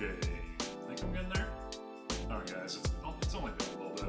Okay, I think I'm getting there. Alright guys, it's only been a little bit.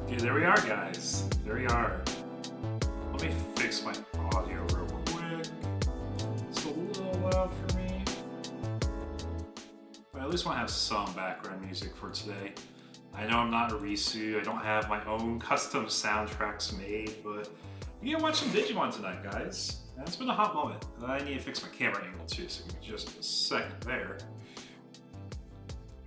Okay, there we are, guys. There we are. Let me fix my audio real quick. It's a little loud for me. But I at least want to have some background music for today. I know I'm not a Risu, I don't have my own custom soundtracks made, but we can watch some Digimon tonight, guys. And it's been a hot moment. I need to fix my camera angle too, so give me just a second there.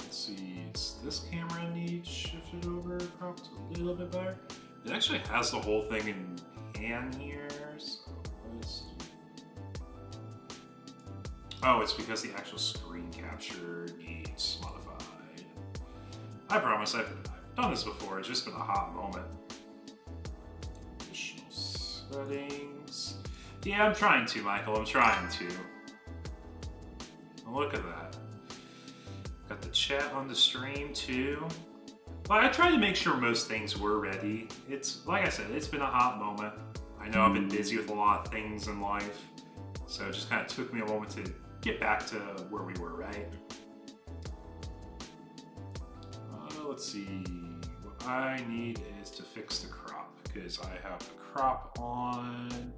Let's see, is this camera need shifted over, cropped a little bit better? It actually has the whole thing in pan here, so let's... Oh, it's because the actual screen capture needs modified. I promise, I've done this before, it's just been a hot moment. Additional settings. Yeah, I'm trying to, Michael, I'm trying to. Look at that. Got the chat on the stream too. But I tried to make sure most things were ready. It's, like I said, it's been a hot moment. I know I've been busy with a lot of things in life, so it just kind of took me a moment to get back to where we were, right? Let's see, what I need is to fix the crop, because I have the crop on.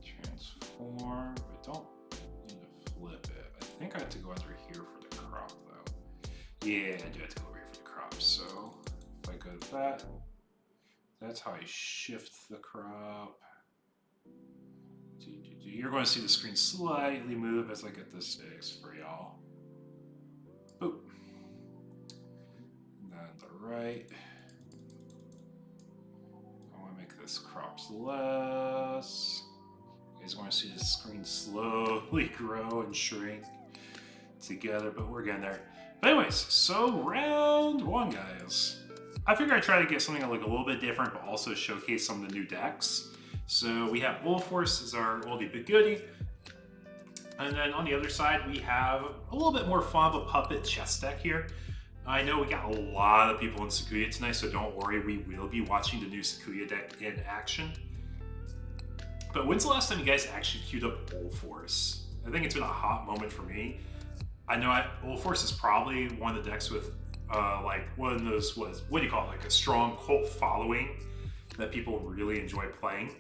Transform, I don't need to flip it. I think I have to go under here for the crop though. Yeah, I do have to go over here for the crop, so if I go to that, that's how I shift the crop. You're going to see the screen slightly move as I get this fixed for y'all. Boop. And then the right. I want to make this crops less. You guys want to see the screen slowly grow and shrink together, but we're getting there. But anyways, so round one, guys. I figured I'd try to get something like a little bit different, but also showcase some of the new decks. So we have Wolforce as our oldie but goodie. And then on the other side, we have a little bit more fun of a puppet chess deck here. I know we got a lot of people in Sakuya tonight, so don't worry, we will be watching the new Sakuya deck in action. But when's the last time you guys actually queued up Old Force? I think it's been a hot moment for me. I know Old Force is probably one of the decks with like one of those, what do you call it, like a strong cult following that people really enjoy playing.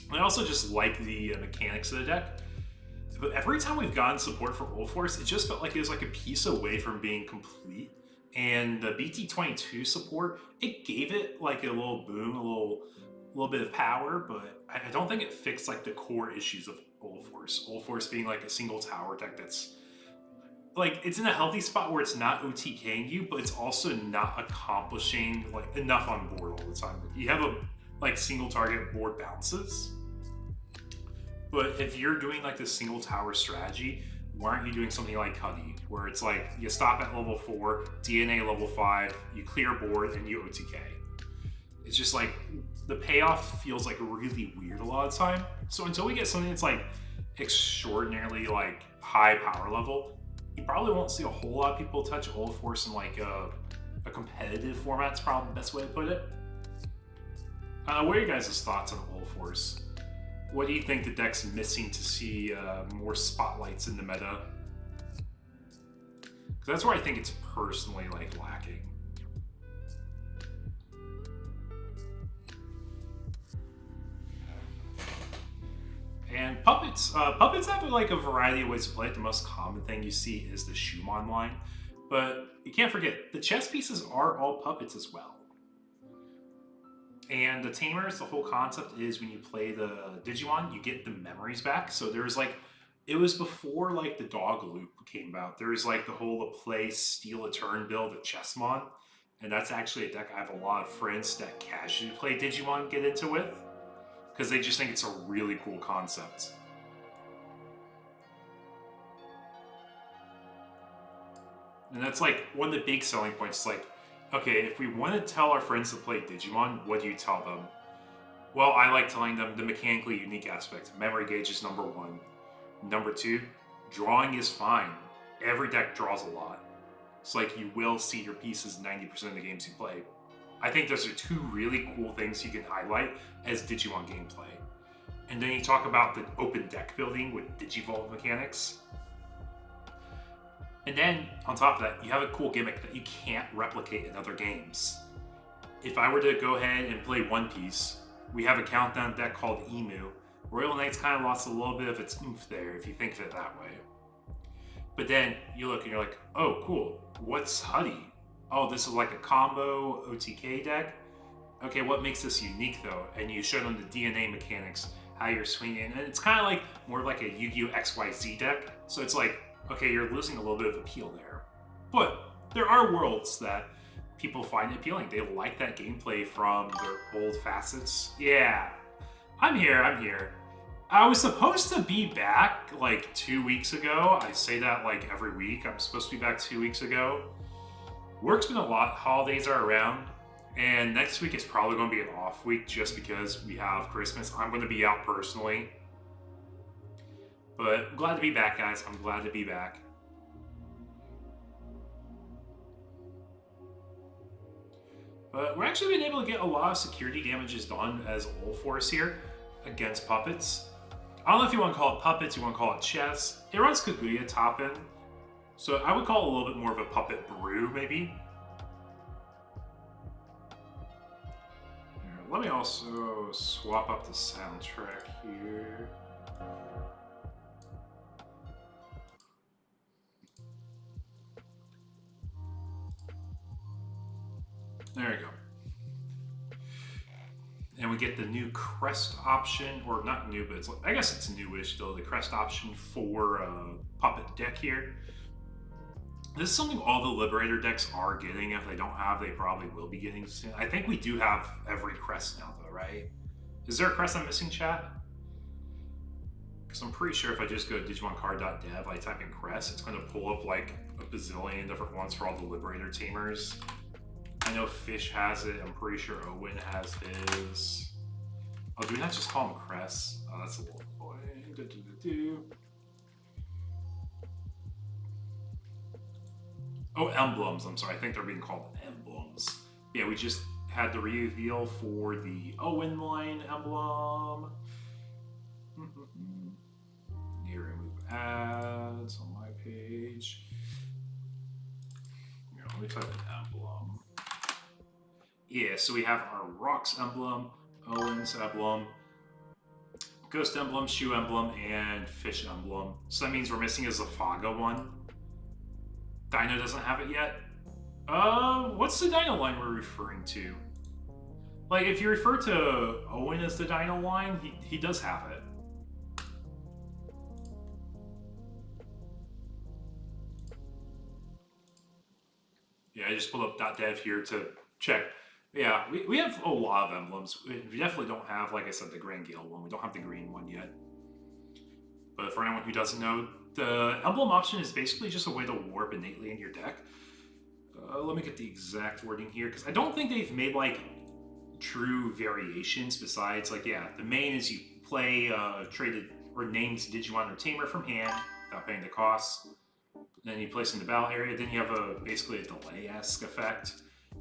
And I also just like the mechanics of the deck. But every time we've gotten support for Old Force, it just felt like it was like a piece away from being complete. And the BT22 support, it gave it like a little boom, a little bit of power, but I don't think it fixed like the core issues of Old Force. Old Force being like a single tower deck that's like, it's in a healthy spot where it's not OTKing you, but it's also not accomplishing like enough on board all the time. Like, you have a like single target board bounces. But if you're doing like this single tower strategy, why aren't you doing something like Cuddy, where it's like you stop at level 4, DNA level 5, you clear board, and you OTK? It's just like the payoff feels like really weird a lot of the time. So until we get something that's like extraordinarily like high power level, you probably won't see a whole lot of people touch Old Force in like a competitive format. Is probably the best way to put it. What are your guys' thoughts on Old Force? What do you think the deck's missing to see more spotlights in the meta? Because that's where I think it's personally like lacking. And puppets. Puppets have like a variety of ways to play it. The most common thing you see is the Shumon line. But you can't forget, the chess pieces are all puppets as well. And the tamers, the whole concept is when you play the Digimon, you get the memories back. So there's like, it was before like the dog loop came about. There's like the whole play steal a turn build of Chessmon. And that's actually a deck I have a lot of friends that casually play Digimon get into with, because they just think it's a really cool concept. And that's like one of the big selling points. Like, okay, if we want to tell our friends to play Digimon, what do you tell them? Well, I like telling them the mechanically unique aspect. Memory gauge is number 1. Number 2, drawing is fine. Every deck draws a lot. It's like you will see your pieces 90% of the games you play. I think those are 2 really cool things you can highlight as Digimon gameplay. And then you talk about the open deck building with Digivolve mechanics. And then, on top of that, you have a cool gimmick that you can't replicate in other games. If I were to go ahead and play One Piece, we have a countdown deck called Emu. Royal Knight's kind of lost a little bit of its oomph there, if you think of it that way. But then, you look and you're like, oh, cool, what's Huddy? Oh, this is like a combo OTK deck? Okay, what makes this unique, though? And you show them the DNA mechanics, how you're swinging, and it's kind of like, more like a Yu-Gi-Oh! XYZ deck. So it's like, okay, you're losing a little bit of appeal there. But there are worlds that people find appealing. They like that gameplay from their old facets. Yeah, I'm here. I was supposed to be back like 2 weeks ago. I say that like every week. I'm supposed to be back 2 weeks ago. Work's been a lot. Holidays are around. And next week is probably going to be an off week just because we have Christmas. I'm going to be out personally. But I'm glad to be back, guys. I'm glad to be back. But we're actually been able to get a lot of security damages done as Old Force here against puppets. I don't know if you want to call it puppets, you want to call it chess. It runs Kaguya top end. So I would call it a little bit more of a puppet brew, maybe. Here, let me also swap up the soundtrack here. There we go. And we get the new crest option, or not new, but it's like, I guess it's newish though, the crest option for Puppet deck here. This is something all the Liberator decks are getting. If they don't have, they probably will be getting soon. I think we do have every crest now though, right? Is there a crest I'm missing, chat? Because I'm pretty sure if I just go to digimoncard.dev, I type in crest, it's going to pull up like a bazillion different ones for all the Liberator tamers. I know Fish has it. I'm pretty sure Owen has his. Oh, do we not just call him Crest? Oh, that's a little boy. Oh, emblems. I'm sorry. I think they're being called emblems. Yeah, we just had the reveal for the Owen line emblem. Here, remove ads on my page. Here, let me type an emblem. Yeah, so we have our Rocks emblem, Owens emblem, Ghost emblem, Shoe emblem, and Fish emblem. So that means we're missing a Zafaga one. Dino doesn't have it yet. What's the Dino line we're referring to? Like, if you refer to Owen as the Dino line, he does have it. Yeah, I just pulled up .dev here to check. Yeah, we have a lot of emblems. We definitely don't have, like I said, the Grand Gale one. We don't have the green one yet. But for anyone who doesn't know, the emblem option is basically just a way to warp innately in your deck. Let me get the exact wording here, because I don't think they've made, like, true variations besides, like, yeah, the main is you play traded or named Digimon or Tamer from hand without paying the costs. Then you place in the battle area. Then you have basically a delay-esque effect.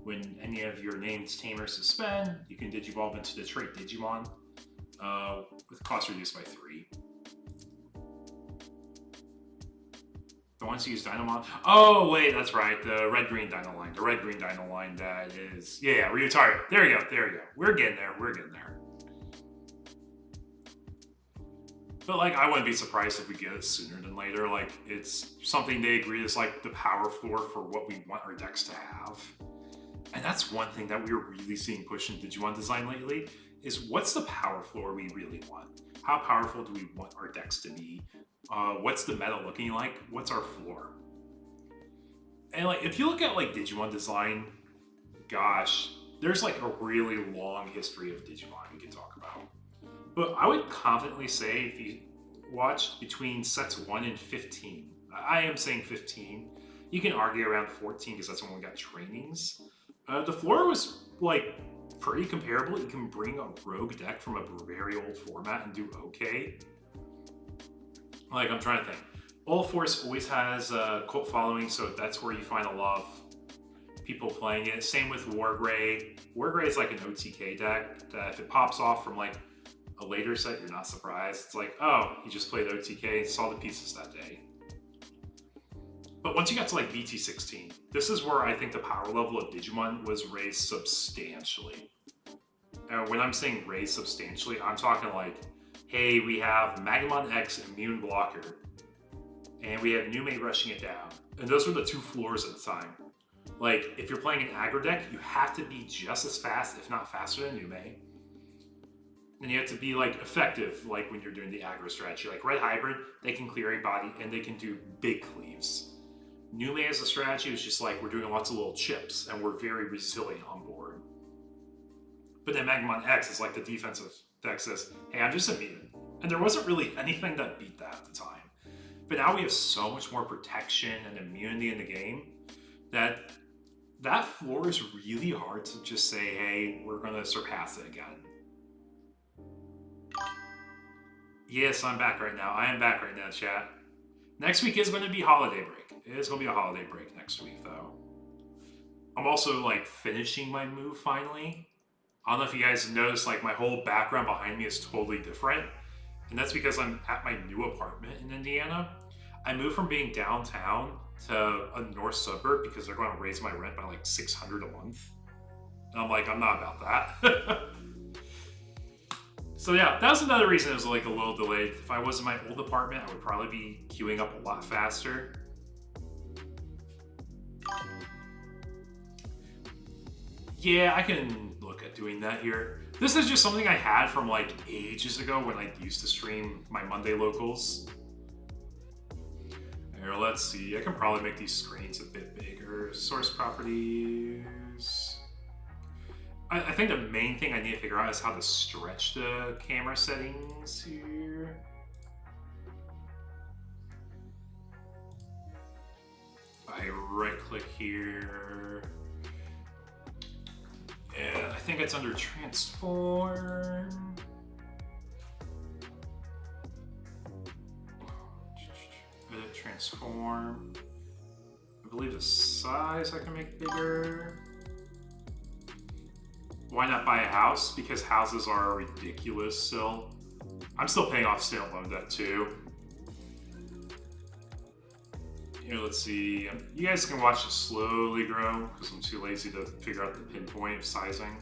When any of your named Tamers suspend, you can Digivolve into the trait Digimon with cost reduced by 3. The ones who use Dynamon. Oh, wait, that's right. The red-green Dino line. The red-green Dino line that is... Yeah, Ryutaro. There you go. There you go. We're getting there. We're getting there. But, like, I wouldn't be surprised if we get it sooner than later. Like, it's something they agree is, like, the power floor for what we want our decks to have. And that's one thing that we're really seeing pushed in Digimon design lately, is what's the power floor we really want? How powerful do we want our decks to be? What's the meta looking like? What's our floor? And, like, if you look at, like, Digimon design, gosh, there's, like, a really long history of Digimon we can talk about. But I would confidently say if you watched between sets 1 and 15, I am saying 15, you can argue around 14 because that's when we got trainings. The floor was, like, pretty comparable. You can bring a rogue deck from a very old format and do okay. Like, I'm trying to think. Old Force always has a cult following, so that's where you find a lot of people playing it. Same with Wargrey. Wargrey is like an OTK deck that if it pops off from, like, a later set, you're not surprised. It's like, oh, he just played OTK and saw the pieces that day. But once you got to, like, BT16, this is where I think the power level of Digimon was raised substantially. When I'm saying raised substantially, I'm talking like, hey, we have Magamon X immune blocker, and we have Nume rushing it down. And those were the two floors at the time. Like, if you're playing an aggro deck, you have to be just as fast, if not faster than Nume. And you have to be, like, effective, like when you're doing the aggro strategy. Like Red Hybrid, they can clear a body and they can do big cleaves. Nume as a strategy is just like, we're doing lots of little chips and we're very resilient on board. But then Magamon X is like the defensive deck says, hey, I'm just immune. And there wasn't really anything that beat that at the time. But now we have so much more protection and immunity in the game that that floor is really hard to just say, hey, we're going to surpass it again. Yes, I'm back right now. I am back right now, chat. Next week is going to be holiday break. It is going to be a holiday break next week, though. I'm also, like, finishing my move finally. I don't know if you guys noticed, like, my whole background behind me is totally different. And that's because I'm at my new apartment in Indiana. I moved from being downtown to a north suburb because they're going to raise my rent by, like, $600 a month. And I'm like, I'm not about that. So yeah, that was another reason it was, like, a little delayed. If I was in my old apartment, I would probably be queuing up a lot faster. Yeah, I can look at doing that here. This is just something I had from, like, ages ago when I used to stream my Monday locals. Here, let's see. I can probably make these screens a bit bigger. Source properties. I think the main thing I need to figure out is how to stretch the camera settings here. I right click here. And I think it's under transform. Edit transform. believe the size I can make bigger. Why not buy a house? Because houses are ridiculous still. I'm still paying off student loan debt too. Here, let's see. You guys can watch it slowly grow because I'm too lazy to figure out the pinpoint of sizing.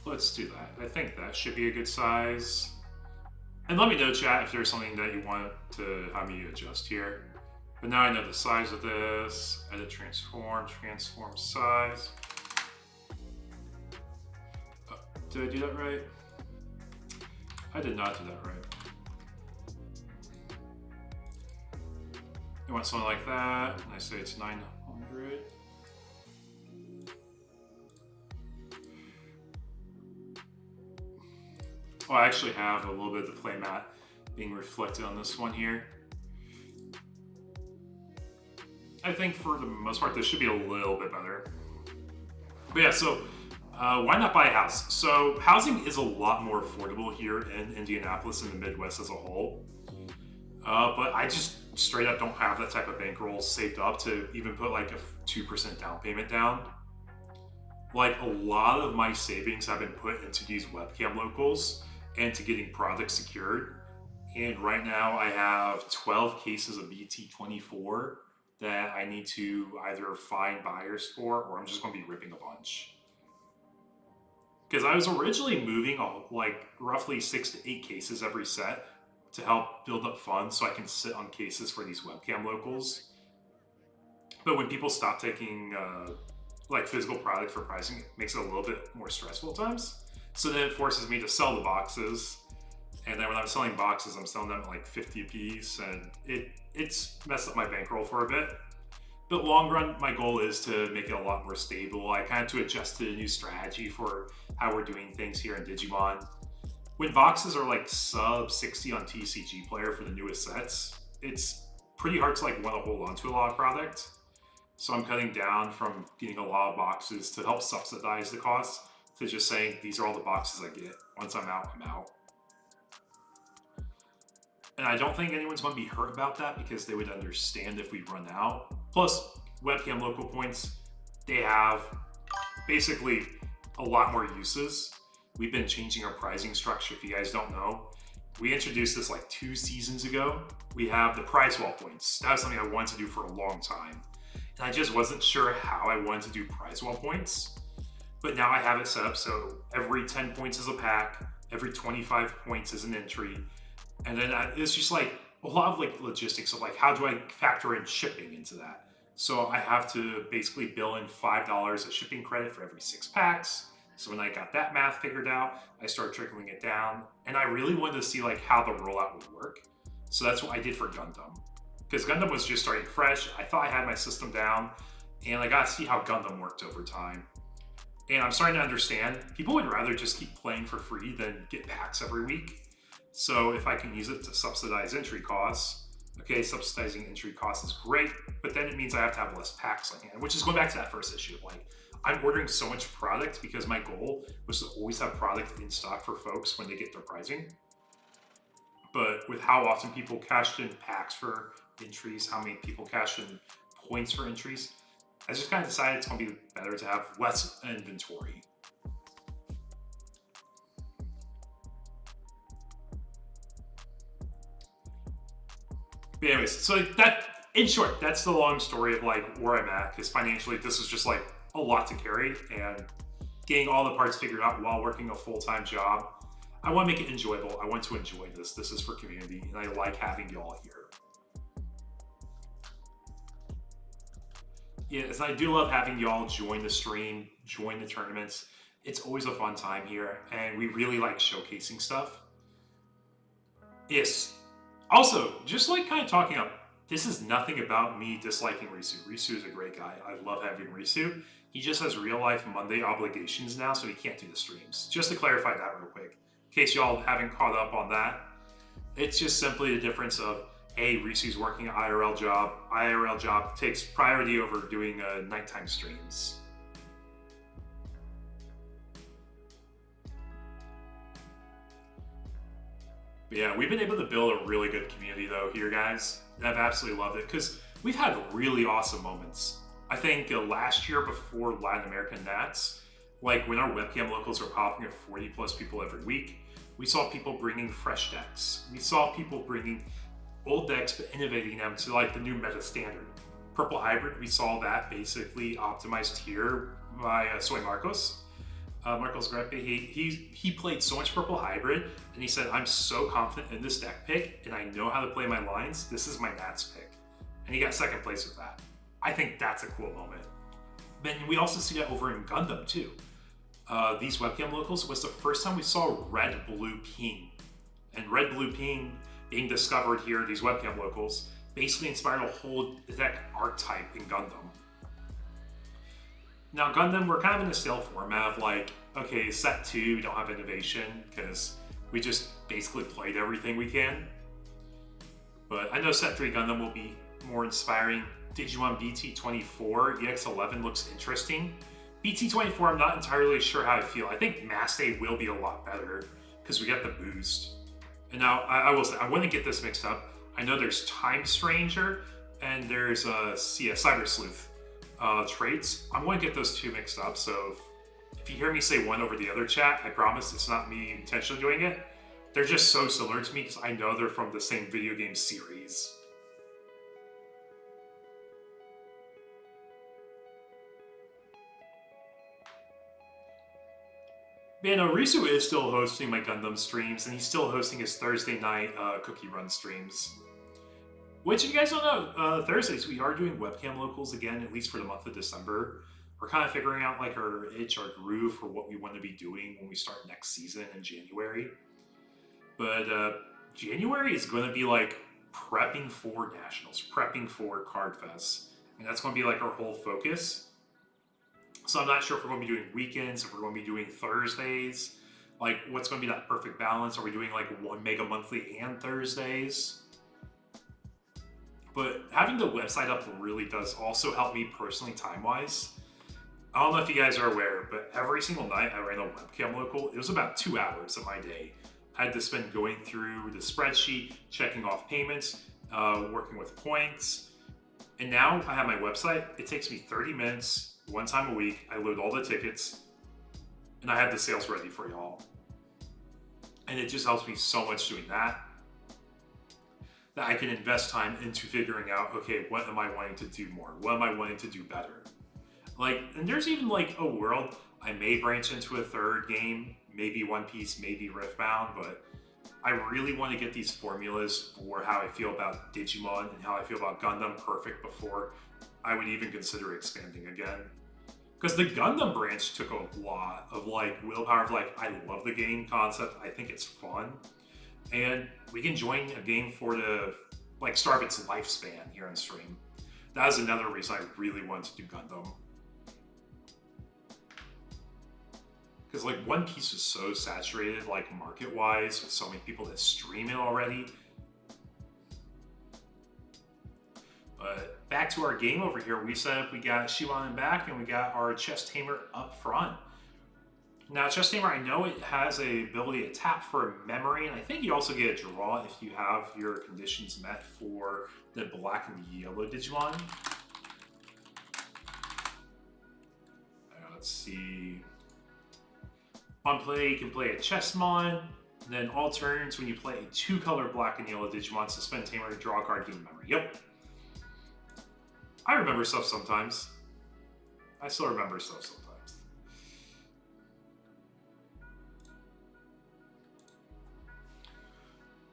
Let's do that. I think that should be a good size. And let me know, chat, if there's something that you want to have me adjust here. But now I know the size of this. Edit, transform size. Oh, did I do that right? I did not do that right. You want something like that, and I say it's 900. Oh, I actually have a little bit of the playmat being reflected on this one here. I think for the most part, this should be a little bit better. But yeah, so why not buy a house? So housing is a lot more affordable here in Indianapolis and the Midwest as a whole. But I just straight up don't have that type of bankroll saved up to even put like a 2% down payment down. Like a lot of my savings have been put into these webcam locals and to getting products secured. And right now I have 12 cases of BT24 that I need to either find buyers for, or I'm just going to be ripping a bunch. Because I was originally moving like roughly 6 to 8 cases every set to help build up funds so I can sit on cases for these webcam locals. But when people stop taking like physical product for pricing, it makes it a little bit more stressful at times. So then it forces me to sell the boxes. And then when I'm selling boxes, I'm selling them at like 50 a piece, and it's messed up my bankroll for a bit. But long run, my goal is to make it a lot more stable. I kind of to adjust to a new strategy for how we're doing things here in Digimon. When boxes are like sub 60 on TCG Player for the newest sets, it's pretty hard to like want to hold on to a lot of product. So I'm cutting down from getting a lot of boxes to help subsidize the cost to just saying these are all the boxes I get. Once I'm out, I'm out. And I don't think anyone's going to be hurt about that because they would understand if we run out. Plus, webcam local points, they have basically a lot more uses. We've been changing our pricing structure, if you guys don't know. We introduced this like 2 seasons ago. We have the prize wall points. That was something I wanted to do for a long time. And I just wasn't sure how I wanted to do prize wall points. But now I have it set up so every 10 points is a pack, every 25 points is an entry. And then it's just like a lot of like logistics of like, how do I factor in shipping into that? So I have to basically bill in $5 of shipping credit for every 6 packs. So when I got that math figured out, I started trickling it down. And I really wanted to see like how the rollout would work. So that's what I did for Gundam. Because Gundam was just starting fresh. I thought I had my system down, and I got to see how Gundam worked over time. And I'm starting to understand people would rather just keep playing for free than get packs every week. So if I can use it to subsidize entry costs, okay, subsidizing entry costs is great, but then it means I have to have less packs on hand, which is going back to that first issue. Like, I'm ordering so much product because my goal was to always have product in stock for folks when they get their pricing. But with how often people cashed in packs for entries, how many people cashed in points for entries, I just kind of decided it's going to be better to have less inventory. But anyways, so that, in short, that's the long story of like where I'm at, because financially this is just like a lot to carry, and getting all the parts figured out while working a full-time job. I want to make it enjoyable. I want to enjoy this. This is for community, and I like having y'all here. Yes, I do love having y'all join the stream, join the tournaments. It's always a fun time here, and we really like showcasing stuff. Yes. Also, just like kind of talking up, this is nothing about me disliking Risu. Risu is a great guy. I love having Risu. He just has real life Monday obligations now, so he can't do the streams. Just to clarify that real quick, in case y'all haven't caught up on that. It's just simply the difference of, hey, Risu's working an IRL job. IRL job takes priority over doing nighttime streams. But yeah, we've been able to build a really good community though here, guys. I've absolutely loved it because we've had really awesome moments. I think last year before Latin American Nats, like when our webcam locals were popping at 40 plus people every week, we saw people bringing fresh decks. We saw people bringing old decks but innovating them to like the new meta standard. Purple Hybrid, we saw that basically optimized here by Soy Marcos. Marcos Grepe, he played so much Purple Hybrid, and he said, I'm so confident in this deck pick, and I know how to play my lines. This is my Nats pick. And he got second place with that. I think that's a cool moment. Then we also see that over in Gundam too. These webcam locals was the first time we saw Red Blue Ping. And Red Blue Ping being discovered here, these webcam locals, basically inspired a whole deck archetype in Gundam. Now Gundam, we're kind of in a stale format of like, okay, set 2, we don't have innovation because we just basically played everything we can. But I know set 3 Gundam will be more inspiring. Digimon BT24 EX11 looks interesting. BT24, I'm not entirely sure how I feel. I think Mass Day will be a lot better because we got the boost. And now I will say, I wouldn't get this mixed up. I know there's Time Stranger and there's Cyber Sleuth traits. I'm going to get those two mixed up. So if you hear me say one over the other, chat, I promise it's not me intentionally doing it. They're just so similar to me because I know they're from the same video game series. Man, Risu is still hosting my Gundam streams, and he's still hosting his Thursday night cookie run streams. Which, if you guys don't know, Thursdays we are doing webcam locals again, at least for the month of December. We're kind of figuring out like our itch, our groove for what we want to be doing when we start next season in January. But January is going to be like prepping for Nationals, prepping for Card Fest, and that's going to be like our whole focus. So I'm not sure if we're going to be doing weekends, if we're going to be doing Thursdays, like what's going to be that perfect balance. Are we doing like one mega monthly and Thursdays? But having the website up really does also help me personally time-wise. I don't know if you guys are aware, but every single night I ran a webcam local. It was about 2 hours of my day. I had to spend going through the spreadsheet, checking off payments, working with points. And now I have my website. It takes me 30 minutes. One time a week, I load all the tickets, and I have the sales ready for y'all. And it just helps me so much doing that I can invest time into figuring out, okay, what am I wanting to do more? What am I wanting to do better? Like, and there's even like a world I may branch into a third game, maybe One Piece, maybe Riftbound, but I really want to get these formulas for how I feel about Digimon and how I feel about Gundam perfect before I would even consider expanding again. Because the Gundam branch took a lot of like willpower of like, I love the game concept, I think it's fun. And we can join a game for the like starve its lifespan here on stream. That is another reason I really want to do Gundam. Because like One Piece is so saturated like market-wise with so many people that stream it already. But back to our game over here, we set up, we got Shivan in back and we got our Chess Tamer up front. Now Chess Tamer, I know it has a ability to tap for memory, and I think you also get a draw if you have your conditions met for the black and the yellow Digimon. Let's see. On play, you can play a Chessmon, and then all turns when you play a 2-color black and yellow Digimon, suspend Tamer to draw a card, gain memory. Yep. I remember stuff sometimes. I still remember stuff sometimes.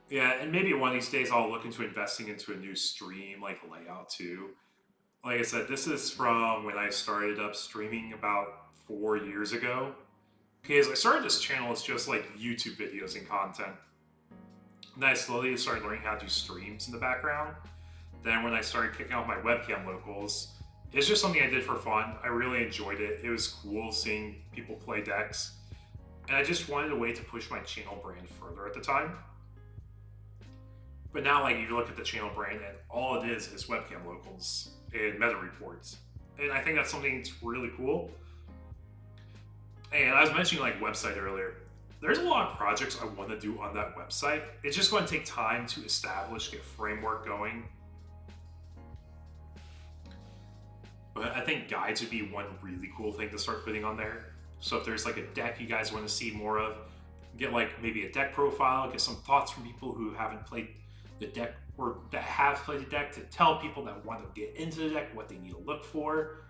Yeah, and maybe one of these days I'll look into investing into a new stream, like layout too. Like I said, this is from when I started up streaming about 4 years ago. Because I started this channel as just like YouTube videos and content. And then I slowly started learning how to do streams in the background. Then when I started kicking off my webcam locals, it's just something I did for fun. I really enjoyed it. It was cool seeing people play decks. And I just wanted a way to push my channel brand further at the time. But now, like, you look at the channel brand and all it is webcam locals and meta reports. And I think that's something that's really cool. And I was mentioning, like, website earlier. there's a lot of projects I want to do on that website. It's just going to take time to establish, get framework going. But I think guides would be one really cool thing to start putting on there. So if there's like a deck you guys want to see more of, get like maybe a deck profile, get some thoughts from people who haven't played the deck or that have played the deck, to tell people that want to get into the deck what they need to look for.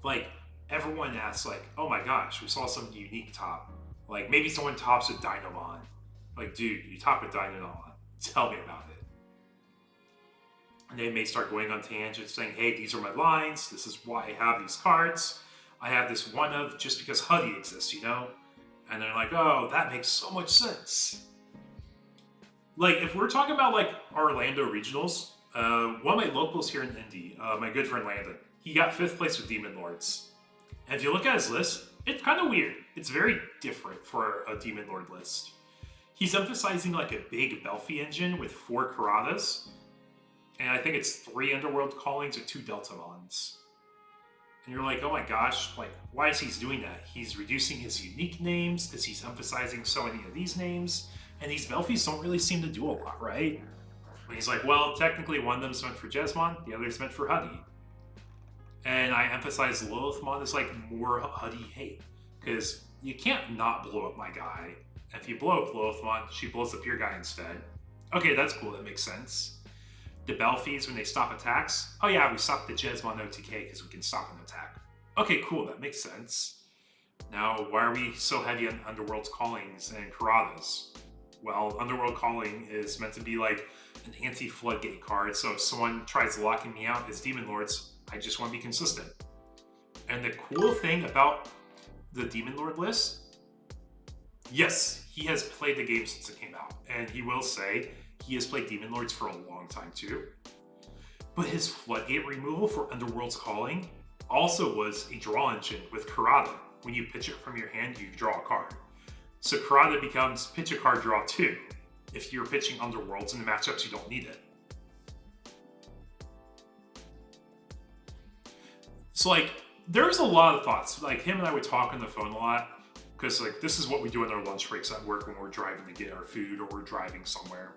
Like everyone asks like, oh my gosh, we saw some unique top. Like maybe someone tops with Digimon. Like dude, you top with Digimon. Tell me about it. And they may start going on tangents saying, hey, these are my lines. This is why I have these cards. I have this one of just because Huddy exists, you know? And they're like, oh, that makes so much sense. Like, if we're talking about, like, Orlando regionals, one of my locals here in Indy, my good friend Landon, he got 5th place with Demon Lords. And if you look at his list, it's kind of weird. It's very different for a Demon Lord list. He's emphasizing, like, a big Belfie engine with 4 Karatas. And I think it's 3 Underworld Callings or 2 Deltamons. And you're like, oh my gosh, like, why is he doing that? He's reducing his unique names because he's emphasizing so many of these names. And these Belfies don't really seem to do a lot, right? And he's like, well, technically one of them is meant for Jesmon, the other is meant for Huddy. And I emphasize Lilithmon is like more Huddy hate. Because you can't not blow up my guy. And if you blow up Lilithmon, she blows up your guy instead. Okay, that's cool, that makes sense. The Belfies, when they stop attacks, oh yeah, we stop the Jesmon OTK because we can stop an attack. Okay, cool, that makes sense. Now, why are we so heavy on Underworld's Callings and Karatas? Well, Underworld Calling is meant to be like an anti-floodgate card, so if someone tries locking me out as Demon Lords, I just want to be consistent. And the cool thing about the Demon Lord list, yes, he has played the game since it came out, and he will say he has played Demon Lords for a long time too. But his Floodgate removal for Underworld's Calling also was a draw engine with Karada. When you pitch it from your hand, you draw a card. So Karada becomes pitch a card, draw 2. If you're pitching Underworlds in the matchups, you don't need it. So like, there's a lot of thoughts. Like him and I would talk on the phone a lot, because like this is what we do in our lunch breaks at work when we're driving to get our food or we're driving somewhere.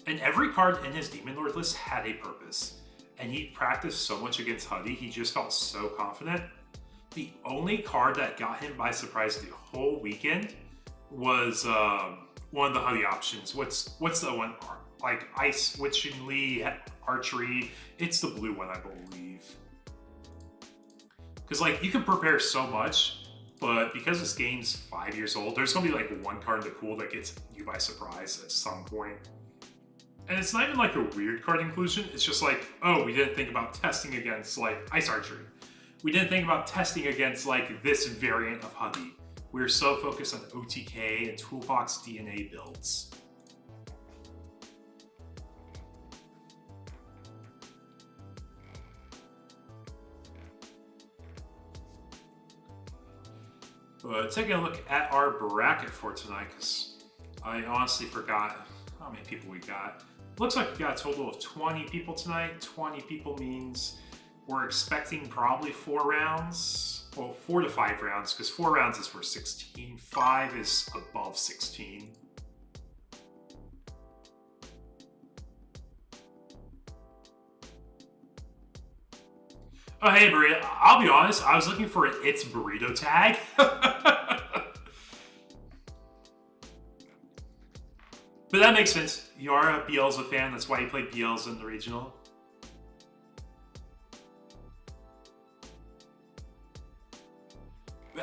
And every card in his Demon Lord list had a purpose. And he practiced so much against Huddy, he just felt so confident. The only card that got him by surprise the whole weekend was one of the Huddy options. What's the one? Like Ice, Witch and Lee, Archery. It's the blue one, I believe. Because like you can prepare so much, but because this game's 5 years old, there's gonna be like one card in the pool that gets you by surprise at some point. And it's not even like a weird card inclusion, it's just like, oh, we didn't think about testing against like Ice Archery. We didn't think about testing against like this variant of Huddy. We were so focused on OTK and Toolbox DNA builds. But taking a look at our bracket for tonight, because I honestly forgot how many people we got. Looks like we got a total of 20 people tonight. 20 people means we're expecting probably 4 rounds. Well, 4 to 5 rounds, because 4 rounds is for 16. 5 is above 16. Oh, hey, Burrito. I'll be honest, I was looking for an It's Burrito tag. But that makes sense. You are a Bielsa fan, that's why you played Bielsa in the regional.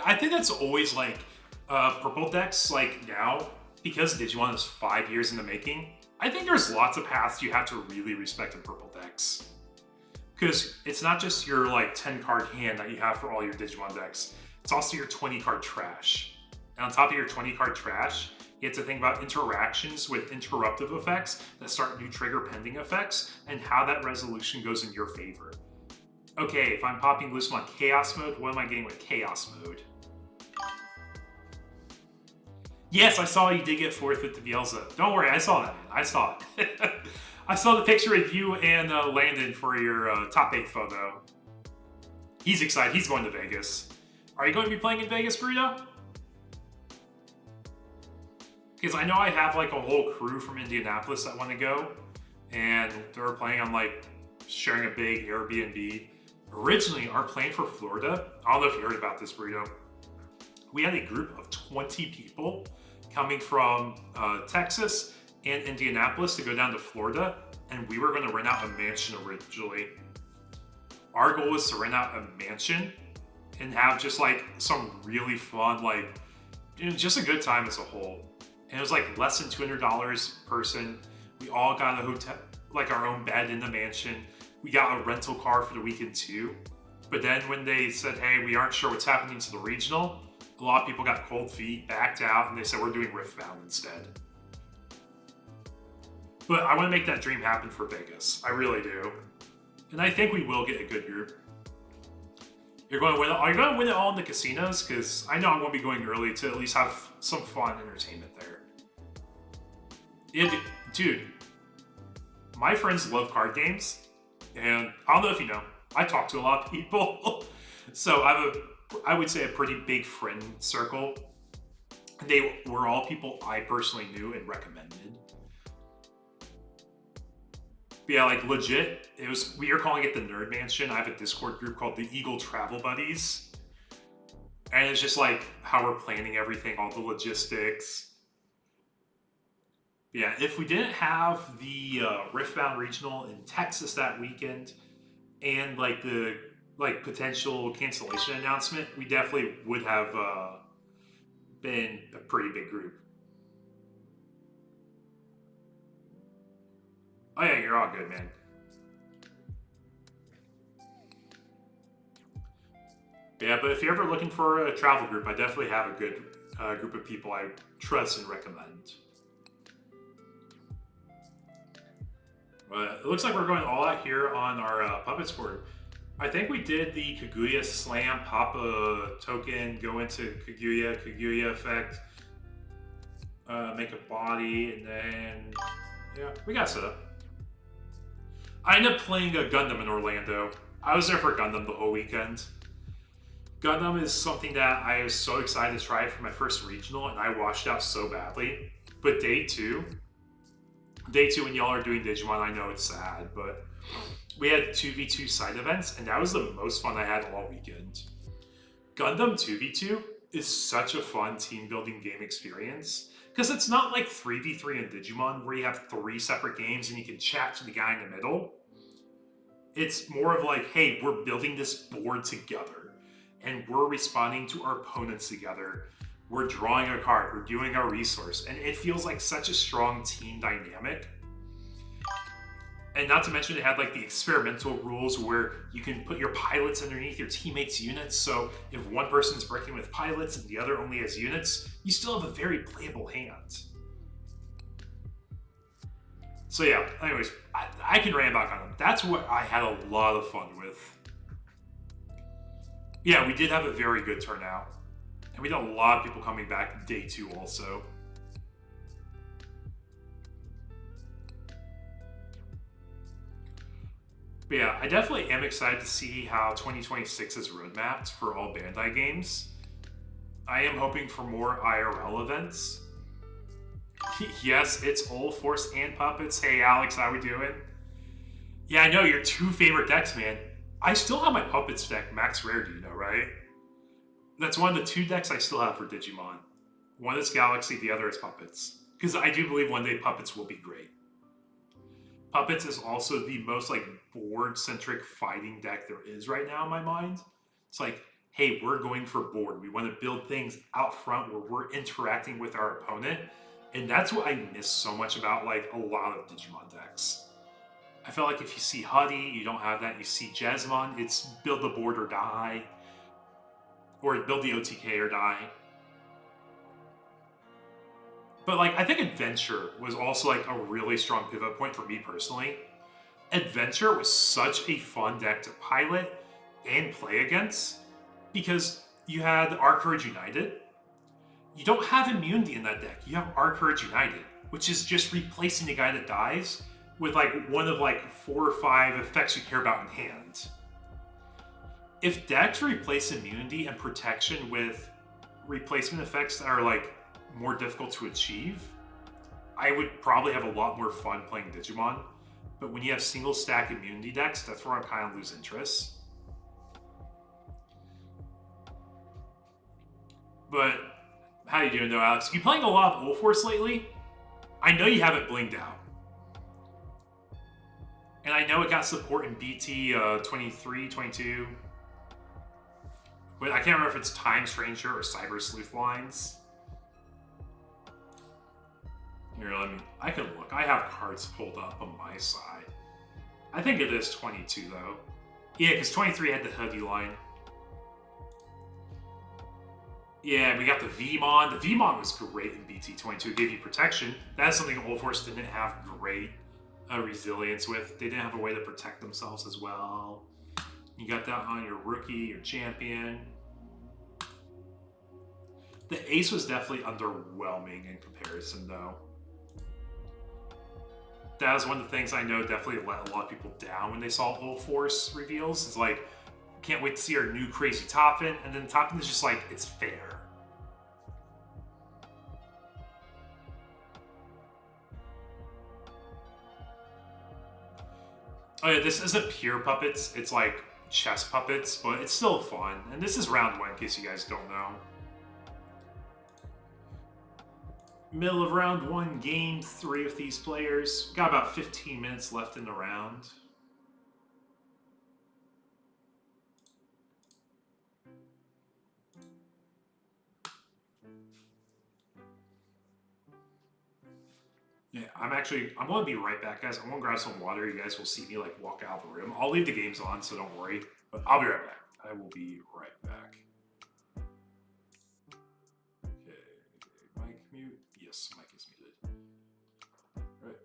I think that's always like purple decks, like now, because Digimon is 5 years in the making, I think there's lots of paths you have to really respect in purple decks. Because it's not just your like 10 card hand that you have for all your Digimon decks, it's also your 20 card trash. And on top of your 20 card trash, you have to think about interactions with interruptive effects that start new trigger pending effects and how that resolution goes in your favor. Okay, if I'm popping Glusmon Chaos Mode, what am I getting with Chaos Mode? Yes, I saw you did get 4th with the Bielsa. Don't worry, I saw that, man. I saw it. I saw the picture of you and Landon for your top 8 photo. He's excited. He's going to Vegas. Are you going to be playing in Vegas, Burrito? Because I know I have like a whole crew from Indianapolis that want to go, and they're planning on like sharing a big Airbnb. Originally, our plan for Florida, I don't know if you heard about this, Burrito. We had a group of 20 people coming from Texas and Indianapolis to go down to Florida, and we were going to rent out a mansion originally. Our goal was to rent out a mansion and have just like some really fun, like, just a good time as a whole. And it was like less than $200 per person. We all got a hotel, like our own bed in the mansion. We got a rental car for the weekend too. But then when they said, hey, we aren't sure what's happening to the regional, a lot of people got cold feet, backed out, and they said we're doing Riftbound instead. But I want to make that dream happen for Vegas. I really do. And I think we will get a good group. Are you going to win it all in the casinos? Because I know I'm going to be going early to at least have some fun entertainment there. Yeah, dude. My friends love card games. And I don't know if you know, I talk to a lot of people. So I would say a pretty big friend circle. They were all people I personally knew and recommended. But yeah, like legit, we are calling it the Nerd Mansion. I have a Discord group called the Eagle Travel Buddies. And it's just like how we're planning everything, all the logistics. But yeah, if we didn't have the Riftbound Regional in Texas that weekend and like the potential cancellation announcement, we definitely would have been a pretty big group. Oh yeah, you're all good, man. Yeah, but if you're ever looking for a travel group, I definitely have a good group of people I trust and recommend. But it looks like we're going all out here on our puppets board. I think we did the Kaguya Slam, pop a token, go into Kaguya effect, make a body, and then, yeah, we got set up. I ended up playing a Gundam in Orlando. I was there for Gundam the whole weekend. Gundam is something that I was so excited to try for my first regional, and I washed out so badly. But day two, when y'all are doing Digimon, I know it's sad, but we had 2v2 side events, and that was the most fun I had all weekend. Gundam 2v2 is such a fun team building game experience, because it's not like 3v3 in Digimon where you have 3 separate games and you can chat to the guy in the middle. It's more of like, hey, we're building this board together, and we're responding to our opponents together. We're drawing a card, we're doing our resource, and it feels like such a strong team dynamic. And not to mention it had like the experimental rules where you can put your pilots underneath your teammates' units, so if one person's working with pilots and the other only has units, you still have a very playable hand. So yeah, anyways, I can rant back on them. That's what I had a lot of fun with. Yeah, we did have a very good turnout. And we had a lot of people coming back day 2 also. But yeah, I definitely am excited to see how 2026 is roadmapped for all Bandai games. I am hoping for more IRL events. Yes, it's Old Force and Puppets. Hey Alex, how we doing? Yeah, I know, your 2 favorite decks, man. I still have my Puppets deck, Max Rare, do you know, right? That's one of the 2 decks I still have for Digimon. One is Galaxy, the other is Puppets. Because I do believe one day Puppets will be great. Puppets is also the most like board-centric fighting deck there is right now in my mind. It's like, hey, we're going for board. We want to build things out front where we're interacting with our opponent. And that's what I miss so much about like a lot of Digimon decks. I feel like if you see Huddy, you don't have that. You see Jesmon, it's build the board or die. Or build the OTK or die. But like, I think Adventure was also like a really strong pivot point for me personally. Adventure was such a fun deck to pilot and play against because you had Our Courage United. You don't have immunity in that deck. You have Our Courage United, which is just replacing the guy that dies with like one of like 4 or 5 effects you care about in hand. If decks replace immunity and protection with replacement effects that are like more difficult to achieve, I would probably have a lot more fun playing Digimon, but when you have single stack immunity decks, that's where I kind of lose interest. But how you doing though, Alex? You playing a lot of Ulforce lately? I know you have it blinged out. And I know it got support in BT23+ST22. But I can't remember if it's Time Stranger or Cyber Sleuth lines. Here, I can look. I have cards pulled up on my side. I think it is 22 though. Yeah, because 23 had the hoodie line. Yeah, we got the Vmon. The Vmon was great in BT22. It gave you protection. That's something Ulforce didn't have great resilience with. They didn't have a way to protect themselves as well. You got that on your rookie, your champion. The Ace was definitely underwhelming in comparison, though. That was one of the things I know definitely let a lot of people down when they saw Ulforce reveals. It's like, can't wait to see our new crazy top fin, and then top fin is just like, it's fair. Oh yeah, this isn't pure puppets, it's like chess puppets, but it's still fun. And this is round 1, in case you guys don't know. Middle of round 1, game 3 with these players. Got about 15 minutes left in the round. Yeah, I'm going to be right back, guys. I'm going to grab some water. You guys will see me like walk out of the room. I'll leave the games on, so don't worry. But I'll be right back. I will be right back. Okay, mic mute. Yes, mic is muted. All right.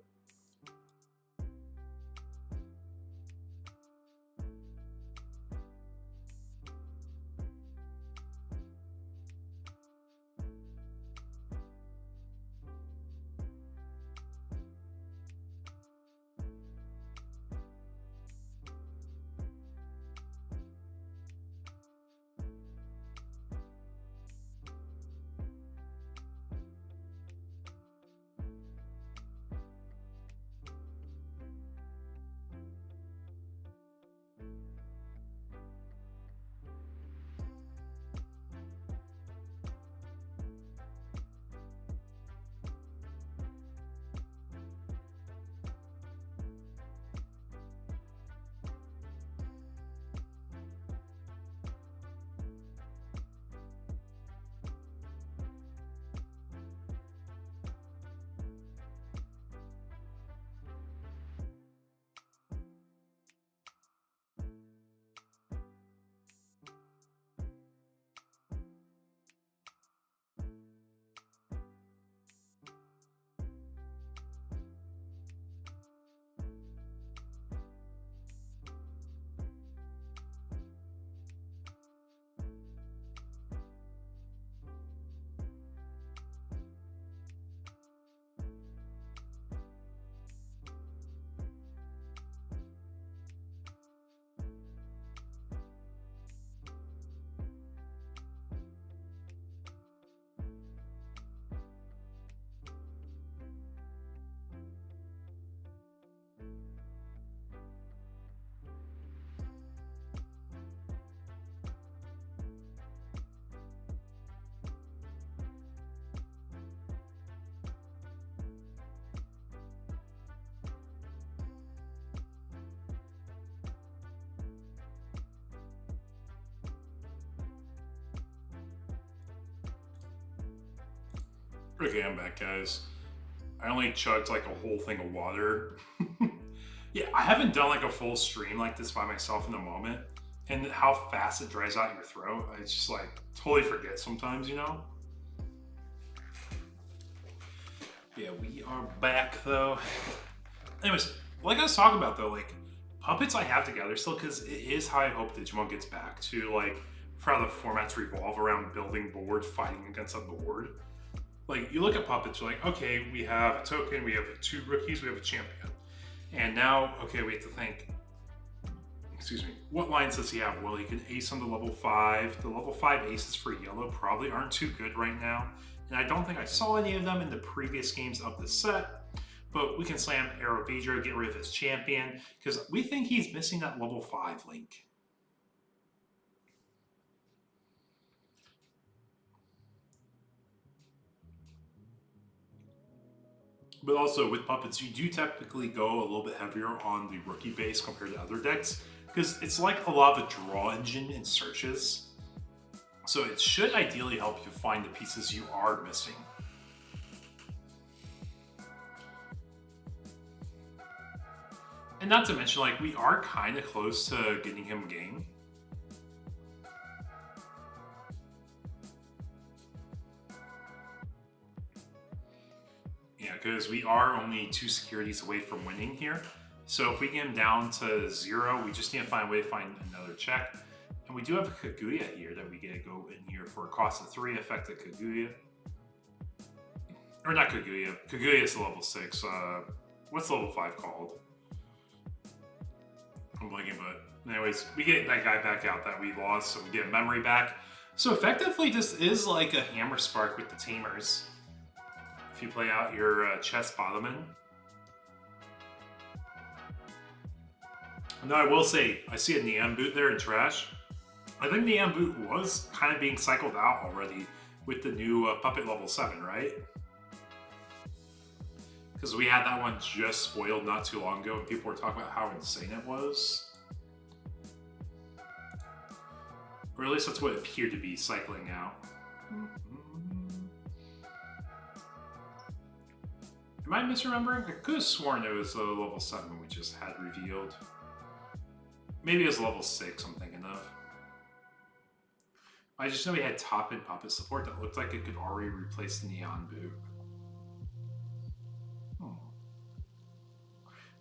Okay, I'm back, guys. I only chugged like a whole thing of water. Yeah, I haven't done like a full stream like this by myself in a moment. And how fast it dries out your throat, I just like totally forget sometimes, you know? Yeah, we are back though. Anyways, like I was talking about though, like puppets I have together still, because it is how I hope Digimon gets back to like for how the formats revolve around building board, fighting against a board. Like, you look at puppets, you're like, okay, we have a token, we have 2 rookies, we have a champion. And now, okay, we have to think, excuse me, what lines does he have? Well, he can ace on the level 5. The level 5 aces for yellow probably aren't too good right now. and I don't think I saw any of them in the previous games of the set. But we can slam Arrow Vedra, get rid of his champion, because we think he's missing that level 5 Link. But also, with puppets, you do technically go a little bit heavier on the rookie base compared to other decks, because it's like a lot of a draw engine in searches. So it should ideally help you find the pieces you are missing. And not to mention, like, we are kind of close to getting him game. Yeah, because we are only 2 securities away from winning here. So if we get him down to 0, we just need to find a way to find another check. And we do have a Kaguya here that we get to go in here for a cost of 3, affect the Kaguya. Or not Kaguya. Kaguya is level 6. What's level 5 called? I'm blanking, but anyways, we get that guy back out that we lost, so we get memory back. So effectively, this is like a Hammer Spark with the Tamers. If you play out your chest bottomman. Now I will say, I see a Neon Boot there in trash. I think Neon Boot was kind of being cycled out already with the new Puppet level 7, right? Because we had that one just spoiled not too long ago, and people were talking about how insane it was. Or at least that's what it appeared to be cycling out. Am I misremembering? I could have sworn it was level 7 we just had revealed. Maybe it was level 6 I'm thinking of. I just know we had top-end Puppet support that looked like it could already replace the Neon Boot.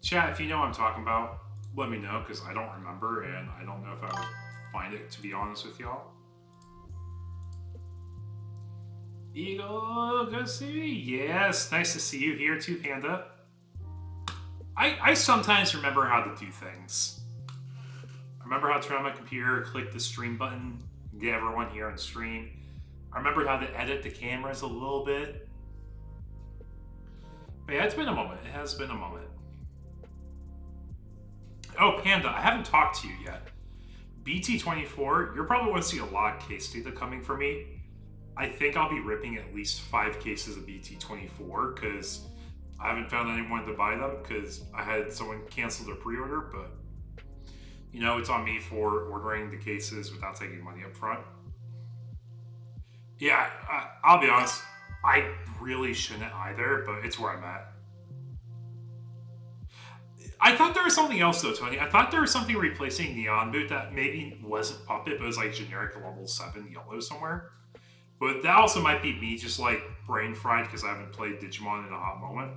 Chat, if you know what I'm talking about, let me know, because I don't remember, and I don't know if I would find it, to be honest with y'all. Eagle, good to see you. Yes, nice to see you here too, Panda. I sometimes remember how to do things. I remember how to turn on my computer, click the stream button, get everyone here on stream. I remember how to edit the cameras a little bit. But yeah, it's been a moment. It has been a moment. Oh, Panda, I haven't talked to you yet. BT24, you're probably going to see a lot of case data coming for me. I think I'll be ripping at least 5 cases of BT24 because I haven't found anyone to buy them because I had someone cancel their pre-order, but you know, it's on me for ordering the cases without taking money up front. Yeah, I'll be honest, I really shouldn't either, but it's where I'm at. I thought there was something else though, Tony. I thought there was something replacing Neon Boot that maybe wasn't Puppet, but was like generic level 7 yellow somewhere. But that also might be me just like brain fried because I haven't played Digimon in a hot moment.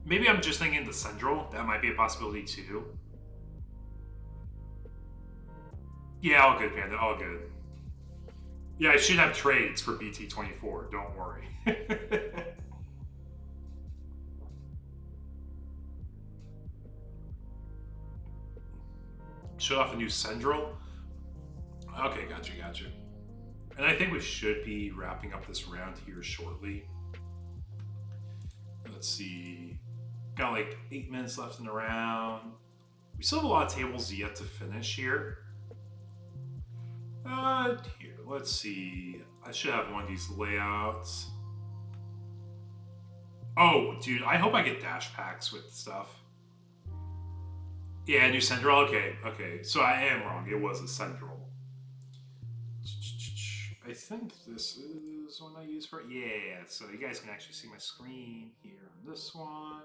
Maybe I'm just thinking the Central. That might be a possibility too. Yeah, all good, Panda. All good. Yeah, I should have trades for BT24. Don't worry. Shut off a new Central. Okay, gotcha. And I think we should be wrapping up this round here shortly. Let's see. Got like 8 minutes left in the round. We still have a lot of tables yet to finish here. Here, let's see. I should have one of these layouts. Oh, dude, I hope I get dash packs with stuff. Yeah, new Central. Okay. So I am wrong. It was a Central. I think this is one I use for. Yeah, so you guys can actually see my screen here on this one.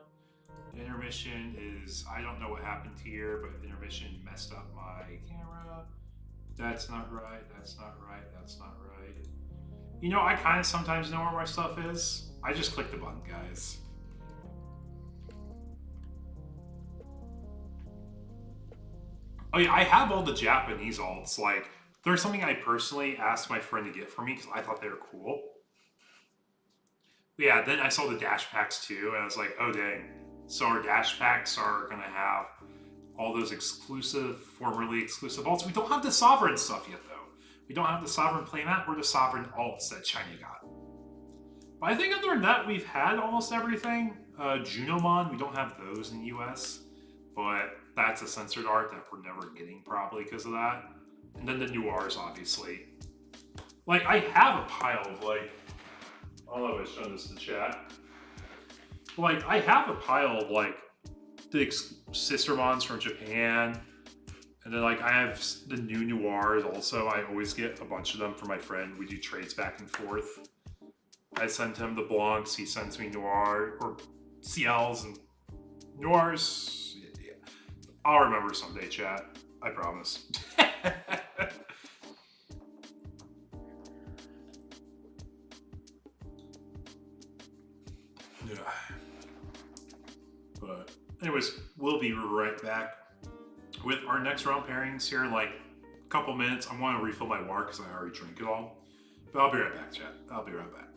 The intermission is. I don't know what happened here, but the intermission messed up my camera. That's not right. That's not right. That's not right. You know, I kind of sometimes know where my stuff is. I just click the button, guys. Oh yeah, I have all the Japanese alts. Like, there's something I personally asked my friend to get for me because I thought they were cool. But yeah, then I saw the dash packs too, and I was like, oh dang. So our dash packs are gonna have all those exclusive, formerly exclusive alts. We don't have the Sovereign stuff yet though. We don't have the sovereign playmat or the sovereign alts that China got. But I think other than that, we've had almost everything. Junomon, we don't have those in the US, but that's a censored art that we're never getting probably because of that. And then the Noirs, obviously. Like, I have a pile of, like, I don't know if I've shown this to chat. Like, I have a pile of, like, the Sistermons from Japan. And then, like, I have the new Noirs also. I always get a bunch of them for my friend. We do trades back and forth. I send him the Blancs, he sends me Noir, or CLs and Noirs. Yeah. I'll remember someday, chat. I promise. Yeah. But anyways, we'll be right back with our next round pairings here in like a couple minutes. I want to refill my water because I already drank it all. But I'll be right back, chat. I'll be right back.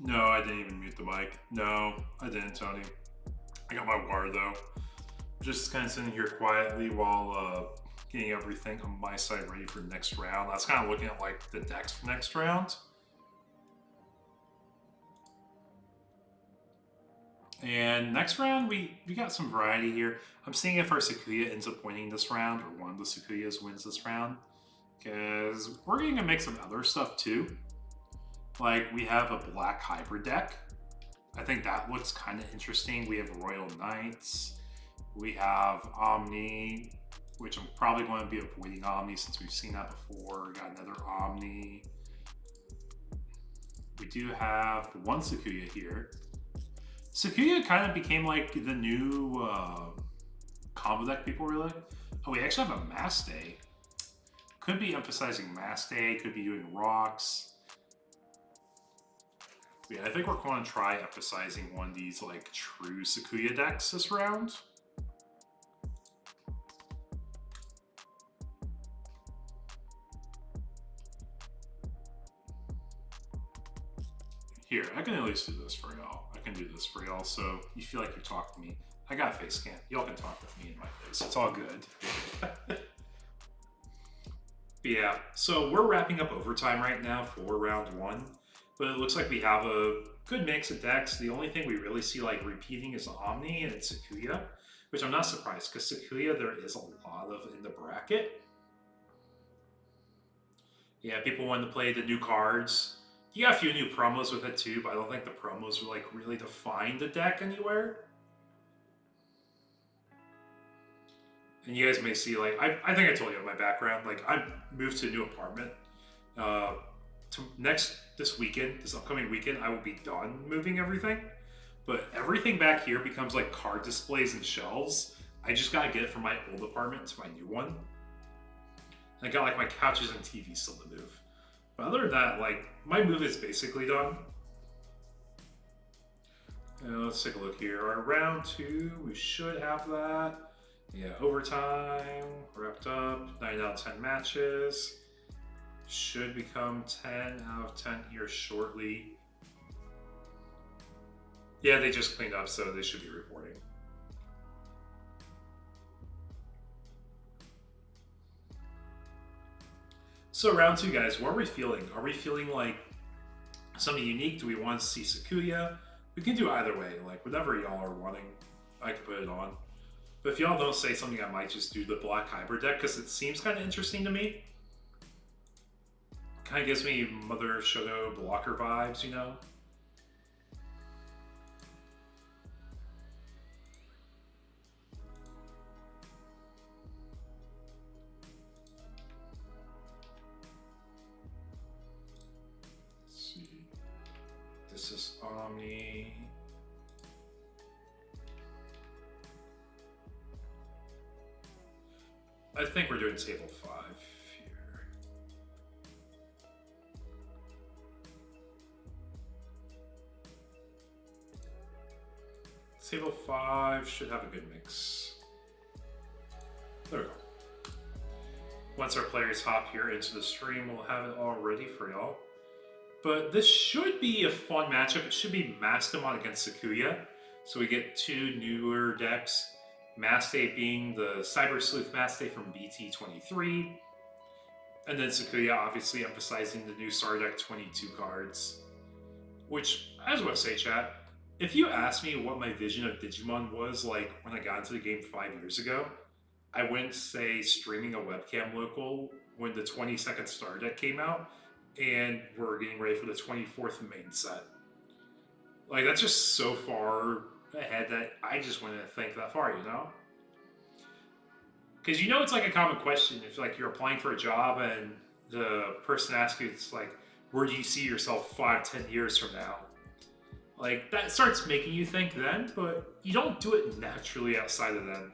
No, I didn't even mute the mic. No, I didn't, Tony. I got my water though. Just kind of sitting here quietly while getting everything on my side ready for next round. I was kind of looking at like the decks for next round. And next round, we got some variety here. I'm seeing if our Sakuya ends up winning this round, or one of the Sakuyas wins this round. Because we're getting a mix of other stuff too. Like, we have a black hybrid deck. I think that looks kind of interesting. We have Royal Knights. We have Omni, which I'm probably going to be avoiding Omni since we've seen that before. We got another Omni. We do have one Sakuya here. Sakuya kind of became like the new combo deck people really like. Oh, we actually have a Mass Day. Could be emphasizing Mass Day, could be doing rocks. Yeah, I think we're going to try emphasizing one of these like true Sakuya decks this round. Here, I can at least do this for y'all. I can do this for y'all, so you feel like you're talking to me. I got a face cam. Y'all can talk with me in my face. It's all good. Yeah, so we're wrapping up overtime right now for round one, but it looks like we have a good mix of decks. The only thing we really see like repeating is Omni and Sakuya, which I'm not surprised because Sakuya there is a lot of in the bracket. Yeah, people want to play the new cards. You got a few new promos with it too, but I don't think the promos will like really define the deck anywhere. And you guys may see like, I think I told you my background. Like I moved to a new apartment. This weekend, this upcoming weekend, I will be done moving everything. But everything back here becomes like card displays and shelves. I just gotta get it from my old apartment to my new one. I got like my couches and TV still to move. But other than that, like, my move is basically done. And let's take a look here. Our round two, we should have that. Yeah, overtime, wrapped up, 9 out of 10 matches. Should become 10 out of 10 here shortly. Yeah, they just cleaned up, so they should be reporting. So round two, guys, what are we feeling? Are we feeling like something unique? Do we want to see Sakuya? We can do either way, like whatever y'all are wanting, I can put it on. But if y'all don't say something, I might just do the black hybrid deck because it seems kind of interesting to me. Kind of gives me Mother Shoto blocker vibes, you know? This is Omni. I think we're doing table 5 here. Table 5 should have a good mix. There we go. Once our players hop here into the stream, we'll have it all ready for y'all. But this should be a fun matchup. It should be Mastamon against Sakuya. So we get two newer decks. Mastay being the Cyber Sleuth Mastay from BT23. And then Sakuya obviously emphasizing the new Star Deck 22 cards. Which, I just want to say, chat, if you asked me what my vision of Digimon was like when I got into the game 5 years ago, I wouldn't say streaming a webcam local when the 22nd Star Deck came out. And we're getting ready for the 24th main set. Like, that's just so far ahead that I just wouldn't think that far, you know? Because you know it's like a common question if like you're applying for a job and the person asks you, it's like, where do you see yourself 5-10 years from now? Like, that starts making you think then, but you don't do it naturally outside of then.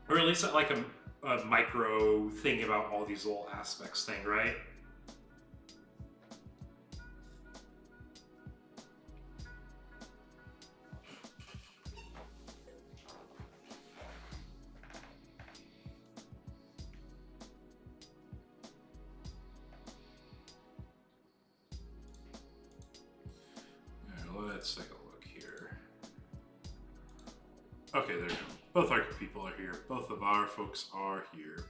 Or at least like a micro thing about all these little aspects thing, right? let's take a look here. Okay, there we go. Both our people are here. Both of our folks are here.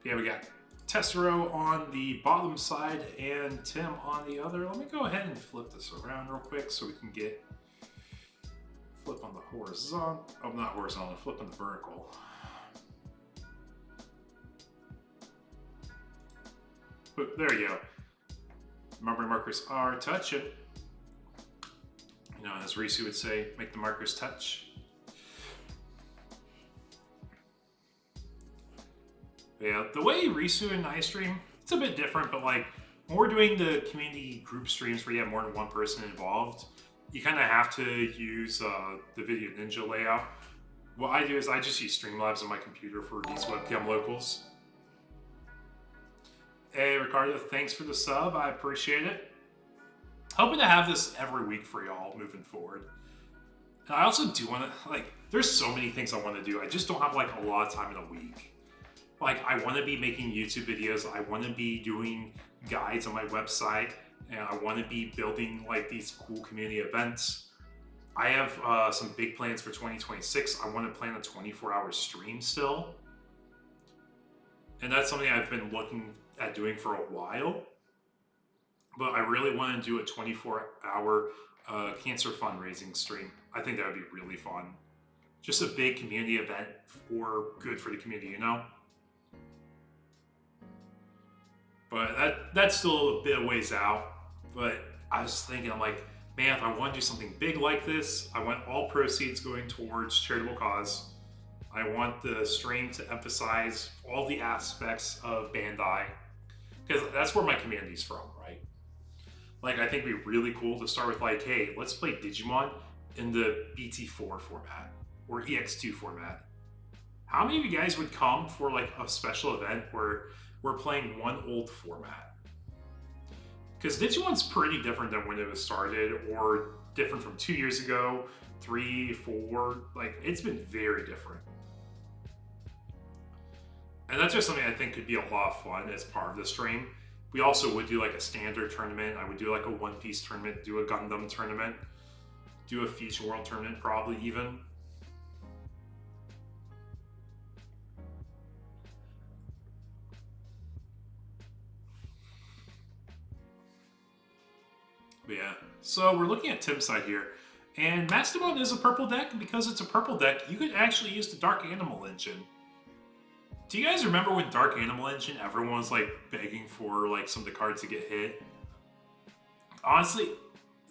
Yeah, we got Tessero on the bottom side and Tim on the other. Let me go ahead and flip this around real quick so we can get flip on the horizontal. Oh, not horizontal, flip on the vertical. But there you go. Remember, markers are touching. You know, as Risu would say, make the markers touch. Yeah, the way Risu and I stream, it's a bit different, but like when we're doing the community group streams where you have more than one person involved, you kind of have to use the Video Ninja layout. What I do is I just use Streamlabs on my computer for these webcam locals. Hey Ricardo, thanks for the sub, I appreciate it. Hoping to have this every week for y'all moving forward. And I also do want to, like, there's so many things I want to do, I just don't have like a lot of time in a week. Like, I want to be making YouTube videos, I want to be doing guides on my website, and I want to be building like these cool community events. I have some big plans for 2026. I want to plan a 24-hour stream still. And that's something I've been looking at doing for a while. But I really want to do a 24-hour cancer fundraising stream. I think that would be really fun. Just a big community event for good for the community, you know? But that's still a bit of ways out. But I was thinking, I'm like, man, if I want to do something big like this, I want all proceeds going towards charitable cause. I want the stream to emphasize all the aspects of Bandai, because that's where my community's from, right? Like, I think it'd be really cool to start with like, hey, let's play Digimon in the BT4 format or EX2 format. How many of you guys would come for like a special event where we're playing one old format? Because Digimon's pretty different than when it was started, or different from 2 years ago, 3, 4, like it's been very different. And that's just something I think could be a lot of fun as part of the stream. We also would do like a standard tournament. I would do like a One Piece tournament, do a Gundam tournament, do a Future World tournament probably even. But yeah, so we're looking at Tim's side here. And Mastodon is a purple deck, and because it's a purple deck, you could actually use the Dark Animal engine. Do you guys remember when Dark Animal Engine, everyone was like begging for like some of the cards to get hit? Honestly,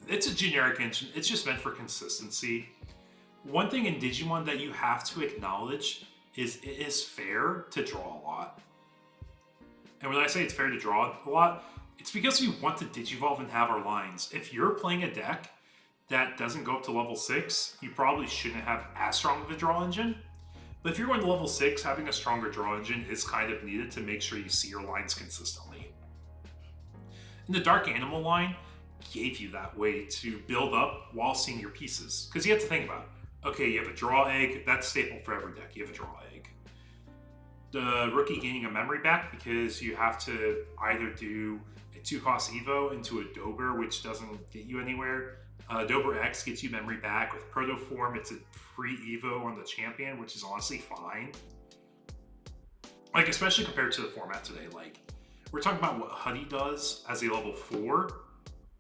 it's a generic engine. It's just meant for consistency. One thing in Digimon that you have to acknowledge is it is fair to draw a lot. And when I say it's fair to draw a lot, it's because we want to Digivolve and have our lines. If you're playing a deck that doesn't go up to level 6, you probably shouldn't have as strong of a draw engine. But if you're going to level 6, having a stronger draw engine is kind of needed to make sure you see your lines consistently. And the Dark Animal line gave you that way to build up while seeing your pieces. Because you have to think about it. Okay, you have a draw egg, that's staple for every deck, you have a draw egg. The rookie gaining a memory back because you have to either do a 2-cost Evo into a Dober, which doesn't get you anywhere. Dober X gets you memory back. With Protoform, it's a free Evo on the champion, which is honestly fine. Like, especially compared to the format today. Like, we're talking about what Huddy does as a level 4,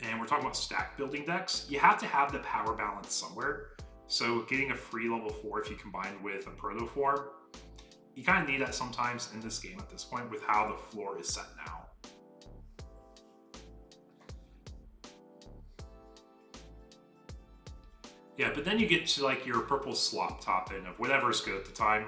and we're talking about stack building decks. You have to have the power balance somewhere. So getting a free level 4 if you combine with a Protoform, you kind of need that sometimes in this game at this point with how the floor is set now. Yeah, but then you get to like your purple slop top end of whatever's good at the time.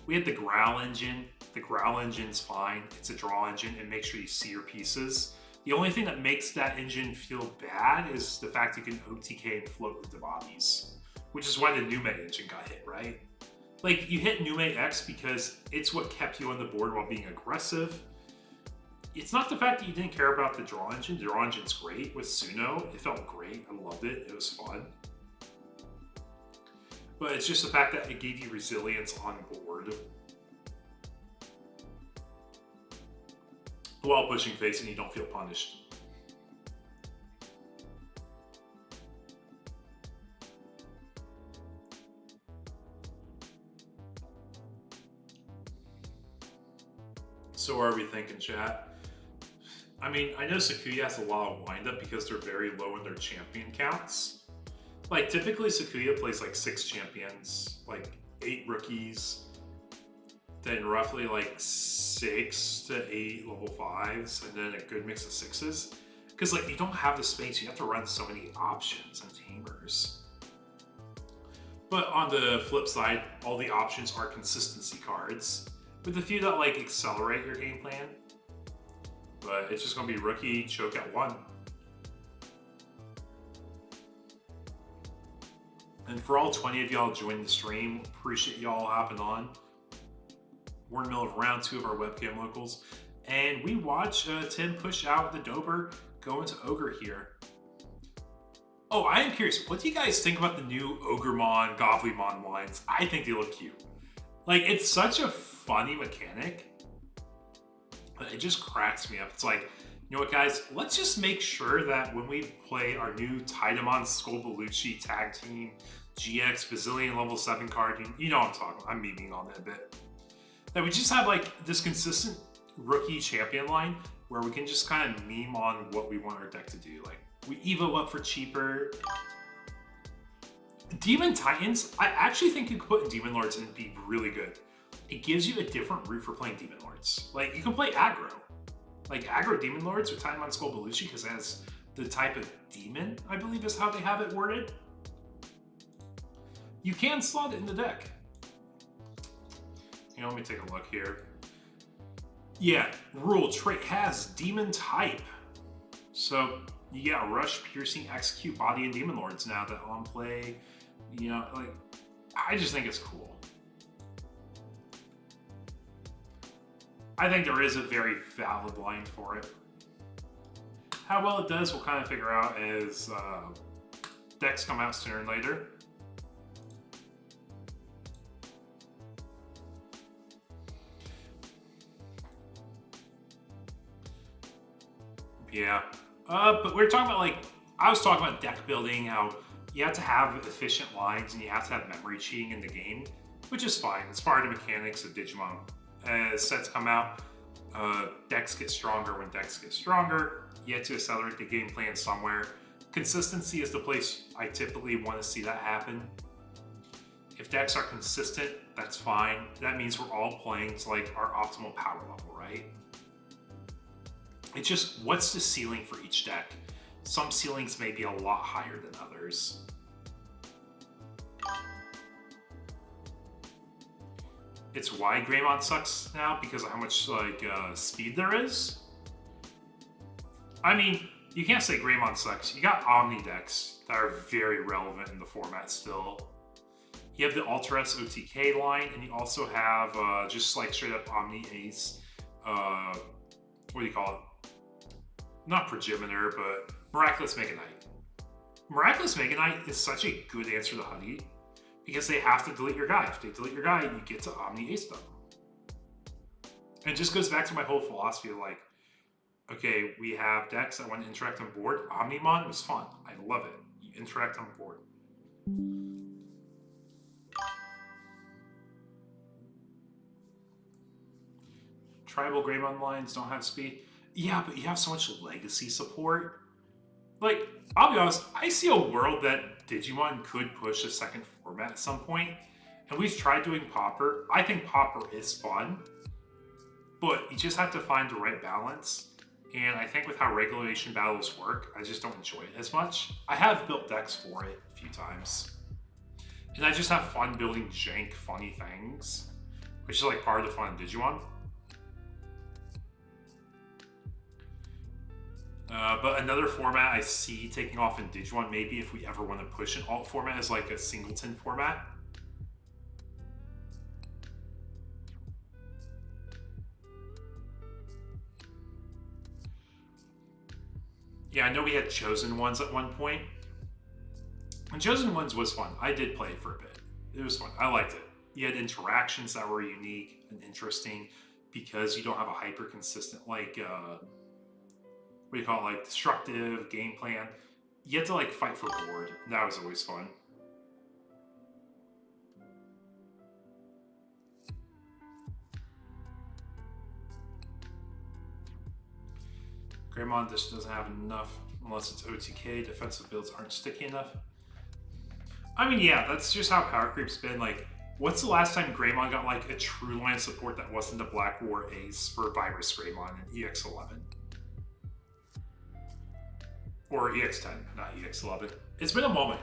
We had the Growl engine. The Growl engine's fine. It's a draw engine, and make sure you see your pieces. The only thing that makes that engine feel bad is the fact you can OTK and float with the bodies, which is why the Nume engine got hit, right? Like, you hit Nume X because it's what kept you on the board while being aggressive. It's not the fact that you didn't care about the draw engine. The draw engine's great. With Suno, it felt great. I loved it. It was fun. But it's just the fact that it gave you resilience on board while pushing face and you don't feel punished. So what are we thinking, chat? I mean, I know Sakuya has a lot of windup because they're very low in their champion counts. Like, typically Sakuya plays like 6 champions, like 8 rookies, then roughly like 6 to 8 level 5s, and then a good mix of 6s. Because like, you don't have the space, you have to run so many options and tamers. But on the flip side, all the options are consistency cards, with a few that like accelerate your game plan. But it's just gonna be rookie, choke at 1. And for all 20 of y'all joining the stream, appreciate y'all hopping on. We're in the middle of round 2 of our webcam locals, and we watch Tim push out the Dober, go into Ogre here. Oh, I am curious, what do you guys think about the new Ogremon, Goblymon lines? I think they look cute. Like, it's such a funny mechanic. It just cracks me up. It's like, you know what, guys? Let's just make sure that when we play our new Tidamon Skolbelucci tag team GX Bazillion level 7 card, you know what I'm talking about. I'm memeing on that a bit. That we just have like this consistent rookie champion line where we can just kind of meme on what we want our deck to do. Like, we Evo up for cheaper. Demon Titans, I actually think you could put in Demon Lords and be really good. It gives you a different route for playing Demon Lords. Like, you can play aggro. Like, aggro Demon Lords with Tidamon Skolbelucci because it has the type of demon, I believe is how they have it worded. You can slot it in the deck. You know, let me take a look here. Yeah, rule trait has demon type. So you get Rush, Piercing, Execute, Body, and Demon Lords now that on play. You know, like, I just think it's cool. I think there is a very valid line for it. How well it does, we'll kind of figure out as decks come out sooner and later. Yeah, but we're talking about, like, I was talking about deck building, how you have to have efficient lines and you have to have memory cheating in the game, which is fine. It's part of the mechanics of Digimon. As sets come out, decks get stronger when decks get stronger. You have to accelerate the game plan somewhere. Consistency is the place I typically want to see that happen. If decks are consistent, that's fine. That means we're all playing to like our optimal power level, right? It's just, what's the ceiling for each deck? Some ceilings may be a lot higher than others. It's why Greymon sucks now, because of how much like speed there is. I mean, you can't say Greymon sucks. You got Omni decks that are very relevant in the format still. You have the Ultra S OTK line, and you also have just like straight up Omni Ace. What do you call it? Not Progenitor, but Miraculous Mega Knight. Miraculous Mega Knight is such a good answer to Honey because they have to delete your guy. If they delete your guy, you get to Omni Ace them. And it just goes back to my whole philosophy of like, okay, we have decks that want to interact on board. Omnimon was fun. I love it. You interact on board. Tribal Greymon lines don't have speed. Yeah, but you have so much legacy support. Like, I'll be honest, I see a world that Digimon could push a second format at some point, and we've tried doing Popper. I think Popper is fun, but you just have to find the right balance. And I think with how regulation battles work, I just don't enjoy it as much. I have built decks for it a few times, and I just have fun building jank, funny things, which is like part of the fun of Digimon. But another format I see taking off in Digimon, maybe if we ever want to push an alt format, is like a singleton format. Yeah, I know we had Chosen Ones at one point. And Chosen Ones was fun. I did play it for a bit. It was fun. I liked it. You had interactions that were unique and interesting because you don't have a hyper consistent, like, what do you call it, like destructive game plan. You had to like fight for board. That was always fun. Greymon just doesn't have enough, unless it's OTK, defensive builds aren't sticky enough. I mean, yeah, that's just how power creep's been. Like, what's the last time Greymon got like a true line of support that wasn't the Black War Ace for Virus Greymon in EX11? Or EX10, not EX11. It's been a moment.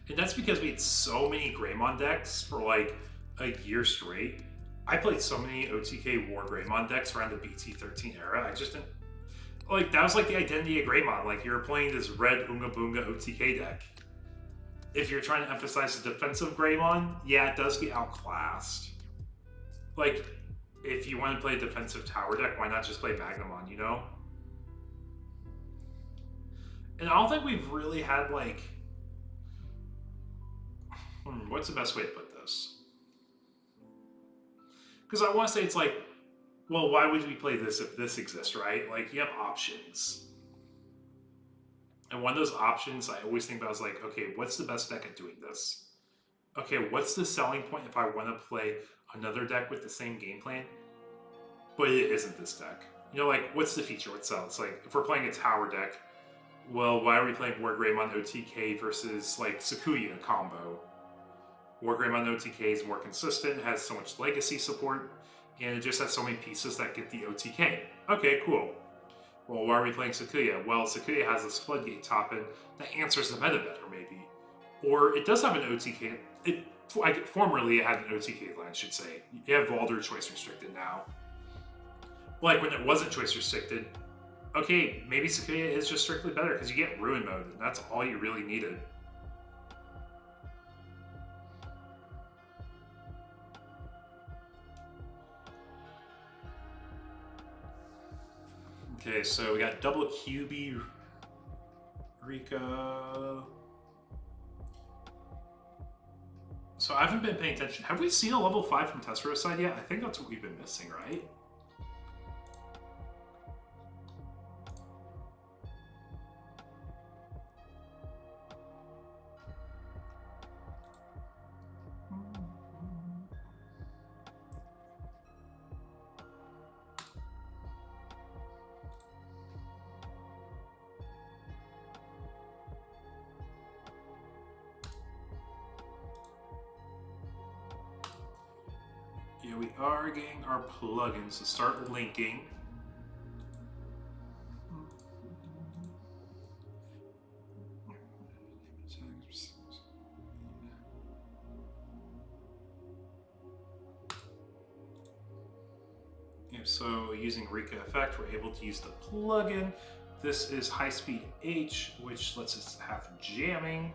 And that's because we had so many Greymon decks for like a year straight. I played so many OTK War Greymon decks around the BT13 era. I just didn't, like, that was like the identity of Greymon. Like, you're playing this red Oonga Boonga OTK deck. If you're trying to emphasize the defensive Greymon, yeah, it does get outclassed. Like, if you want to play a defensive tower deck, why not just play Magnamon, you know? And I don't think we've really had, like... what's the best way to put this? Because I want to say it's like, well, why would we play this if this exists, right? Like, you have options. And one of those options I always think about is like, okay, what's the best deck at doing this? Okay, what's the selling point if I want to play another deck with the same game plan, but it isn't this deck? You know, like, what's the feature? What sells? It's like, if we're playing a tower deck, well, why are we playing War Greymon OTK versus, like, Sakuya combo? War Greymon OTK is more consistent, has so much legacy support, and it just has so many pieces that get the OTK. Okay, cool. Well, why are we playing Sakuya? Well, Sakuya has this floodgate top-in that answers the meta better, maybe. Or it does have an OTK. Formerly, it had an OTK line, I should say. You have Valder choice restricted now. Like, when it wasn't choice restricted, okay, maybe Sakuya is just strictly better because you get Ruin mode, and that's all you really needed. Okay, so we got double QB Rika. So I haven't been paying attention. Have we seen a level 5 from Tessero's side yet? I think that's what we've been missing, right? Yeah, we are getting our plugins to start linking. Yeah, so using Rika Effect, we're able to use the plugin. This is High Speed H, which lets us have jamming.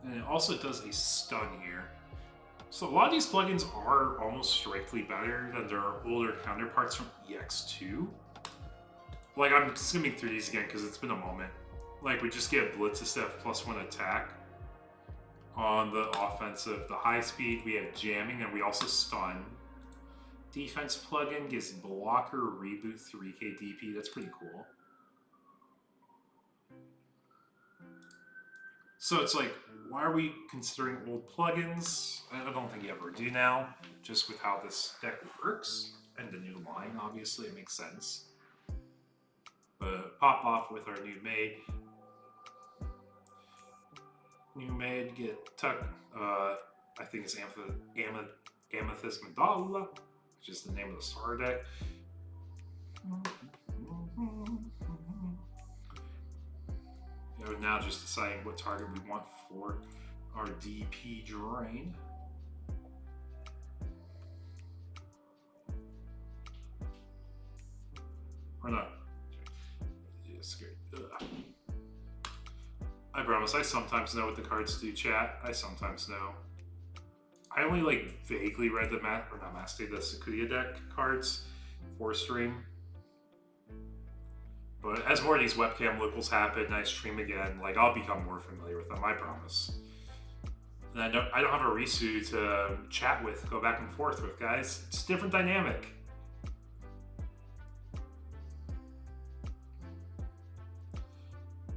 And it also does a stun here. So a lot of these plugins are almost strictly better than their older counterparts from EX2. Like, I'm skimming through these again because it's been a moment. Like, we just get Blitz instead of +1 attack. On the offensive, the high speed, we have jamming, and we also stun. Defense plugin gives blocker reboot 3k DP. That's pretty cool. So it's like, why are we considering old plugins? I don't think you ever do now, just with how this deck works. And the new line, obviously, it makes sense. But pop off with our new maid. New maid, get Tuck, I think it's Amethyst Mandala, which is the name of the starter deck. Now just deciding what target we want for our DP drain. Or not. Yeah, scary. Ugh. I promise, I sometimes know what the cards do, chat. I sometimes know. I only like vaguely read the the Sakuya deck cards for stream. But as more of these webcam locals happen and I stream again, like, I'll become more familiar with them, I promise. And I don't have a Risu to chat with, go back and forth with, guys. It's a different dynamic.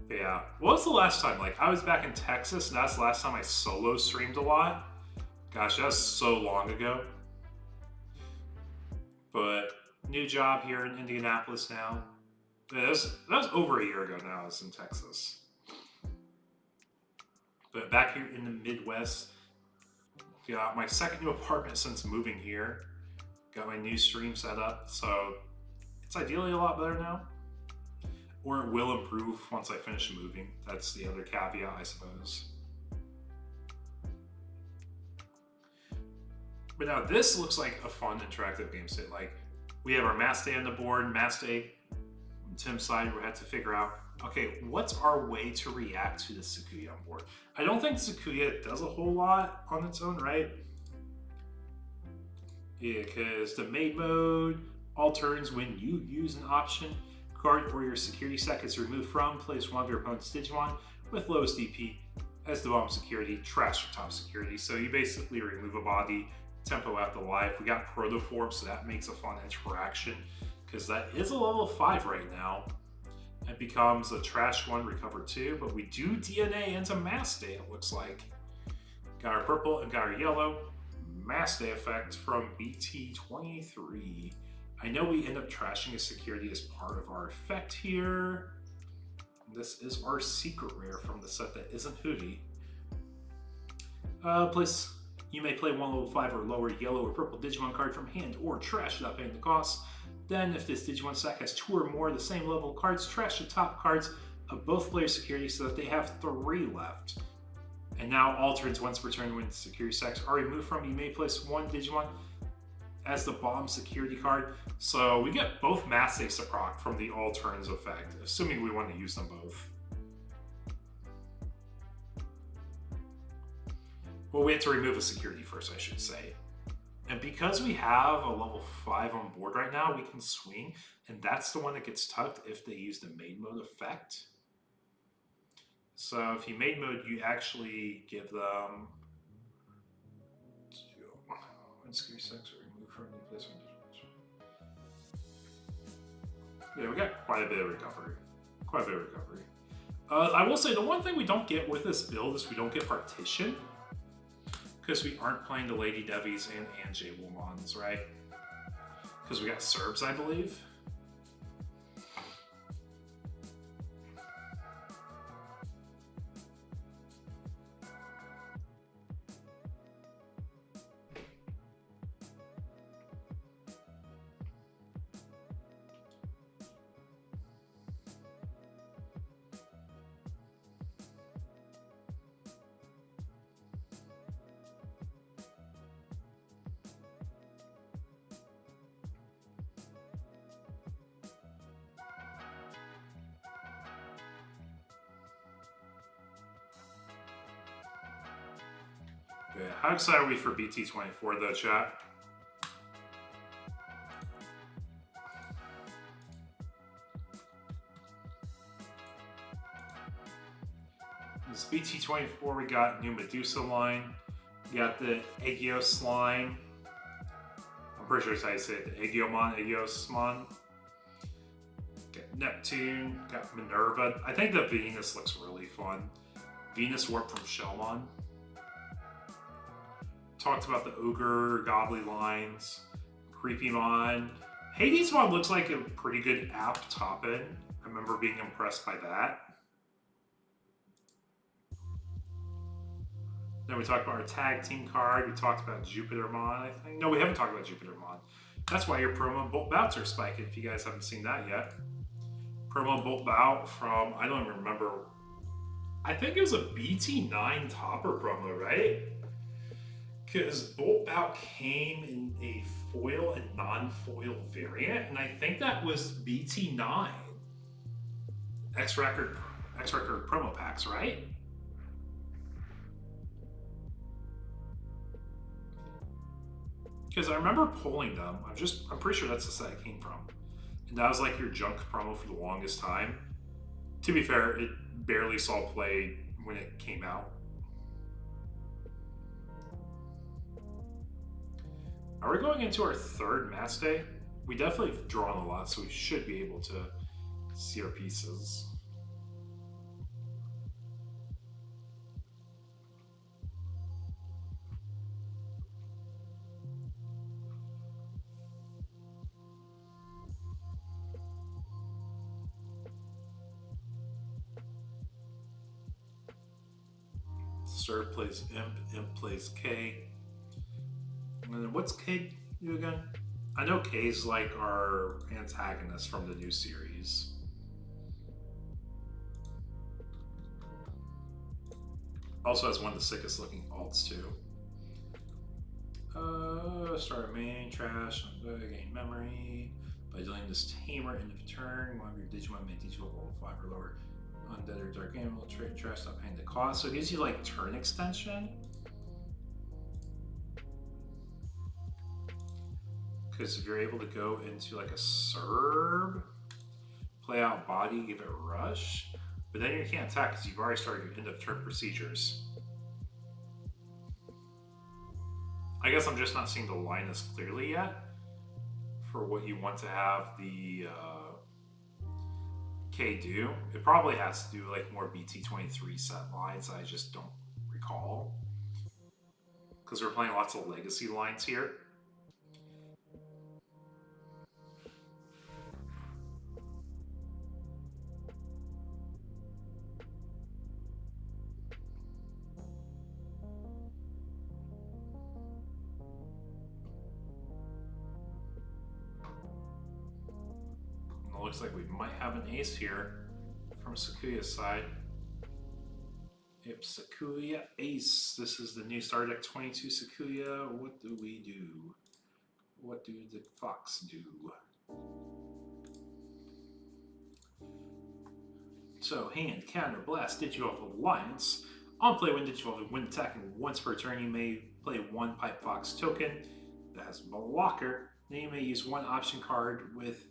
But yeah, what was the last time? Like, I was back in Texas, and that's the last time I solo streamed a lot. Gosh, that was so long ago. But new job here in Indianapolis now. That was over a year ago now. I was in Texas. But back here in the Midwest, got my second new apartment since moving here. Got my new stream set up, so it's ideally a lot better now. Or it will improve once I finish moving. That's the other caveat, I suppose. But now this looks like a fun interactive game state. Like, we have our mass day on the board. Mass day, on Tim's side, we had to figure out, okay, what's our way to react to the Sakuya on board? I don't think Sakuya does a whole lot on its own, right? Yeah, because the maid mode alterns when you use an option card or your security set is removed from, place one of your opponent's Digimon with lowest DP as the bottom security, trash your top security. So you basically remove a body, tempo out the life. We got protoform, so that makes a fun interaction because that is a level 5 right now. It becomes a trash 1, recover 2, but we do DNA into Mass Day, it looks like. Got our purple and got our yellow. Mass Day effect from BT23. I know we end up trashing a security as part of our effect here. This is our secret rare from the set that isn't Hootie. You may play one level 5 or lower yellow or purple Digimon card from hand or trash without paying the cost. Then, if this Digimon set has 2 or more of the same level cards, trash the top cards of both players' security so that they have 3 left. And now all turns once per turn when security stacks are removed from, you may place 1 Digimon as the bottom security card. So we get both Mass Day proc from the all turns effect, assuming we want to use them both. Well, we have to remove a security first, I should say. And because we have a level 5 on board right now, we can swing, and that's the one that gets tucked if they use the maid mode effect. So if you maid mode, you actually give them one security stacks are removed from the placement. Yeah, we got quite a bit of recovery. I will say the one thing we don't get with this build is we don't get partition. Because we aren't playing the Lady Devies and Anjewomons, right? Because we got Serbs, I believe. Yeah, how excited are we for BT24 though, chat? This BT24, we got new Medusa line. We got the Aegios line. I'm pretty sure that's how you say it, the Aegiosmon. Got Neptune, got Minerva. I think the Venus looks really fun. Venus Warp from Shellmon. Talked about the Ogre, Godly lines, Creepymon. Hadesmon looks like a pretty good app top-in. I remember being impressed by that. Then we talked about our tag team card. We talked about Jupitermon, I think. No, we haven't talked about Jupitermon. That's why your promo Bolt Bouts are spiking if you guys haven't seen that yet. Promo Bolt Bout from, I don't even remember. I think it was a BT9 topper promo, right? Because Bolt Bout came in a foil and non-foil variant, and I think that was BT9. X-Record promo packs, right? Because I remember pulling them. I'm pretty sure that's the set it came from. And that was like your junk promo for the longest time. To be fair, it barely saw play when it came out. Are we going into our third Mass Day? We definitely have drawn a lot, so we should be able to see our pieces. Serb plays Imp, Imp plays K. And then what's K do again? I know K's like our antagonist from the new series. Also has one of the sickest looking alts too. Start main, trash, gain memory. By dealing this tamer end of turn, one of your Digimon may teach level 5 or lower. Undead or dark animal, trade trash, not paying the cost. So it gives you like turn extension. Because if you're able to go into like a Serb, play out body, give it a rush, but then you can't attack because you've already started your end of turn procedures. I guess I'm just not seeing the line as clearly yet for what you want to have the K do. It probably has to do like more BT23 set lines I just don't recall. Because we're playing lots of legacy lines here. It looks like we might have an ace here from Sakuya's side. Yep, Sakuya ace. This is the new Star Deck 22 Sakuya. What do we do? What do the Fox do? So, hand, counter, blast, Digivolve Alliance. On play, when Digivolve, when attacking once per turn, you may play one Pipe Fox token that has blocker. Then you may use one option card with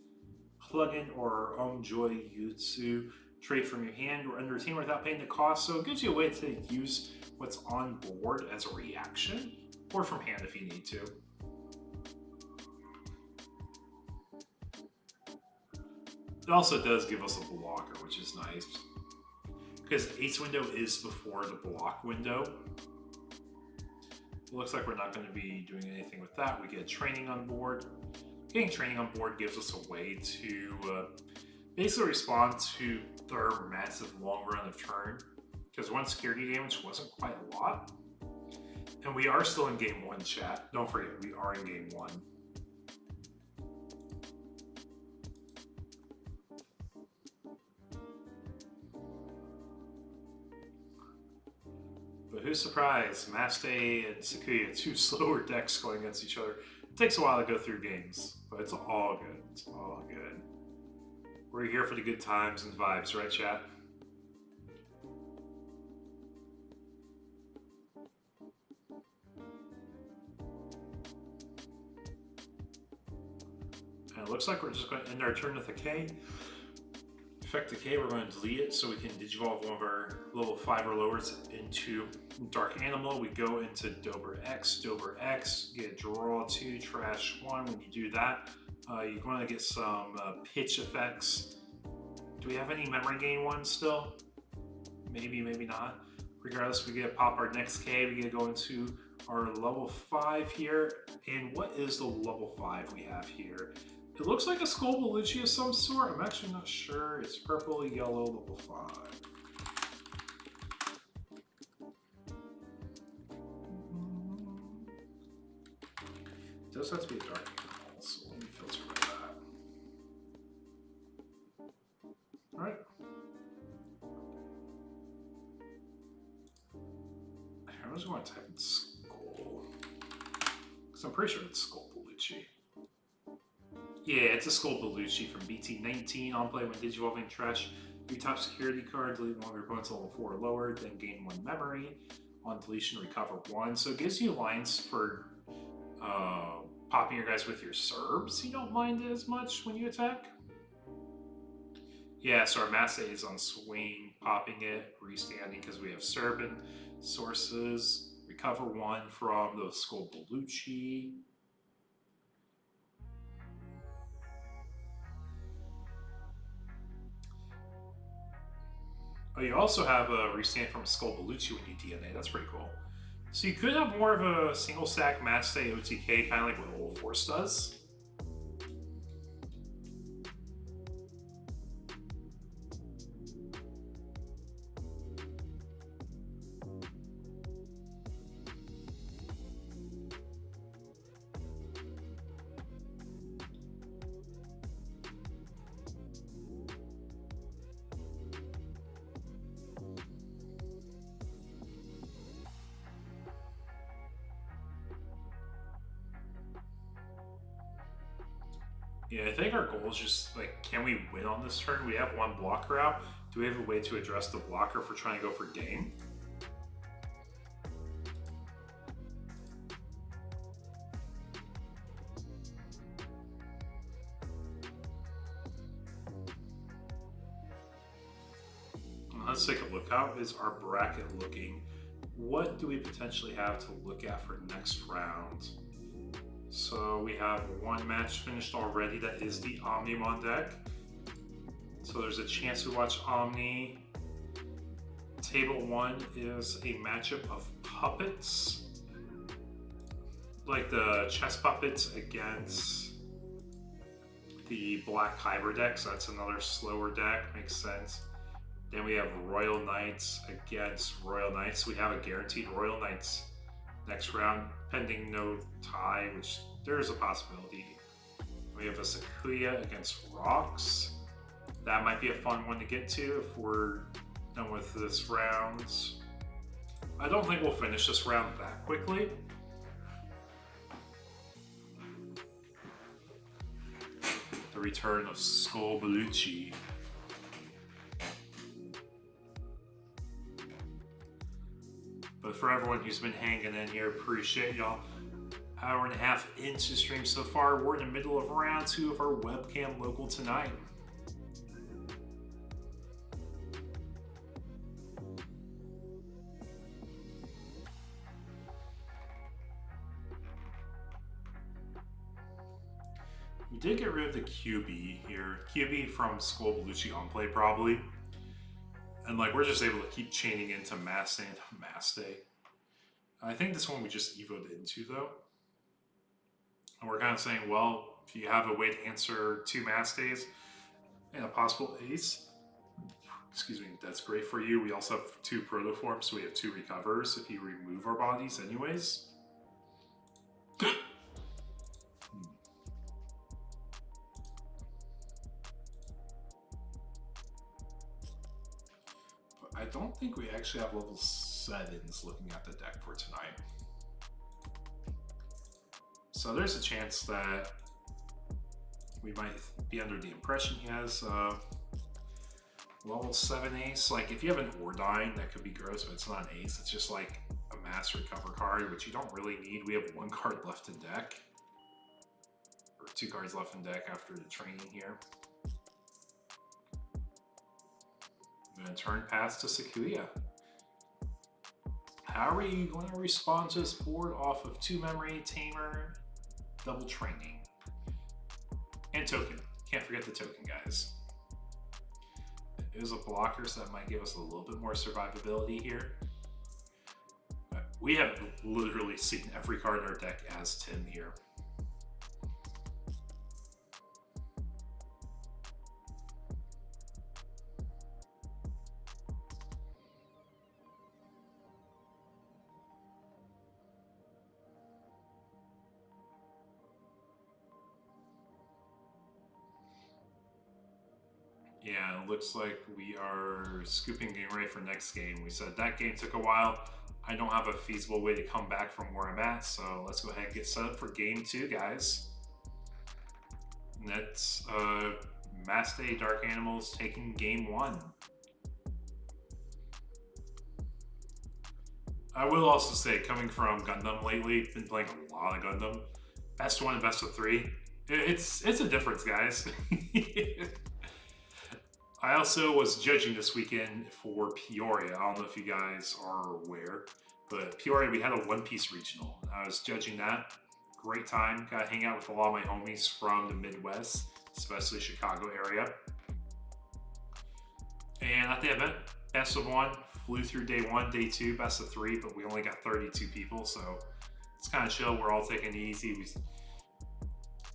plugin or own Joy Jutsu trade from your hand or under a team without paying the cost. So it gives you a way to use what's on board as a reaction or from hand if you need to. It also does give us a blocker, which is nice. Because ace window is before the block window. It looks like we're not going to be doing anything with that. We get training on board. Getting training on board gives us a way to basically respond to their massive long run of turn. Because one security damage wasn't quite a lot. And we are still in game 1, chat. Don't forget, we are in game 1. But who's surprised? Maste and Sakuya, two slower decks going against each other. It takes a while to go through games, but it's all good. It's all good. We're here for the good times and vibes, right, chat? And it looks like we're just going to end our turn with a K. Effect the K, we're going to delete it so we can digivolve one of our level 5 or lowers into Dark Animal. We go into Dober X, get draw 2, trash 1. When you do that, you're going to get some pitch effects. Do we have any memory gain ones still? Maybe, maybe not. Regardless, we get to pop our next K. We get to go into our level 5 here. And what is the level 5 we have here? It looks like a Skull Bellucci of some sort. I'm actually not sure. It's purple, yellow, level 5. It does have to be a dark animal, so let me filter by that. Alright. I was going to type in Skull. Because I'm pretty sure it's Skull Bellucci. Yeah, it's a Skull Bellucci from BT19. On play when digivolving trash your top security card, delete one of your opponent's level 4 or lower, then gain 1 memory. On deletion, recover 1. So it gives you lines for popping your guys with your Serbs. You don't mind it as much when you attack. Yeah, so our Masse is on swing, popping it, restanding because we have Serban sources. Recover 1 from the Skull Bellucci. Oh, you also have a restand from Skull Bellucci when you DNA. That's pretty cool. So you could have more of a single stack Maste OTK, kind of like what Old Force does. Yeah, I think our goal is just like, can we win on this turn? We have one blocker out. Do we have a way to address the blocker if we're trying to go for game? Let's take a look. How is our bracket looking? What do we potentially have to look at for next round? So we have one match finished already. That is the Omnimon deck. So there's a chance we watch Omni. Table 1 is a matchup of puppets. Like the chess puppets against the Black Hybrid deck. So that's another slower deck. Makes sense. Then we have Royal Knights against Royal Knights. We have a guaranteed Royal Knights next round, pending no tie, which there is a possibility. We have a Sakuya against Rocks. That might be a fun one to get to if we're done with this round. I don't think we'll finish this round that quickly. The return of Skull Bellucci. But for everyone who's been hanging in here, appreciate y'all. Hour and a half into stream so far. We're in the middle of round 2 of our webcam local tonight. We did get rid of the QB here. QB from Skull Bellucci on play probably. And like we're just able to keep chaining into Mass Day. I think this one we just evoed into though. And we're kind of saying, well, if you have a way to answer 2 Mass Days and a possible ace, excuse me, that's great for you. We also have 2 protoforms, so we have 2 recovers if you remove our bodies anyways. I don't think we actually have level 7s looking at the deck for tonight. So there's a chance that we might be under the impression he has level 7 ace. Like if you have an Ordine, that could be gross, but it's not an ace. It's just like a mass recover card, which you don't really need. We have 1 card left in deck. Or 2 cards left in deck after the training here. I'm going to turn pass to Sakuya. How are we going to respond to this board off of 2 memory, tamer, double training, and token? Can't forget the token, guys. It is a blocker, so that might give us a little bit more survivability here. We have literally seen every card in our deck as Tim here. Yeah, it looks like we are scooping game ready for next game. We said that game took a while. I don't have a feasible way to come back from where I'm at, so let's go ahead and get set up for game 2, guys. And that's Mass Day Dark Animals taking game 1. I will also say, coming from Gundam lately, been playing a lot of Gundam. Best 1 and best of 3. It's a difference, guys. I also was judging this weekend for Peoria. I don't know if you guys are aware, but Peoria, we had a one-piece regional. I was judging that. Great time. Got to hang out with a lot of my homies from the Midwest, especially Chicago area. And at the event, best of 1, flew through day 1, day 2, best of 3, but we only got 32 people, so it's kind of chill. We're all taking it easy.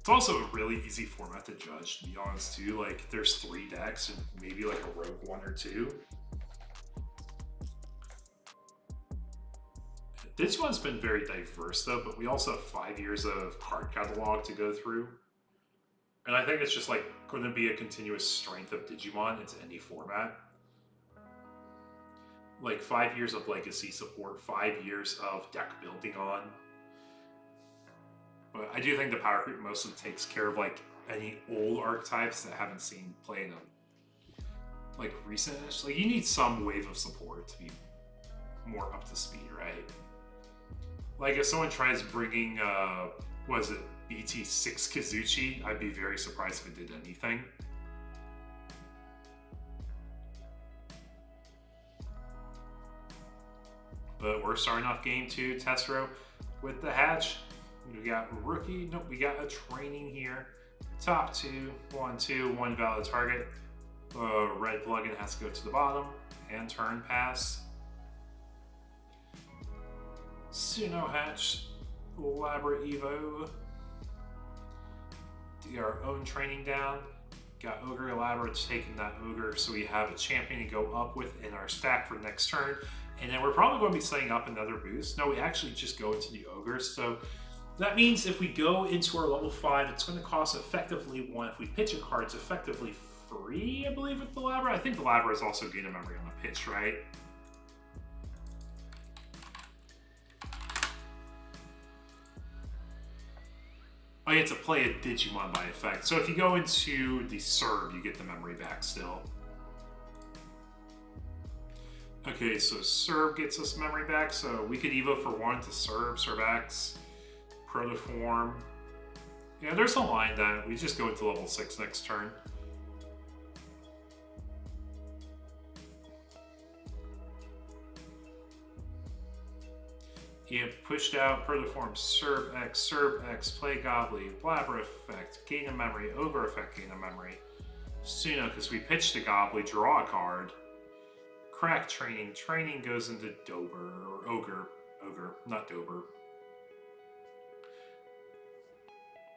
It's also a really easy format to judge, to be honest, too. Like, there's 3 decks and maybe like a rogue 1 or 2. Digimon's been very diverse, though, but we also have 5 years of card catalog to go through. And I think it's just like going to be a continuous strength of Digimon into any format. Like 5 years of legacy support, 5 years of deck building on. But I do think the power creep mostly takes care of like any old archetypes that haven't seen play in them like recent-ish. Like you need some wave of support to be more up to speed, right? Like if someone tries bringing was it BT6 Kazuchi, I'd be very surprised if it did anything. But we're starting off game 2, Testro, with the hatch. We got rookie, nope, we got a training here. Top 2, 1, 2, 1 valid target. Red plugin has to go to the bottom and turn pass. Suno hatch, Labra Evo. Do our own training down. Got Ogre Labra taking that Ogre, so we have a champion to go up with in our stack for next turn. And then we're probably going to be setting up another boost. No, we actually just go into the Ogre. So that means if we go into our level 5, it's going to cost effectively 1. If we pitch a card, it's effectively free, I believe, with the Labra. I think the Labra is also gain a memory on the pitch, right? Oh, you have to play a Digimon by effect. So if you go into the Serb, you get the memory back still. Okay, so Serb gets us memory back, so we could Evo for 1 to Serb, Serb-X, Protoform. Yeah, there's a line that we just go into level 6 next turn. Yeah, pushed out, Protoform, Serb-X, play Gobbly, Blabber effect, gain a memory, Ogre effect, gain a memory. Suno, because we pitched the Gobbly, draw a card. Crack training goes into Dober, or Ogre, not Dober.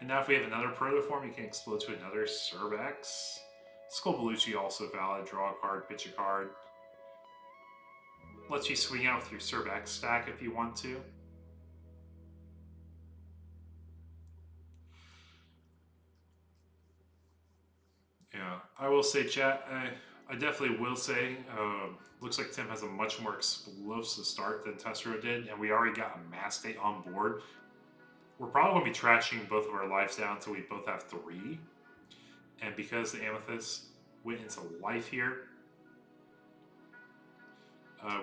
And now if we have another Protoform, you can explode to another Serb-X. Skullbalucci also valid, draw a card, pitch a card. Lets you swing out with your Serb-X stack if you want to. Yeah, I will say, chat, I definitely will say, looks like Tim has a much more explosive start than Testro did, and we already got a Mass State on board. We're probably going to be trashing both of our lives down until we both have 3. And because the Amethyst went into life here,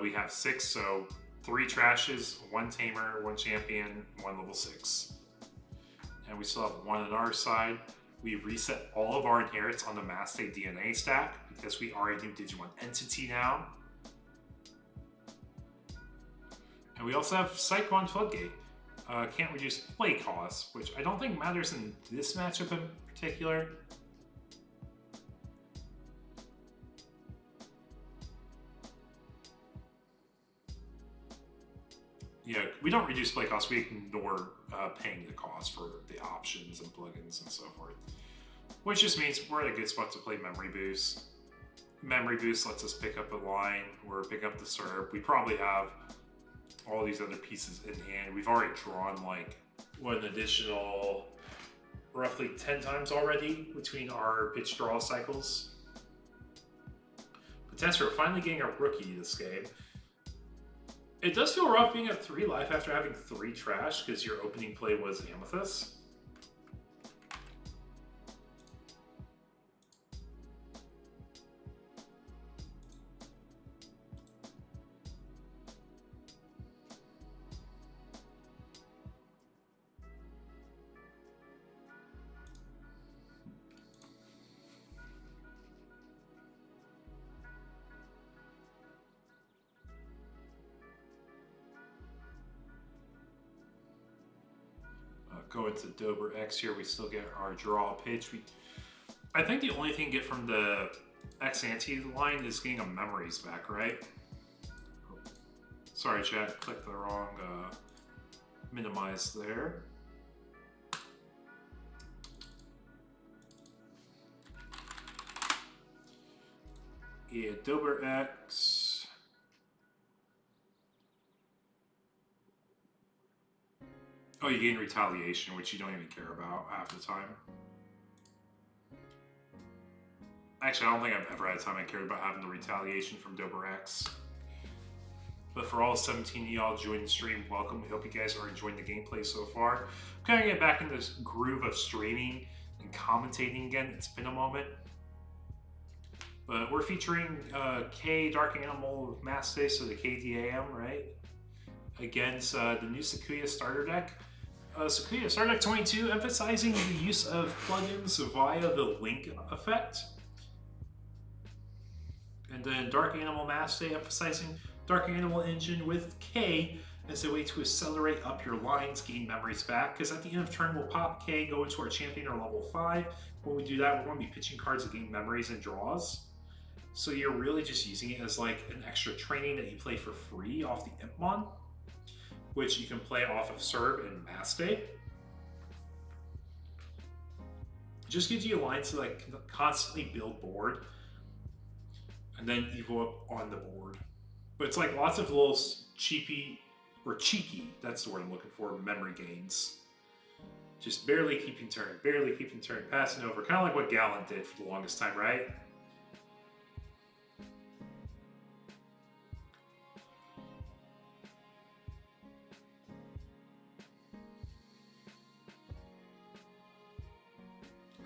we have 6, so 3 trashes, 1 tamer, 1 champion, 1 level 6. And we still have 1 on our side. We reset all of our inherits on the Mass State DNA stack because we are a new Digimon entity now. And we also have Psycho on Floodgate. Can't reduce play costs, which I don't think matters in this matchup in particular. Yeah, we don't reduce play costs, we ignore paying the cost for the options and plugins and so forth. Which just means we're in a good spot to play Memory Boost. Memory Boost lets us pick up a line, or pick up the Serb. We probably have all these other pieces in hand. We've already drawn like, what, an additional roughly 10 times already between our pitch draw cycles. But Testro finally getting a rookie this game. It does feel rough being at 3 life after having 3 trash, because your opening play was Amethyst. Go into Dober X here, we still get our draw pitch. I think the only thing you get from the X-Ante line is getting a memories back, right? Sorry chat, clicked the wrong minimize there. Yeah, Dober X. Oh, you gain retaliation, which you don't even care about half the time. Actually, I don't think I've ever had a time I cared about having the retaliation from Dober X. But for all 17 of y'all joining the stream, welcome. We hope you guys are enjoying the gameplay so far. I'm kind of getting back in this groove of streaming and commentating again. It's been a moment. But we're featuring K Dark Animal Master, so the KDAM, right? Against the new Sakuya starter deck. Sakuya Starter Deck 22 emphasizing the use of plugins via the link effect. And then Dark Animal Master emphasizing Dark Animal Engine with K as a way to accelerate up your lines, gain memories back. Because at the end of turn, we'll pop K, go into our champion or level 5. When we do that, we're going to be pitching cards to gain memories and draws. So you're really just using it as like an extra training that you play for free off the Impmon, which you can play off of Serb and Maste. Just gives you a line to like constantly build board and then evo up on the board. But it's like lots of little cheapy, or cheeky, that's the word I'm looking for, memory gains. Just barely keeping turn, passing over. Kind of like what Gallant did for the longest time, right?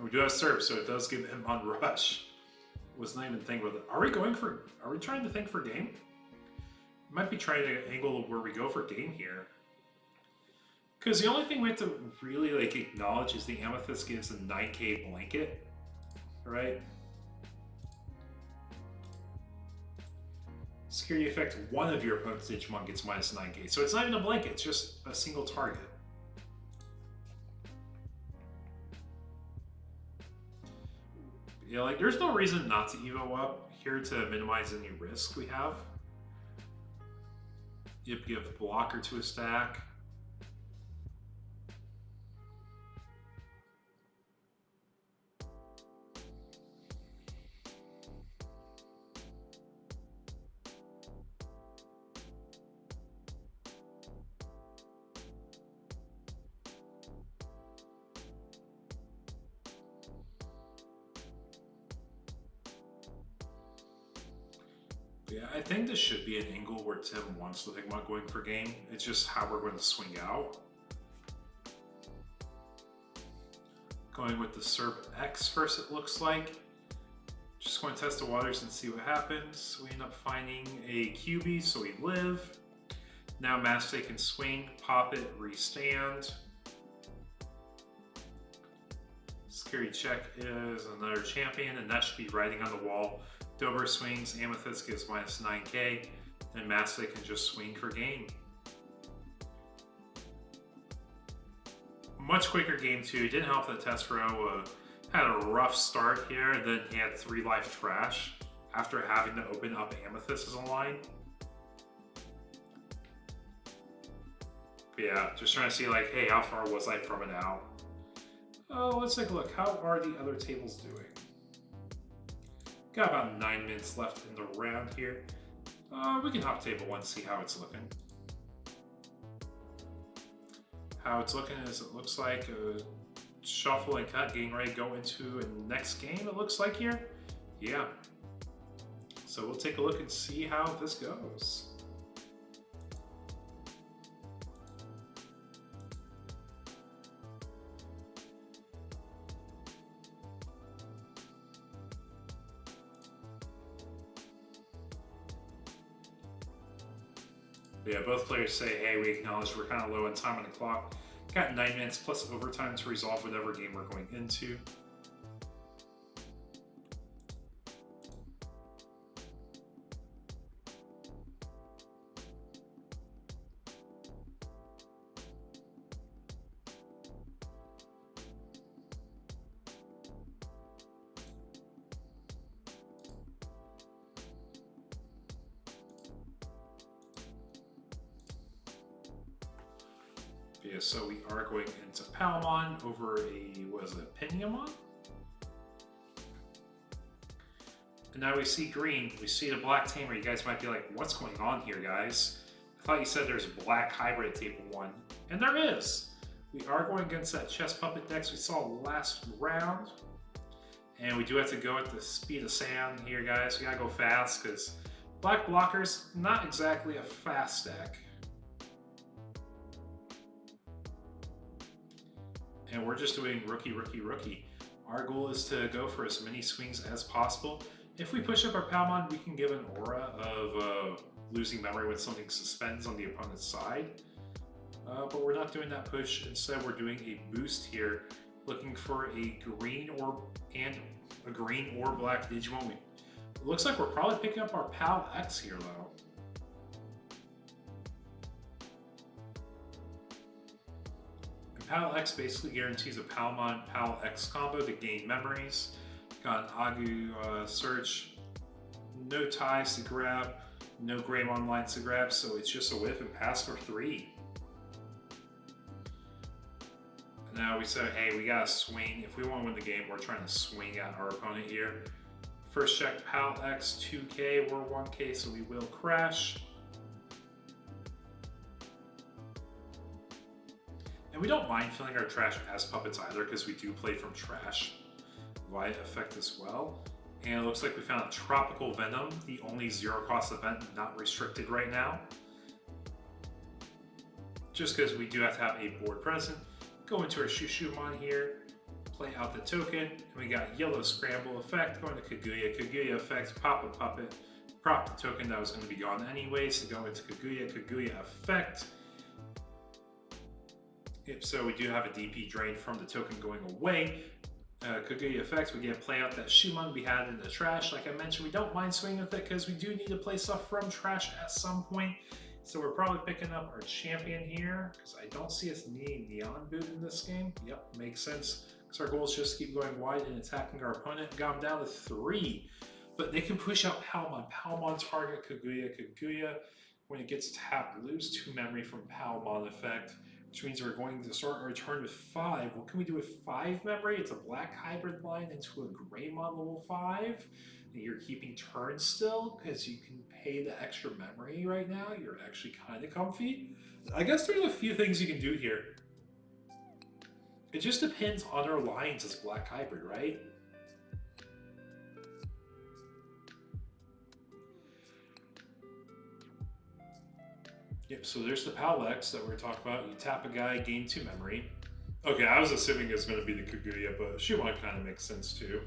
We do have Serb, so it does give him on rush. Was not even thinking about it. Are we trying to think for game? Might be trying to angle where we go for game here. Because the only thing we have to really like acknowledge is the Amethyst gives a 9k blanket, right? Security effect, one of your opponent's Digimon gets minus 9k. So it's not even a blanket, it's just a single target. Yeah, like there's no reason not to evo up here to minimize any risk we have. You give blocker to a stack. Yeah, I think this should be an angle where Tim wants to think about going for game. It's just how we're going to swing out. Going with the Serb X first, it looks like. Just going to test the waters and see what happens. We end up finding a QB, so we live. Now Maste can swing, pop it, restand. Security check is another champion, and that should be writing on the wall. Dober swings, Amethyst gives minus 9k, then Maste can just swing for game. Much quicker game too. Didn't help that Tessero had a rough start here, and then he had 3 life trash after having to open up Amethyst as a line. But yeah, just trying to see like, hey, how far was I from it out? Oh, let's take a look. How are the other tables doing? Got about 9 minutes left in the round here. We can hop table 1, see how it's looking. How it's looking is it looks like a shuffle and cut, getting ready to go into a next game, it looks like here. Yeah. So we'll take a look and see how this goes. Yeah, both players say, hey, we acknowledge we're kind of low on time on the clock. Got 9 minutes plus overtime to resolve whatever game we're going into. Yeah, so we are going into Palmon over a, what is it, Piniamon? And now we see green, we see the black tamer. You guys might be like, what's going on here, guys? I thought you said there's black hybrid at table 1. And there is! We are going against that chest puppet decks we saw last round. And we do have to go at the speed of sound here, guys. We gotta go fast, because black blocker's not exactly a fast deck. And we're just doing rookie, rookie, rookie. Our goal is to go for as many swings as possible. If we push up our Palmon, we can give an aura of losing memory when something suspends on the opponent's side. But we're not doing that push. Instead, we're doing a boost here, looking for a green or black Digimon. It looks like we're probably picking up our Pal X here, though. Pal X basically guarantees a Palmon Pal X combo to gain memories. Got an Agu search, no ties to grab, no Greymon lines to grab, so it's just a whiff and pass for 3. And now we say, hey, we gotta swing. If we want to win the game, we're trying to swing at our opponent here. First check, Pal X 2K, we're 1K, so we will crash. And we don't mind filling our trash as puppets either, because we do play from trash via effect as well. And it looks like we found a Tropical Venom, the only zero cost event not restricted right now. Just because we do have to have a board present. Go into our Shushumon here, play out the token, and we got Yellow Scramble effect, going to Kaguya. Kaguya effect, pop a puppet, prop the token that was going to be gone anyways to go into Kaguya. Kaguya effect. So we do have a DP drain from the token going away. Kaguya effects, we get play out that Shumon we had in the trash. Like I mentioned, we don't mind swinging with it because we do need to play stuff from trash at some point. So we're probably picking up our champion here because I don't see us needing Neon Boot in this game. Yep, makes sense. Because our goal is just keep going wide and attacking our opponent. Got him down to 3. But they can push out Palmon. Palmon target Kaguya. Kaguya, when it gets tapped, lose 2 memory from Palmon effect. Which means we're going to start our turn with 5. What can we do with 5 memory? It's a black hybrid line into a Greymon level 5. And you're keeping turns still because you can pay the extra memory right now. You're actually kind of comfy. I guess there's a few things you can do here. It just depends on our lines as black hybrid, right? Yep, so there's the Pal X that we were talking about. You tap a guy, gain 2 memory. Okay, I was assuming it's going to be the Kaguya, but Shumon kind of makes sense too.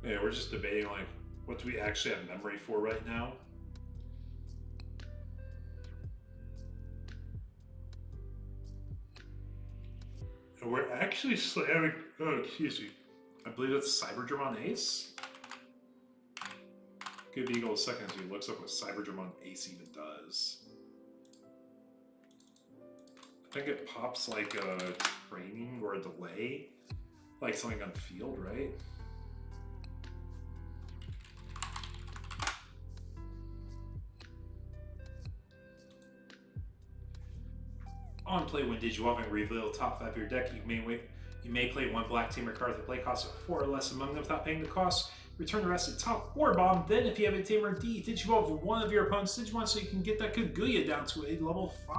Yeah, we're just debating like, what do we actually have memory for right now? We're actually slamming, oh, excuse me. I believe that's Cyberdramon Ace. Give Eagle a second as he looks up what Cyberdramon Ace even does. I think it pops like a training or a delay, like something on field, right? On play, when Digivolving reveal top 5 of your deck, you may play 1 black Tamer card with a play cost of 4 or less among them without paying the cost. Return the rest to top or bottom. Then, if you have a Tamer D, Digivolve 1 of your opponent's Digimon so you can get that Kaguya down to a level 5.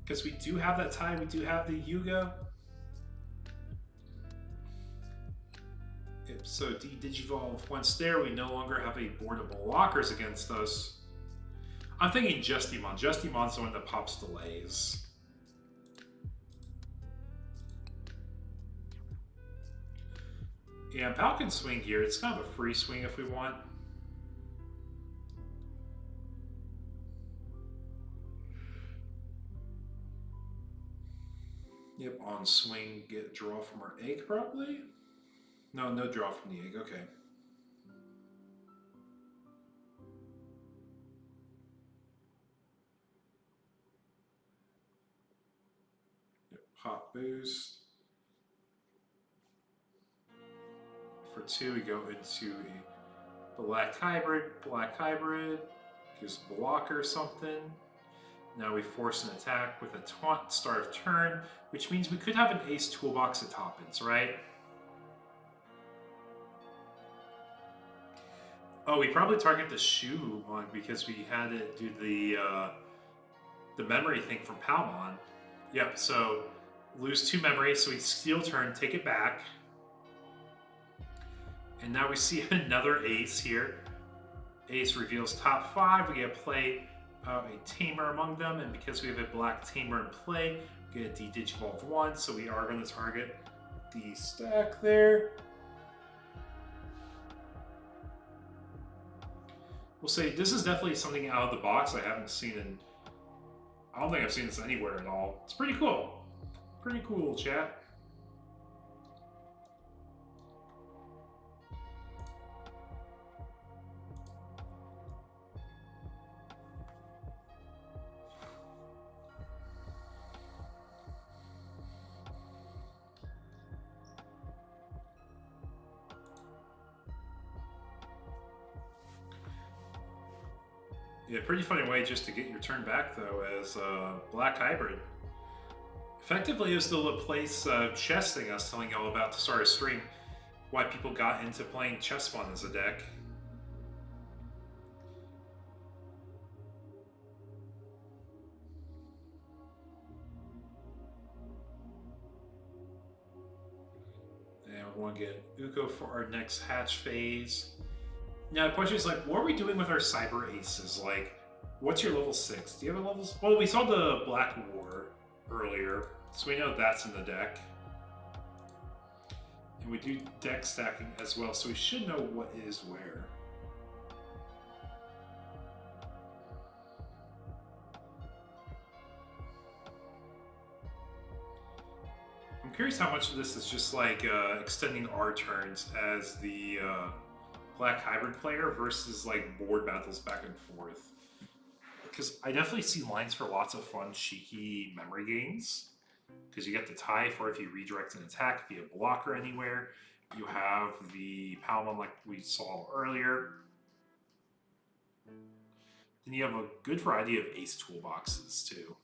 Because we do have that tie, we do have the Yuga. So Digivolve once there, we no longer have a board of blockers against us. I'm thinking Justimon. Justimon's the one that pops delays. Yeah, Pal can swing here. It's kind of a free swing if we want. Yep, on swing, get draw from our egg probably? No, no draw from the egg, okay. Pop boost. For 2, we go into a black hybrid, gives blocker something. Now we force an attack with a taunt start of turn, which means we could have an ace toolbox of top-ins, right? Oh, we probably target the shoe one because we had it do the memory thing from Palmon. Yep, so lose 2 memories, so we steal turn, take it back. And now we see another ace here. Ace reveals top 5. We get to play a tamer among them, and because we have a black tamer in play, we get a D-Digivolve 1, so we are going to target the stack there. We'll say this is definitely something out of the box I haven't seen in... I don't think I've seen this anywhere at all. It's pretty cool. Pretty cool, chat. Yeah, pretty funny way just to get your turn back, though, as Black Hybrid. Effectively, it was still a place chess thing I was telling y'all about to start a stream. Why people got into playing Chessmon as a deck. And we want to get Uko for our next hatch phase. Now the question is, like, what are we doing with our Cyber Aces? Like, what's your level 6? Do you have a level... Well, we saw the Black War earlier, so we know that's in the deck. And we do deck stacking as well, so we should know what is where. I'm curious how much of this is just like extending our turns as the Black Hybrid player versus like board battles back and forth. Because I definitely see lines for lots of fun, cheeky memory gains. Because you get the tie for if you redirect an attack via blocker anywhere. You have the Palmon like we saw earlier. Then you have a good variety of ace toolboxes too.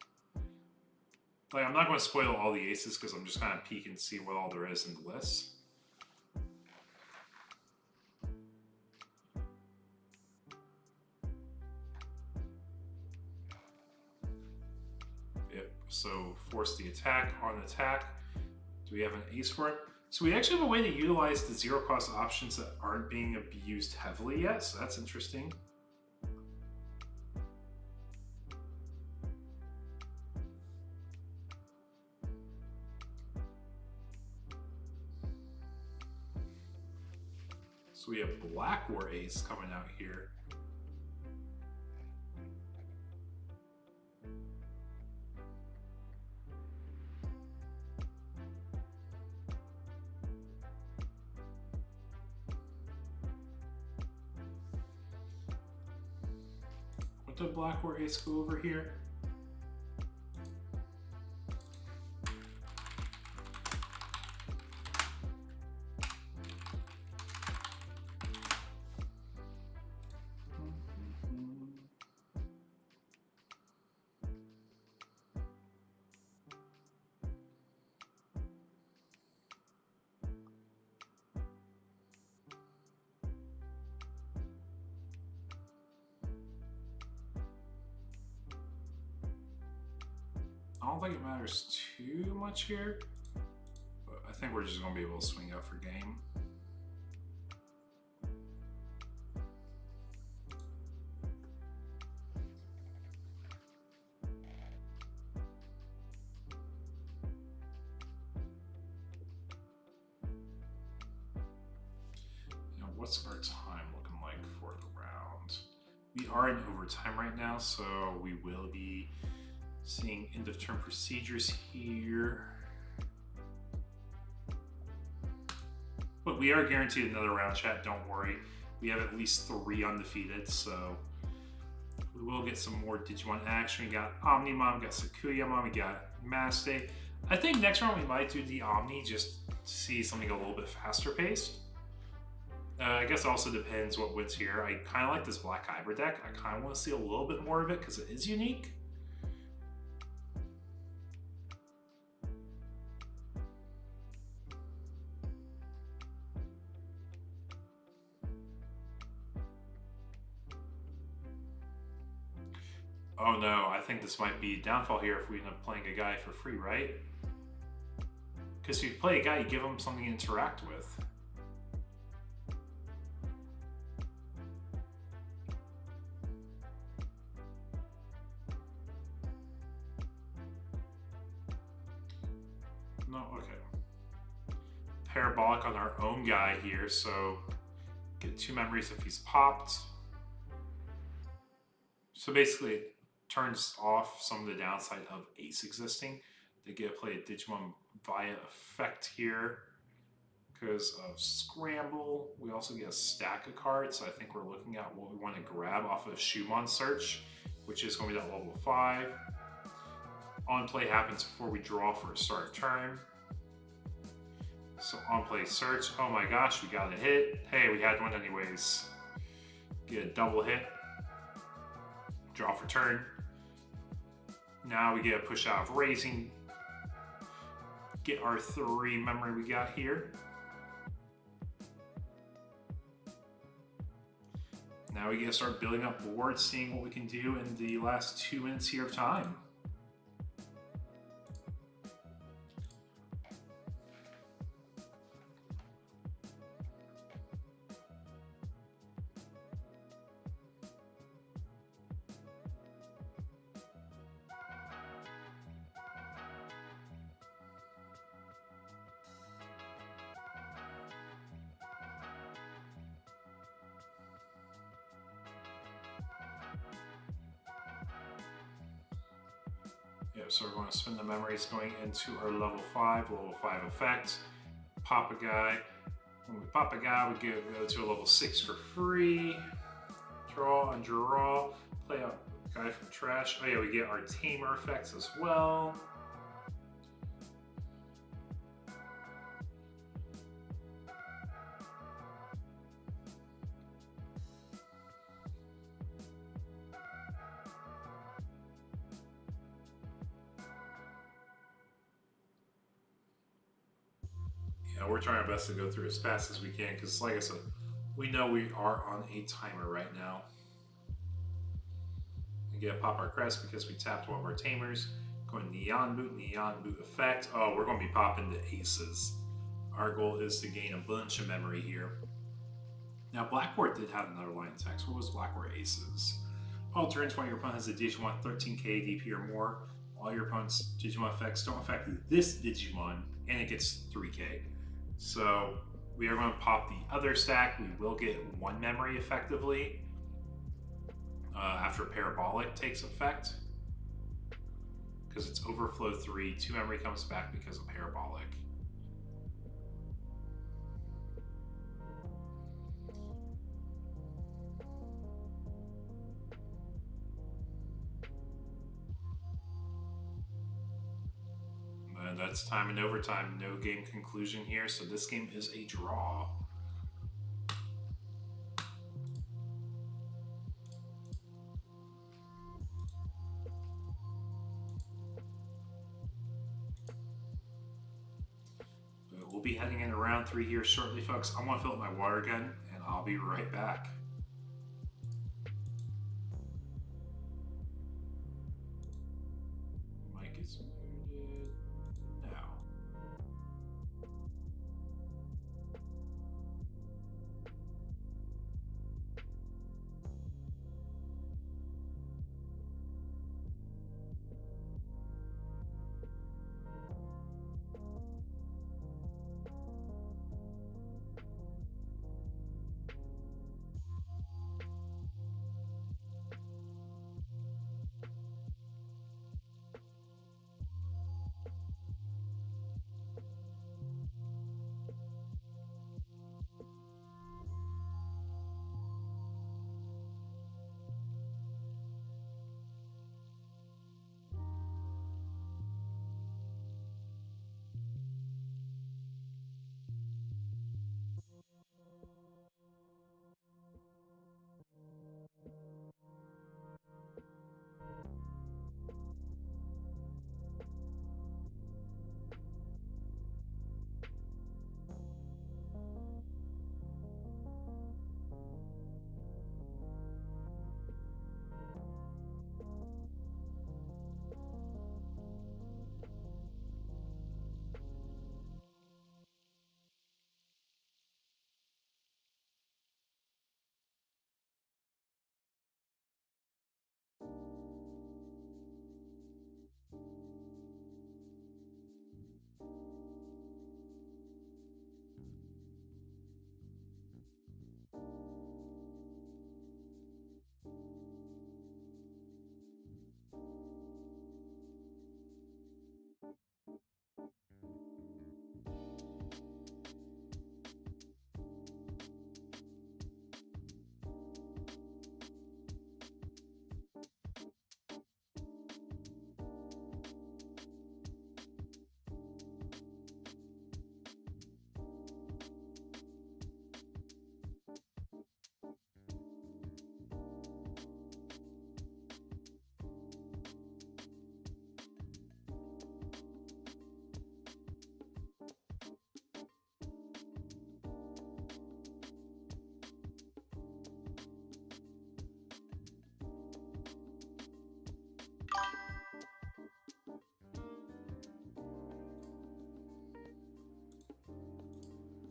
Like, I'm not going to spoil all the aces because I'm just kind of peeking and see what all there is in the list. Yep, so force the attack on attack. Do we have an ace for it? So we actually have a way to utilize the zero cost options that aren't being abused heavily yet, so that's interesting. So we have Black War Ace coming out here. What did Black War Ace go over here? I don't think it matters too much here, but I think we're just going to be able to swing out for game. Now, what's our time looking like for the round? We are in overtime right now, so we will be seeing end of turn procedures here. But we are guaranteed another round, chat, don't worry. We have at least 3 undefeated, so we will get some more Digimon action. We got Omnimon, we got Sakuyamon, we got Maste. I think next round we might do the Omni just to see something a little bit faster paced. I guess it also depends what wins here. I kind of like this Black Hybrid deck. I kind of want to see a little bit more of it because it is unique. Oh no, I think this might be downfall here if we end up playing a guy for free, right? Because if you play a guy, you give him something to interact with. No, okay. Parabolic on our own guy here, so get 2 memories if he's popped. So basically, it turns off some of the downside of Ace existing. They get to play a Digimon via effect here because of Scramble. We also get a stack of cards, so I think we're looking at what we want to grab off of Shumon Search, which is going to be that level 5. On play happens before we draw for a start of turn. So on play search, oh my gosh, we got a hit. Hey, we had one anyways. Get a double hit. Draw for turn. Now we get a push out of raising. Get our 3 memory we got here. Now we get to start building up boards, seeing what we can do in the last 2 minutes here of time. Yep, so we're going to spend the memories going into our level 5 effect. Pop a guy. When we pop a guy, we go to a level 6 for free. Draw and draw. Play out a guy from trash. Oh yeah, we get our tamer effects as well. Yeah, we're trying our best to go through as fast as we can because, like I said, we know we are on a timer right now. We get a pop our crest because we tapped one of our tamers. Going neon boot effect. Oh, we're going to be popping the aces. Our goal is to gain a bunch of memory here. Now, Blackboard did have another line of text. What was Blackboard aces? All turns when your opponent has a Digimon 13k DP or more, all your opponent's Digimon effects don't affect this Digimon, and it gets 3k. So we are going to pop the other stack. We will get 1 memory effectively after Parabolic takes effect. Because it's Overflow 3, 2 memory comes back because of Parabolic. And that's time and overtime, no game conclusion here, so this game is a draw. We'll be heading into round 3 here shortly, folks. I'm going to fill up my water gun, and I'll be right back. Mic is muted now.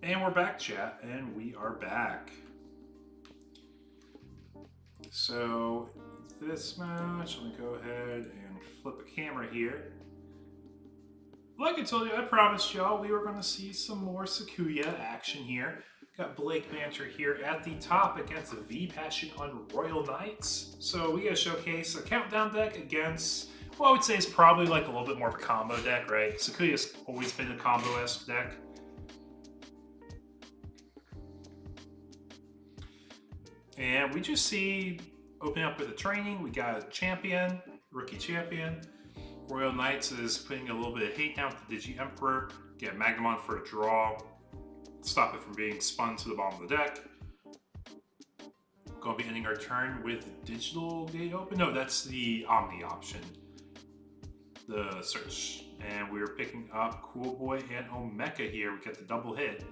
And we're back, chat, and we are back. So this match, let me go ahead and flip a camera here. Like I told you, I promised y'all we were going to see some more Sakuya action here. Got Blake Banter here at the top against V Passion on Royal Knights. So we got to showcase a countdown deck against, well, I would say is probably like a little bit more of a combo deck, right? Sakuya's always been a combo-esque deck. And we just see, opening up with a training, we got a champion, rookie champion. Royal Knights is putting a little bit of hate down with the Digi Emperor. Get Magnamon for a draw. Stop it from being spun to the bottom of the deck. Going to be ending our turn with Digital Gate Open. No, that's the Omni option. The search. And we're picking up Cool Boy and Omeka here. We get the double hit.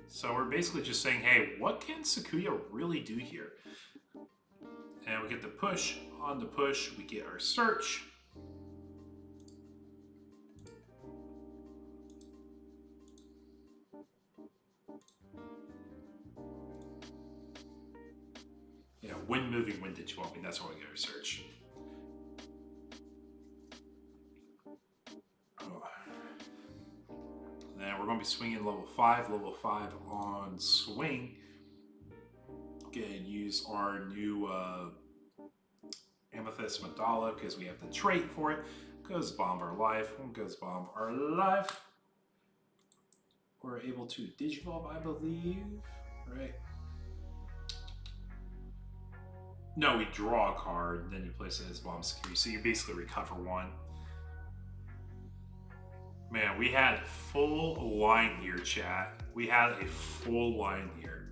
So we're basically just saying, hey, what can Sakuya really do here? And we get the push. On the push, we get our search. Yeah, when moving, when digivolving, that's why we get our search. And we're going to be swinging level 5 on swing. Gonna use our new Amethyst Mandala because we have the trait for it. Goes bomb our life, goes bomb our life. We're able to digivolve, I believe, right? No, we draw a card, then you place it as bomb security. So you basically recover one. Man, we had full line here, chat. We had a full line here.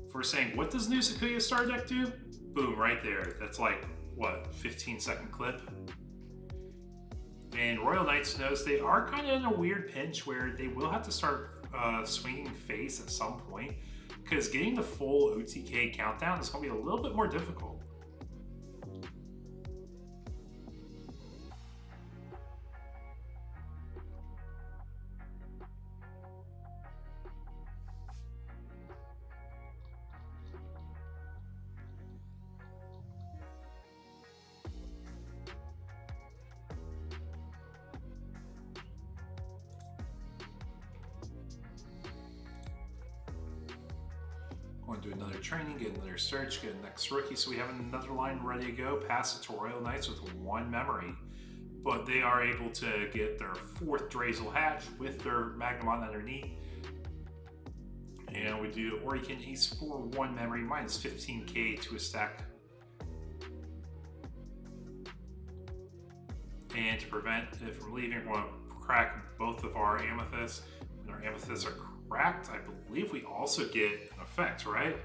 If we're saying, what does new Sakuya Star deck do? Boom, right there. That's like, what, 15-second clip? And Royal Knights knows they are kind of in a weird pinch where they will have to start swinging face at some point, because getting the full OTK countdown is going to be a little bit more difficult. Going to do another training, get another search, get a next rookie. So we have another line ready to go. Pass it to Royal Knights with 1 memory. But they are able to get their 4th Drazel Hatch with their Magnamon underneath. And we do Orican Ace for 1 memory, minus 15k to a stack. And to prevent it from leaving, we're going to crack both of our Amethysts. When our Amethysts are cracked, I believe we also get an effect, right?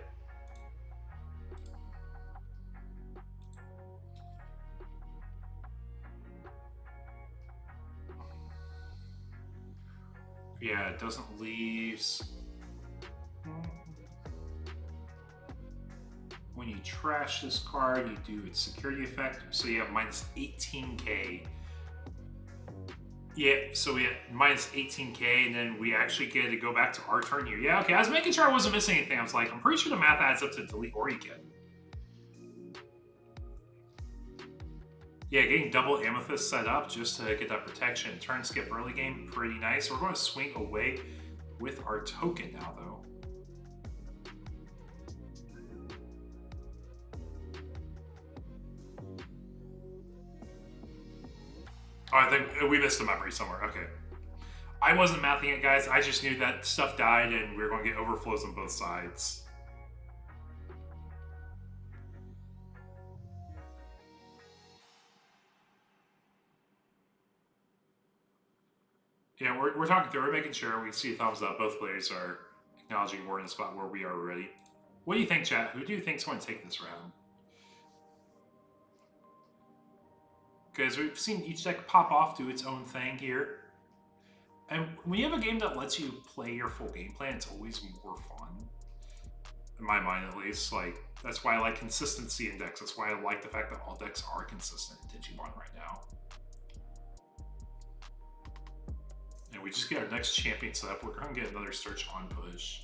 Yeah, it doesn't leave. When you trash this card, you do its security effect, so you have minus 18k. Yeah, so we had minus 18k, and then we actually get to go back to our turn here. Yeah, okay, I was making sure I wasn't missing anything. I was like, I'm pretty sure the math adds up to delete Orican. Yeah, getting double Amethyst set up just to get that protection and turn skip early game, pretty nice. We're going to swing away with our token now, though. Oh, I think we missed a memory somewhere. Okay. I wasn't mathing it, guys. I just knew that stuff died and we were going to get overflows on both sides. Yeah, we're talking through. We're making sure we see a thumbs up. Both players are acknowledging we're in a spot where we are ready. What do you think, chat? Who do you think is going to take this round? Because we've seen each deck pop off, do its own thing here. And when you have a game that lets you play your full game plan, it's always more fun. In my mind, at least. Like, that's why I like consistency in decks. That's why I like the fact that all decks are consistent in Digimon right now. And we just get our next champion set up. We're going to get another search on push.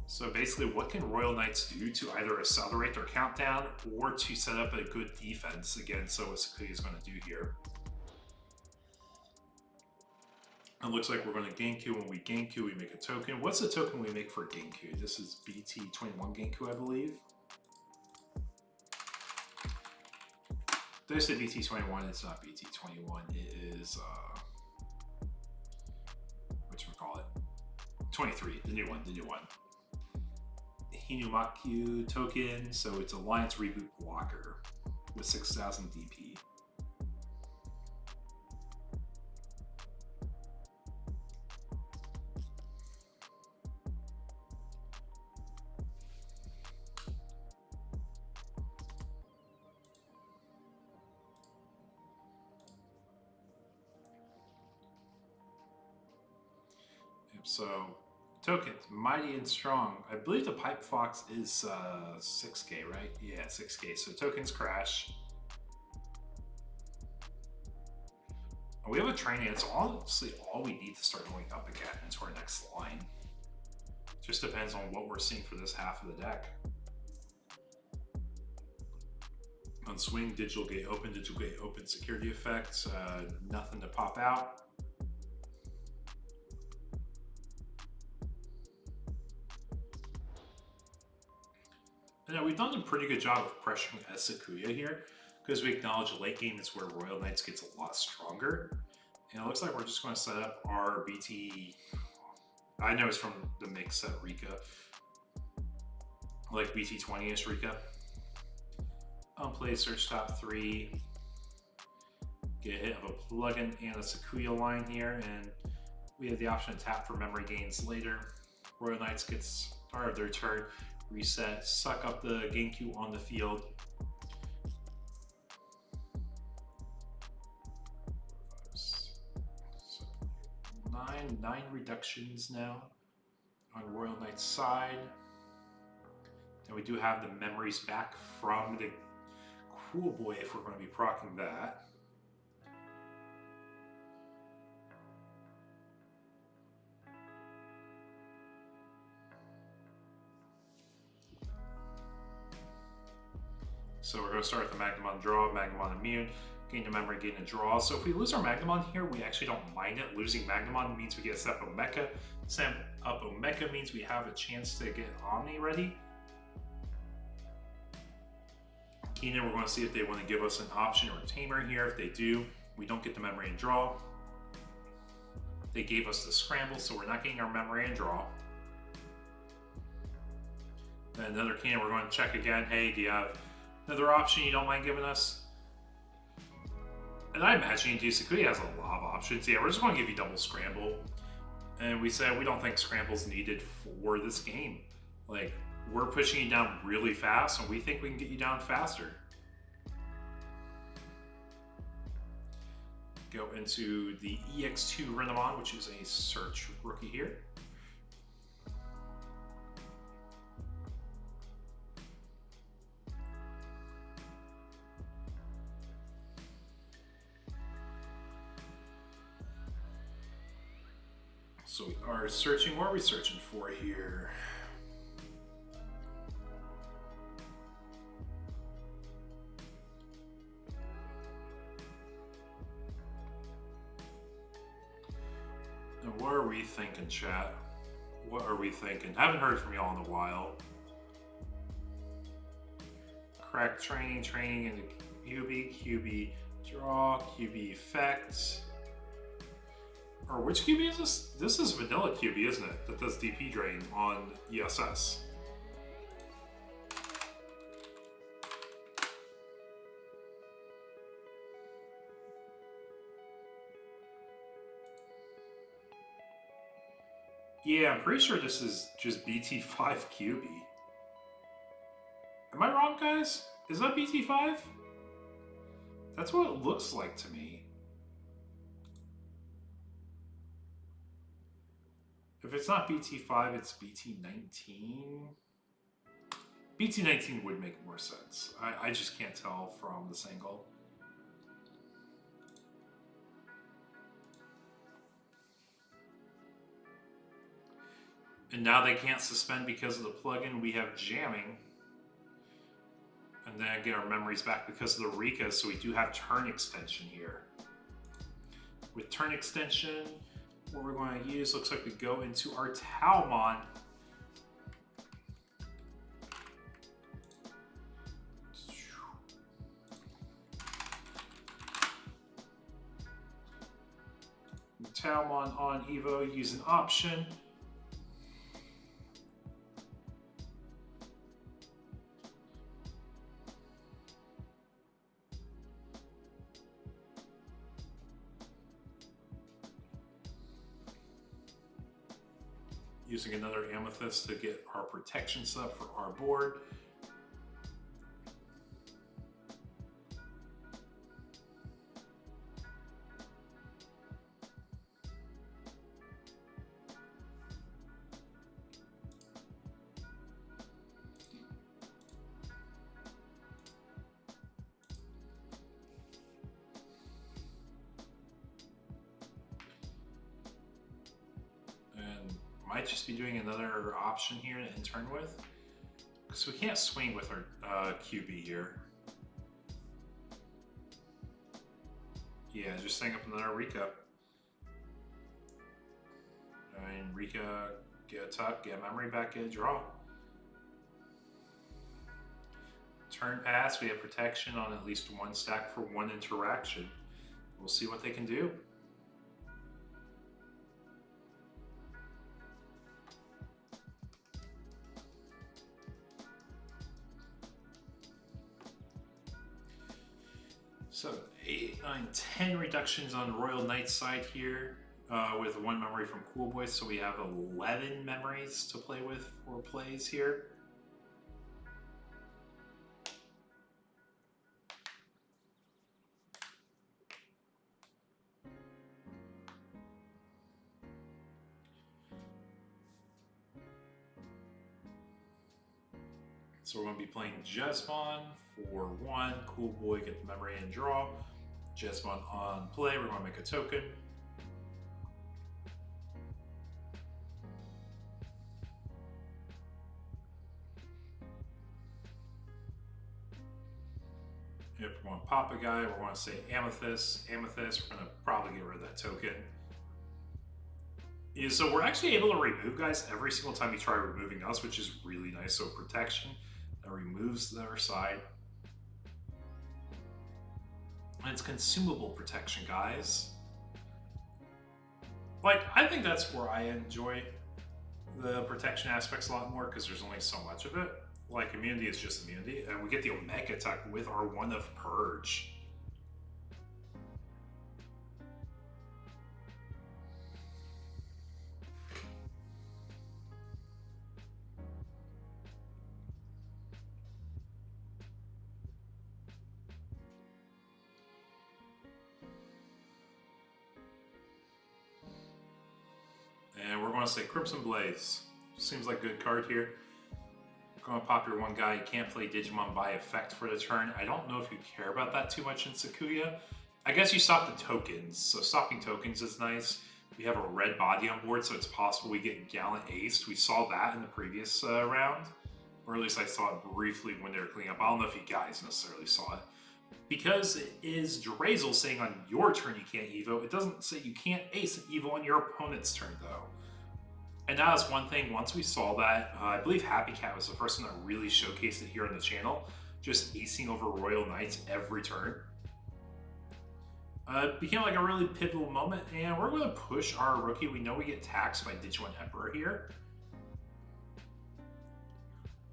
So basically, what can Royal Knights do to either accelerate their countdown or to set up a good defense against what Sakuya is going to do here? It looks like we're going to Genku. When we Genku, we make a token. What's the token we make for Genku? This is BT21 Genku, I believe. Did I say BT21? It's not BT21. It is, whatchamacallit? 23, the new one. Hinumaku token, so it's Alliance Reboot Blocker with 6,000 DP. So, tokens, mighty and strong. I believe the Pipe Fox is 6k, right? Yeah, 6k. So tokens crash. And we have a training. It's honestly all we need to start going up again into our next line. Just depends on what we're seeing for this half of the deck. On swing, digital gate open, security effects, nothing to pop out. Now, we've done a pretty good job of pressuring Sakuya here, because we acknowledge the late game is where Royal Knights gets a lot stronger. And it looks like we're just going to set up our BT... I know it's from the mix set Rika. Like BT20-ish Rika. Unplay search top 3. Get a hit of a plugin and a Sakuya line here, and we have the option to tap for memory gains later. Royal Knights gets start of their turn. Reset, suck up the Genku on the field. Nine reductions now on Royal Knight's side. And we do have the memories back from the Cool Boy if we're going to be proccing that. So we're going to start with the Magnamon draw, Magnamon immune, gain the memory, gain the draw. So if we lose our Magnamon here, we actually don't mind it. Losing Magnamon means we get Step Up Mecha. Step Up Mecha means we have a chance to get Omni ready. Keenan, we're going to see if they want to give us an option or a tamer here. If they do, we don't get the memory and draw. They gave us the scramble, so we're not getting our memory and draw. Then another Keenan, we're going to check again. Hey, do you have another option you don't mind giving us? And I imagine Sakuya has a lot of options. Yeah, we're just going to give you double scramble. And we said we don't think scramble's needed for this game. Like, we're pushing you down really fast, and we think we can get you down faster. Go into the EX2 Renamon, which is a search rookie here. So we are searching. What are we searching for here? And what are we thinking, chat? What are we thinking? Haven't heard from y'all in a while. Crack training into QB, draw, QB effects. Or which QB is this? This is vanilla QB, isn't it? That does DP drain on ESS. Yeah, I'm pretty sure this is just BT5 QB. Am I wrong, guys? Is that BT5? That's what it looks like to me. If it's not BT5, it's BT19. BT19 would make more sense. I just can't tell from this angle. And now they can't suspend because of the plugin. We have jamming. And then get our memories back because of the Rika, so we do have turn extension here. With turn extension, what we're going to use, looks like we go into our Talmon. Talmon on Evo, use an option. Using another Amethyst to get our protection set up for our board. Might just be doing another option here to intern with, because we can't swing with our QB here. Yeah, just setting up another Rika. And Rika, get a tuck, get a memory back, get a draw. Turn pass, we have protection on at least one stack for one interaction. We'll see what they can do. So 8, 9, 10 reductions on Royal Knight's side here with one memory from Cool Boy. So we have 11 memories to play with for plays here. So we're going to be playing Jesmon for 1, Cool Boy, get the memory and draw. Jesmon on play, we're going to make a token. If we're going to pop a guy, we're going to say Amethyst. Amethyst, we're going to probably get rid of that token. Yeah, so we're actually able to remove guys every single time we try removing us, which is really nice. So protection, that removes their side. And it's consumable protection, guys. Like, I think that's where I enjoy the protection aspects a lot more, because there's only so much of it. Like, immunity is just immunity, and we get the Omega attack with our 1 of Purge. And we're going to say Crimson Blaze. Seems like a good card here. Going to pop your one guy. You can't play Digimon by effect for the turn. I don't know if you care about that too much in Sakuya. I guess you stop the tokens. So stopping tokens is nice. We have a red body on board, so it's possible we get Gallant Aced. We saw that in the previous round. Or at least I saw it briefly when they were cleaning up. I don't know if you guys necessarily saw it. Because it is Drazel saying on your turn you can't Evo, it doesn't say you can't ace an Evo on your opponent's turn though. And that is one thing, once we saw that, I believe Happy Cat was the first one that really showcased it here on the channel, just acing over Royal Knights every turn. It became like a really pivotal moment, and we're going to push our rookie. We know we get taxed by Digimon Emperor here.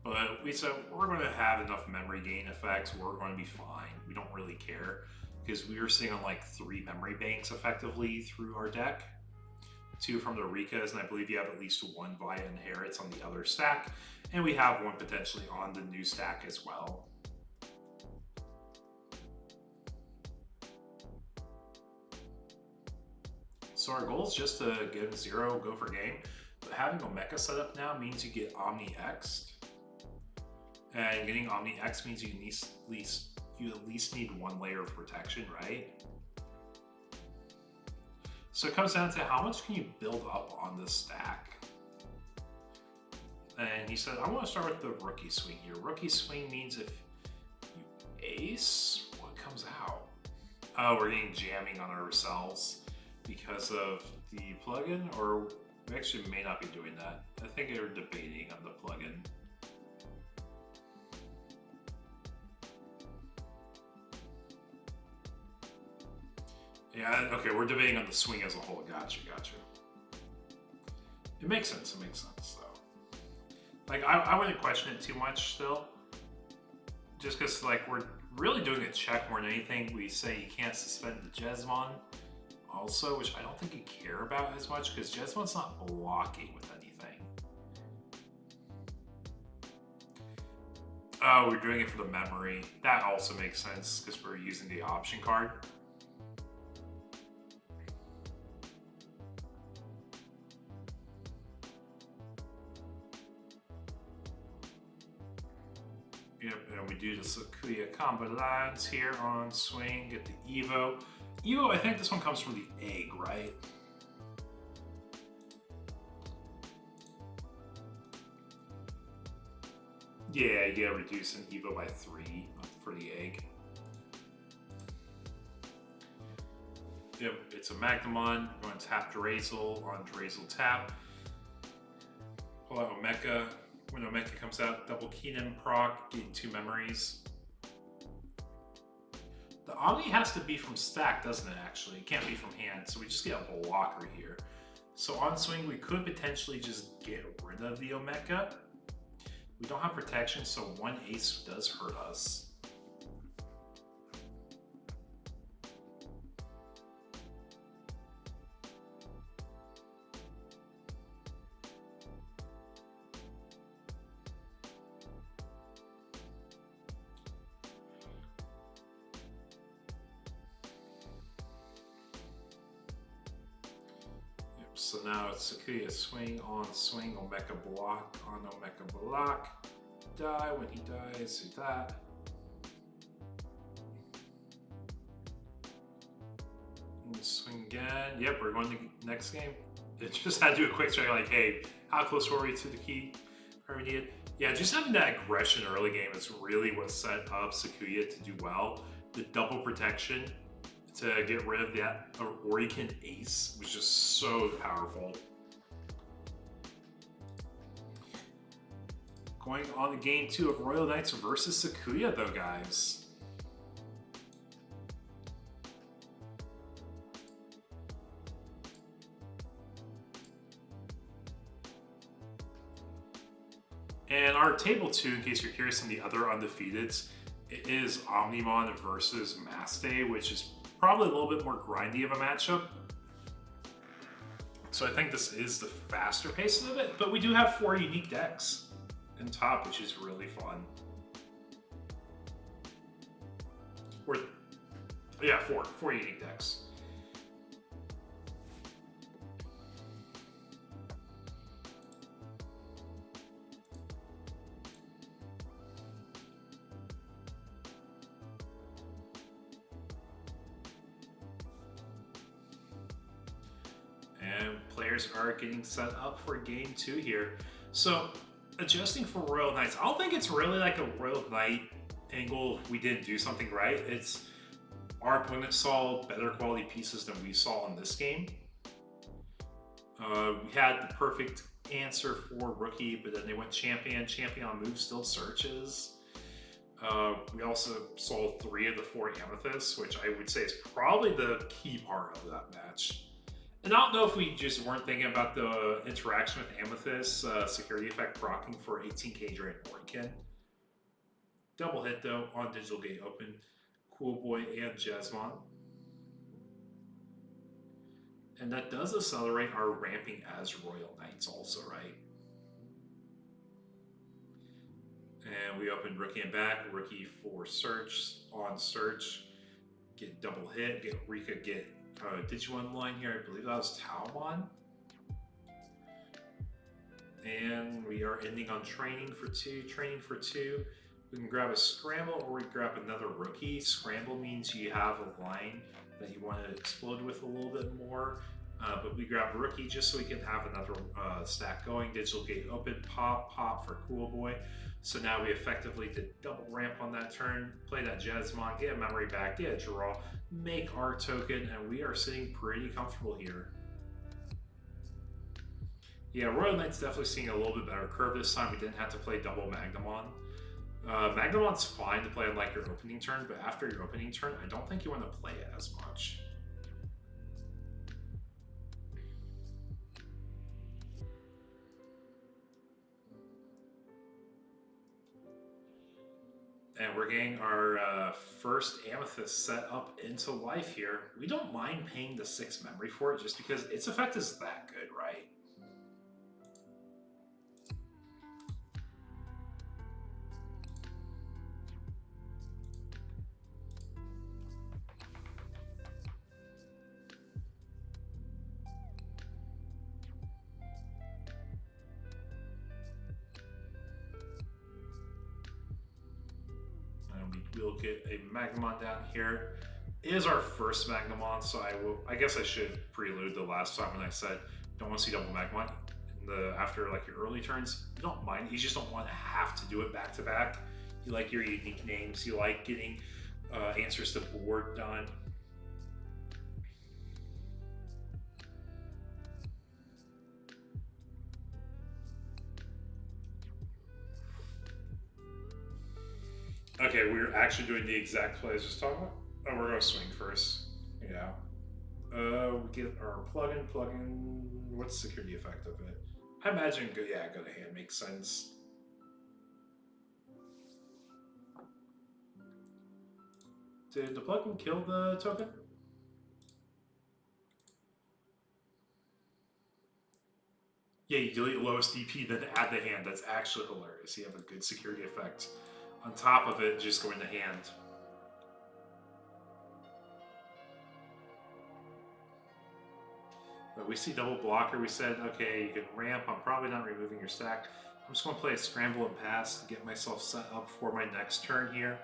But we said we're going to have enough memory gain effects. We're going to be fine. We don't really care because we were sitting on like 3 memory banks effectively through our deck. 2 from the Rikas, and I believe you have at least 1 via Inherits on the other stack. And we have 1 potentially on the new stack as well. So our goal is just to get 0, go for game. But having Omega set up now means you get Omni X'd. And getting Omni X means you at least need 1 layer of protection, right? So it comes down to how much can you build up on this stack. And he said, I want to start with the rookie swing here. Rookie swing means if you ace, what comes out? Oh, we're getting jamming on ourselves because of the plugin, or we actually may not be doing that. I think they're debating on the plugin. Yeah, okay, we're debating on the swing as a whole. Gotcha. It makes sense, though. Like, I wouldn't question it too much still. Just because, like, we're really doing a check more than anything. We say you can't suspend the Digimon also, which I don't think you care about as much because Digimon's not blocking with anything. Oh, we're doing it for the memory. That also makes sense because we're using the option card. Yep, and we do the Sakuya combo lines here on swing, get the Evo. Evo, I think this one comes from the egg, right? Yeah, you gotta reduce an Evo by 3 for the egg. Yep, it's a Magnamon. We're going to tap Drazel on Drazel tap. Pull out Omeka. When Omeka comes out, double Keenan proc, getting 2 memories. The Omni has to be from stack, doesn't it, actually? It can't be from hand, so we just get a blocker here. So on swing, we could potentially just get rid of the Omeka. We don't have protection, so 1 ace does hurt us. So now it's Sakuya swing on swing, Omeka block on Omeka block. Die when he dies, do that. And swing again. Yep, we're going to the next game. It just had to do a quick check like, hey, how close were we to the key? Where we needed? Yeah, just having that aggression early game is really what set up Sakuya to do well. The double protection to get rid of that Orican ace was just so powerful. Going on to game 2 of Royal Knights versus Sakuya though, guys. And our table 2, in case you're curious on the other undefeateds, it is Omnimon versus Maste, which is probably a little bit more grindy of a matchup. So I think this is the faster pace of it, but we do have 4 unique decks in top, which is really fun. Or, yeah, 4 unique decks. And players are getting set up for game 2 here. So adjusting for Royal Knights, I don't think it's really like a Royal Knight angle if we didn't do something right. It's our opponent saw better quality pieces than we saw in this game. We had the perfect answer for rookie, but then they went champion. Champion on move still searches. We also saw 3 of the 4 amethysts, which I would say is probably the key part of that match. And I don't know if we just weren't thinking about the interaction with Amethyst, security effect proccing for 18k Drain Orican. Double hit though on Digital Gate Open, Cool Boy and Jesmon. And that does accelerate our ramping as Royal Knights also, right? And we open Rookie and back, Rookie for search, on search, get double hit, get Rika, get Digimon line here, I believe that was Talmon. And we are ending on training for 2, We can grab a scramble or we grab another rookie. Scramble means you have a line that you want to explode with a little bit more. But we grab Rookie just so we can have another stack going. Digital Gate open, pop, pop for Cool Boy. So now we effectively did double ramp on that turn, play that Digimon, get a memory back, get a draw, make our token, and we are sitting pretty comfortable here. Yeah, Royal Knight's definitely seeing a little bit better curve this time. We didn't have to play double Magnamon. Magnamon's fine to play on like your opening turn, but after your opening turn, I don't think you want to play it as much. And we're getting our first Amethyst set up into life here. We don't mind paying the 6 memory for it just because its effect is that good, right? We'll get a Magnamon down here. It is our first Magnamon, so I guess I should prelude the last time when I said don't want to see double Magnamon after like your early turns. You don't mind, you just don't want to have to do it back to back. You like your unique names, you like getting answers to board done. Okay, we're actually doing the exact play I was just talking about. Oh, we're gonna swing first. Yeah. We get our plugin. What's the security effect of it? I imagine, go to hand makes sense. Did the plugin kill the token? Yeah, you delete lowest DP, then add the hand. That's actually hilarious. You have a good security effect. On top of it, just going to hand. But we see double blocker. We said, okay, you can ramp. I'm probably not removing your stack. I'm just going to play a scramble and pass to get myself set up for my next turn here.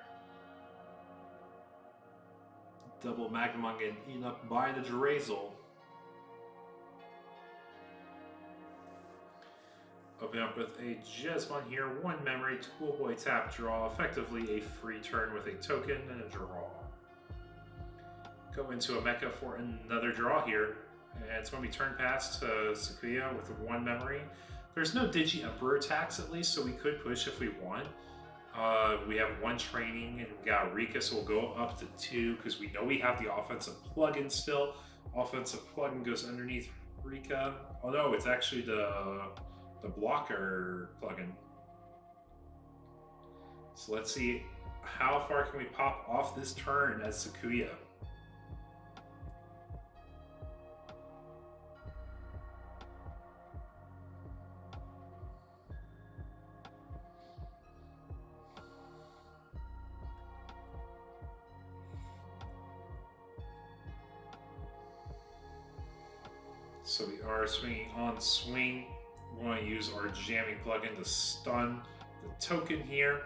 Double Magnamon getting eaten up by the Drazel. Open up with a Jesmon here, 1 memory, Cool Boy tap draw, effectively a free turn with a token and a draw. Go into a mecha for another draw here, and it's going to be turn pass to Sakuya with 1 memory. There's no Digi Emperor attacks at least, so we could push if we want. We have 1 training, and we got Rika, so we'll go up to 2 because we know we have the offensive plugin still. Offensive plugin goes underneath Rika. Oh no, it's actually the blocker plugin. So let's see how far can we pop off this turn as Sakuya. So we are swinging on swing. We want to use our jamming plugin to stun the token here.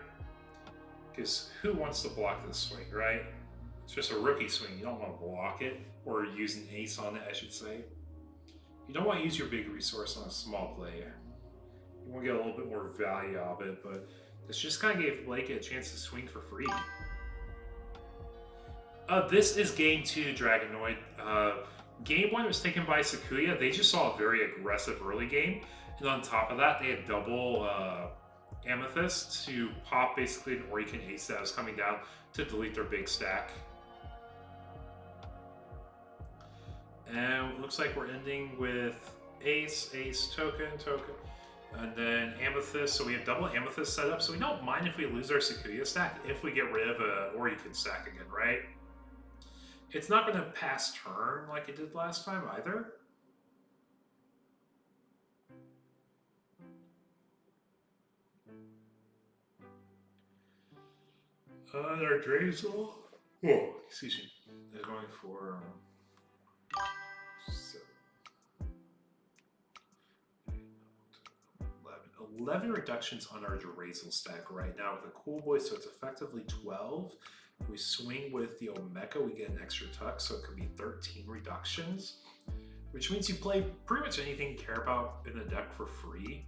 Because who wants to block this swing, right? It's just a rookie swing. You don't want to block it, or use an ace on it, I should say. You don't want to use your big resource on a small play. You want to get a little bit more value out of it, but this just kind of gave Blake a chance to swing for free. This is game 2, Dragonoid. Game 1 was taken by Sakuya. They just saw a very aggressive early game. And on top of that, they had double Amethyst to pop basically an Orican Ace that was coming down to delete their big stack. And it looks like we're ending with Ace, Ace, token, and then Amethyst. So we have double Amethyst set up. So we don't mind if we lose our Sakuya stack if we get rid of a Orican stack again, right? It's not going to pass turn like it did last time either. Our Drazel, excuse me, is going for 11 reductions on our Drazel stack right now with a Cool Boy, so it's effectively 12. If we swing with the Omeka, we get an extra tuck, so it could be 13 reductions. which means you play pretty much anything you care about in the deck for free.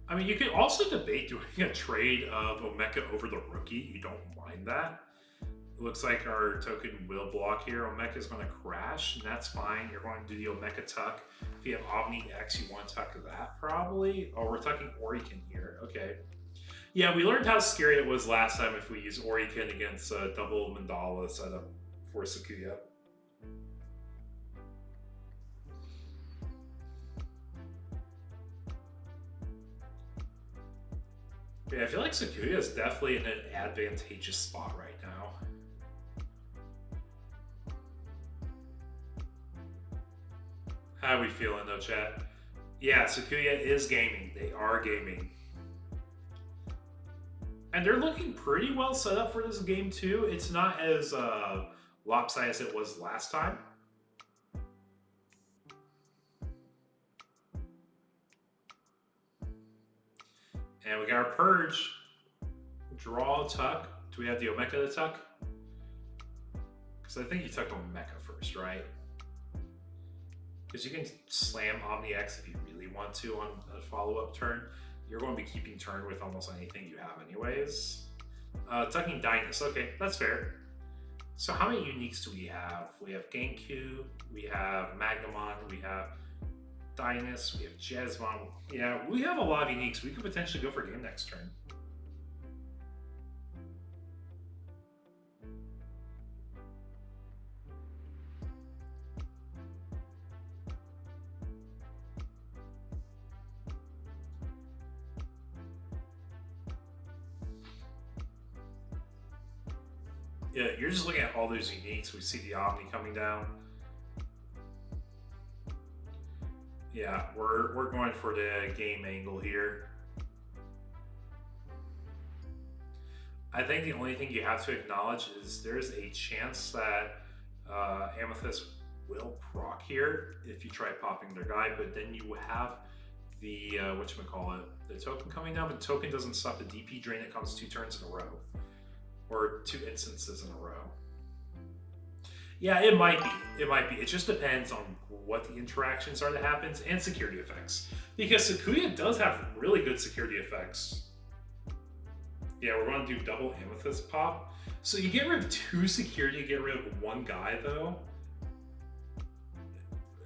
I mean, you could also debate doing a trade of Omeka over the rookie. You don't mind that. It looks like our token will block here. Omeka is going to crash, and that's fine. You're going to do the Omeka tuck. If you have Omni X, you want to tuck that probably. Oh, we're tucking Orikin here. Okay. Yeah, we learned how scary it was last time if we use Orikin against double Mandala setup for Sakuya. Yeah, I feel like Sakuya is definitely in an advantageous spot right now. How are we feeling though, chat? Yeah, Sakuya is gaming. They are gaming. And they're looking pretty well set up for this game too. It's not as lopsided as it was last time. And we got our Purge. Draw, tuck. Do we have the Omeka to tuck? Because I think you tuck Omeka first, right? Because you can slam Omni X if you really want to on a follow-up turn. You're going to be keeping turn with almost anything you have anyways. Tucking Dynas. Okay, that's fair. So how many uniques do we have? We have Genku, we have Magnamon, we have Dynas, we have Jesmon. Yeah, we have a lot of uniques. We could potentially go for game next turn. Yeah, you're just looking at all those uniques. We see the Omni coming down. Yeah, we're going for the game angle here. I think the only thing you have to acknowledge is there's a chance that Amethyst will proc here if you try popping their guy, but then you have the whatchamacallit, the token coming down, but the token doesn't stop the DP drain that comes 2 turns in a row. Or 2 instances in a row. Yeah, it might be. It might be. It just depends on what the interactions are that happens and security effects. Because Sakuya does have really good security effects. Yeah, we're going to do double Amethyst pop. So you get rid of 2 security, you get rid of 1 guy though.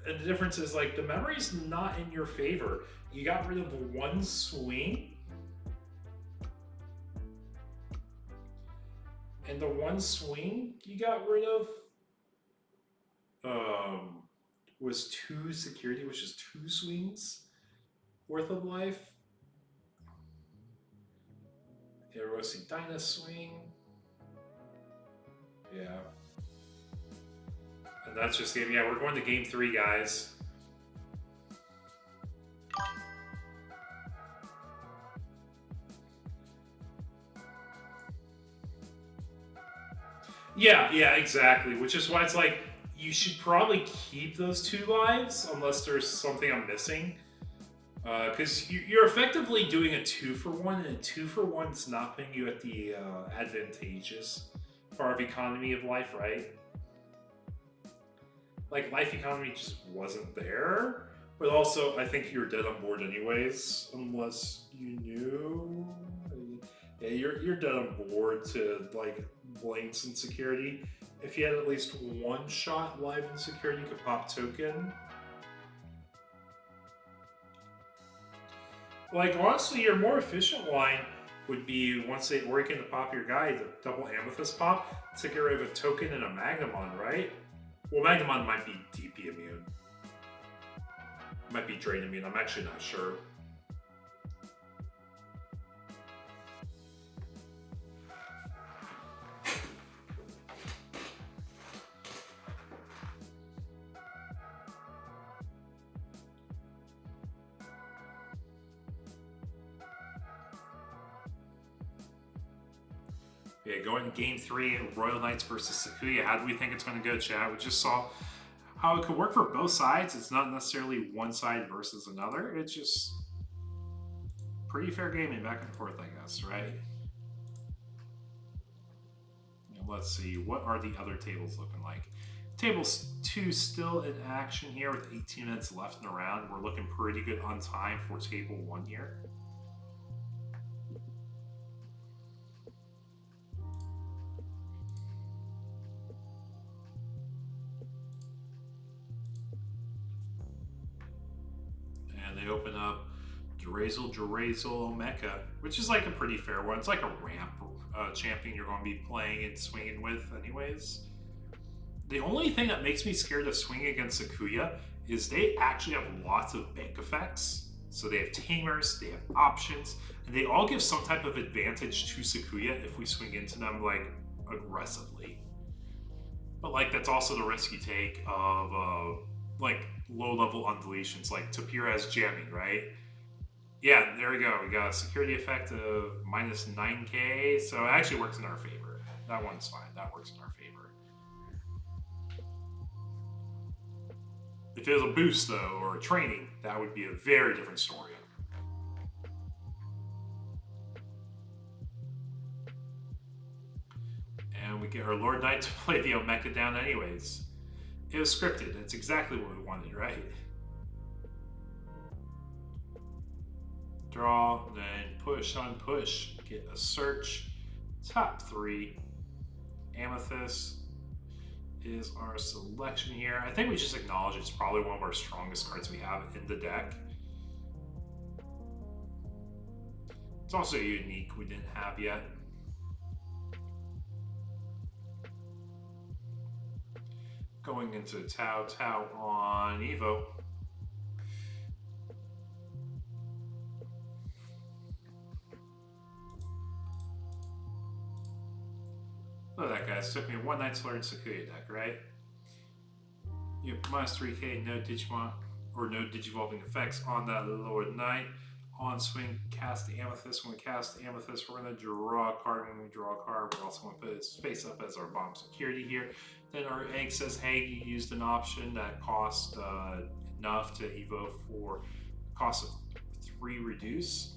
And the difference is like the memory's not in your favor. You got rid of 1 swing. And the 1 swing you got rid of was 2 security, which is 2 swings worth of life. Yeah, we're going to see Dyna swing. Yeah. And that's just game. Yeah, we're going to game 3, guys. Yeah, exactly. Which is why it's like, you should probably keep those 2 lives unless there's something I'm missing. Because you're effectively doing a 2-for-1, and a 2-for-1 is not putting you at the advantageous part of economy of life, right? Like, life economy just wasn't there. But also, I think you're dead on board anyways, unless you knew. Yeah, you're dead on board to, like, blanks in security. If you had at least 1 shot live in security, you could pop token. Like, honestly, your more efficient line would be, once they Orikin to pop your guy, the double Amethyst pop, to get rid of a token and a Magnamon, right? Well, Magnamon might be DP immune. Might be Drain immune, I'm actually not sure. Yeah, going to game 3, Royal Knights versus Sakuya. How do we think it's going to go, chat? We just saw how it could work for both sides. It's not necessarily one side versus another. It's just pretty fair gaming back and forth, I guess, right? Let's see, what are the other tables looking like? Table 2 still in action here with 18 minutes left in the round. We're looking pretty good on time for table 1 here. And they open up Drazel Mecha, which is like a pretty fair one. It's like a ramp champion you're going to be playing and swinging with anyways. The only thing that makes me scared to swing against Sakuya is they actually have lots of bank effects. So they have tamers, they have options, and they all give some type of advantage to Sakuya if we swing into them like aggressively. But like that's also the risk you take of like low level undeletions, like Tapir has jamming, right? Yeah, there we go. We got a security effect of minus 9k, so it actually works in our favor. That one's fine. That works in our favor. If it was a boost, though, or a training, that would be a very different story. And we get our Lord Knight to play the Omeka down anyways. It was scripted. That's exactly what we wanted, right? Draw, then push on push. Get a search. Top 3. Amethyst is our selection here. I think we just acknowledge it's probably one of our strongest cards we have in the deck. It's also unique we didn't have yet. Going into Tau on Evo. Look at that, guys. It took me one night to learn Sakuya deck, right? You have minus 3k, no Digimon or no Digivolving effects on that Lord Knight. On swing, cast the Amethyst. When we cast the Amethyst, we're going to draw a card. When we draw a card, we're also going to put its face up as our bomb security here. Then our egg says, hey, you used an option that cost enough to Evo for cost of 3 reduce.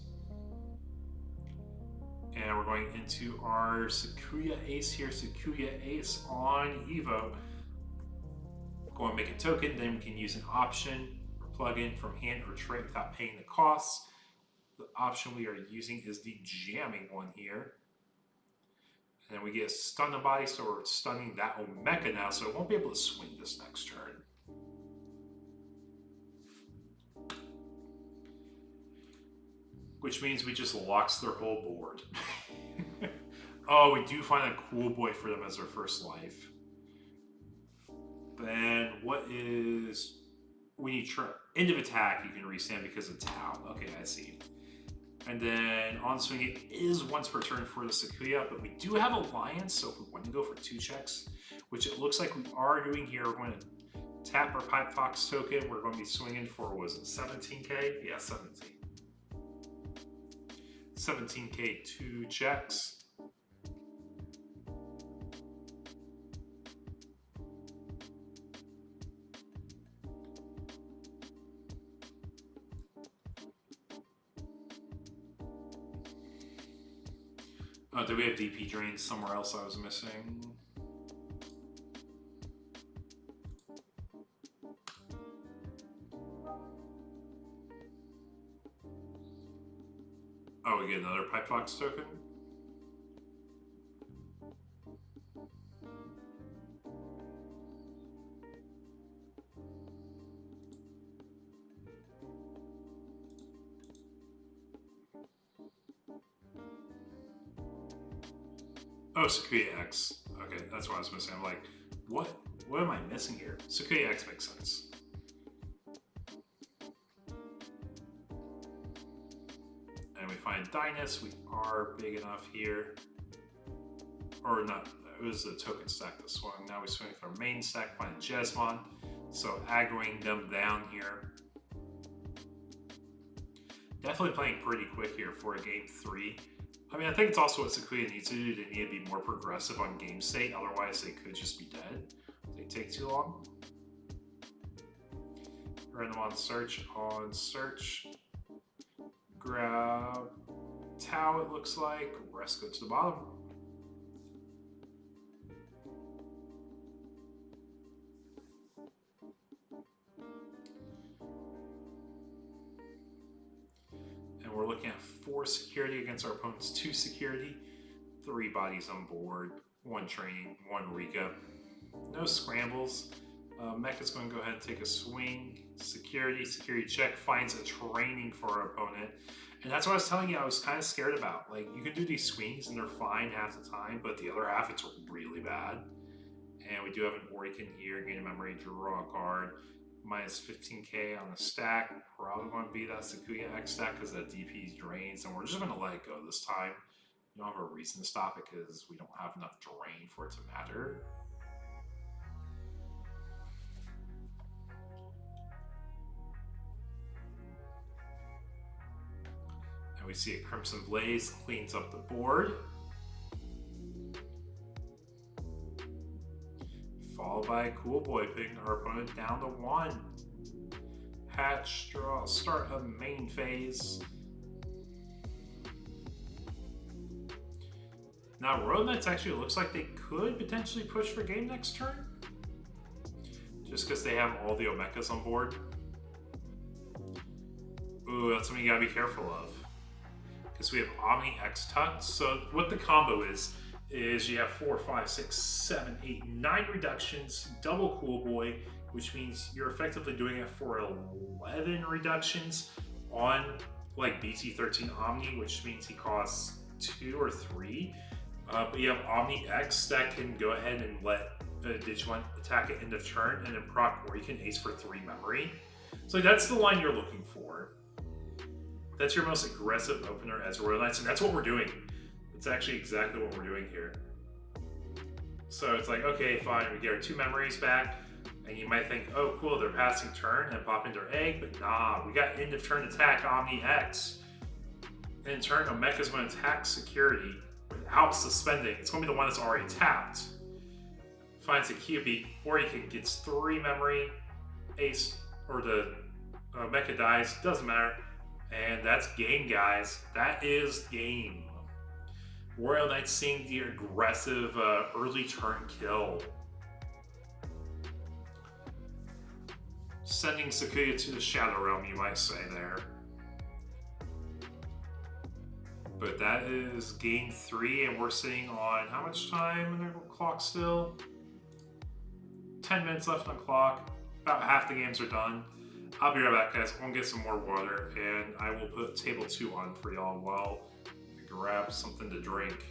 And we're going into our Sakuya Ace here. Sakuya Ace on Evo. Go and make a token, then we can use an option or plug in from hand or tray without paying the costs. The option we are using is the jamming one here. And then we get a stun of body, so we're stunning that Omeka now, so it won't be able to swing this next turn. Which means we just lost their whole board. Oh, we do find a cool boy for them as their first life. Then what is... When you try... End of attack, you can restand because of Tau. Okay, I see. And then on swing, it is once per turn for the Sakuya, but we do have Alliance, so if we want to go for 2 checks, which it looks like we are doing here, we're going to tap our Pipe Fox token. We're going to be swinging for, was it 17k? Yeah, 17. 17k, 2 checks. Oh, do we have DP drains somewhere else I was missing? Oh, we get another Pipe Fox token? Oh, Sakuya X. Okay, that's what I was missing. I'm like, what am I missing here? Sakuya X makes sense. And we find Dynus. We are big enough here. Or not, it was the token stack that swung. Now we swing with our main stack, find Jesmon. So aggroing them down here. Definitely playing pretty quick here for a game 3. I mean, I think it's also what Sakuya needs to do. They need to be more progressive on game state. Otherwise, they could just be dead. They take too long. Run them on search. Grab Tau, it looks like. Rest go to the bottom. looking at 4 security against our opponent's 2 security. 3 bodies on board, 1 training, 1 Rika. No scrambles. Mecha's going to go ahead and take a swing. Security check, finds a training for our opponent. And that's what I was telling you I was kind of scared about. Like, you can do these swings and they're fine half the time, but the other half it's really bad. And we do have an Orican here, gain a memory, draw a card. Minus 15k on the stack. Probably going to be that Sakuya X stack because that DP drains, and we're just going to let it go this time. We don't have a reason to stop it because we don't have enough drain for it to matter. And we see a Crimson Blaze cleans up the board. Followed by a Cool Boy, putting our opponent down to 1. Hatch, draw, start a main phase. Now, Royal Knights actually looks like they could potentially push for game next turn. Just because they have all the Omechas on board. Ooh, that's something you gotta be careful of. Because we have Omni X tucked. So what the combo is you have 4, 5, 6, 7, 8, 9 reductions, double Cool Boy, which means you're effectively doing it for 11 reductions on like BT13 Omni, which means he costs 2 or 3. But you have Omni X that can go ahead and let Digimon attack at end of turn and then proc, or you can ace for 3 memory. So that's the line you're looking for. That's your most aggressive opener as Royal Knights, and that's what we're doing. It's actually exactly what we're doing here. So it's like, okay, fine, we get our 2 memories back, and you might think, oh cool, they're passing turn and pop into our egg, but nah, we got end of turn attack Omni X. In turn, Omecha's going to attack security without suspending. It's going to be the one that's already tapped. Finds a QB, or he can gets 3 memory, ace, or the Mecha dies, doesn't matter. And that's game, guys. That is game. Royal Knights seeing the aggressive early turn kill. Sending Sakuya to the Shadow Realm, you might say there. But that is game 3, and we're sitting on how much time in the clock still? 10 minutes left on the clock. About half the games are done. I'll be right back, guys. I'm gonna get some more water, and I will put table 2 on for y'all while I grab something to drink.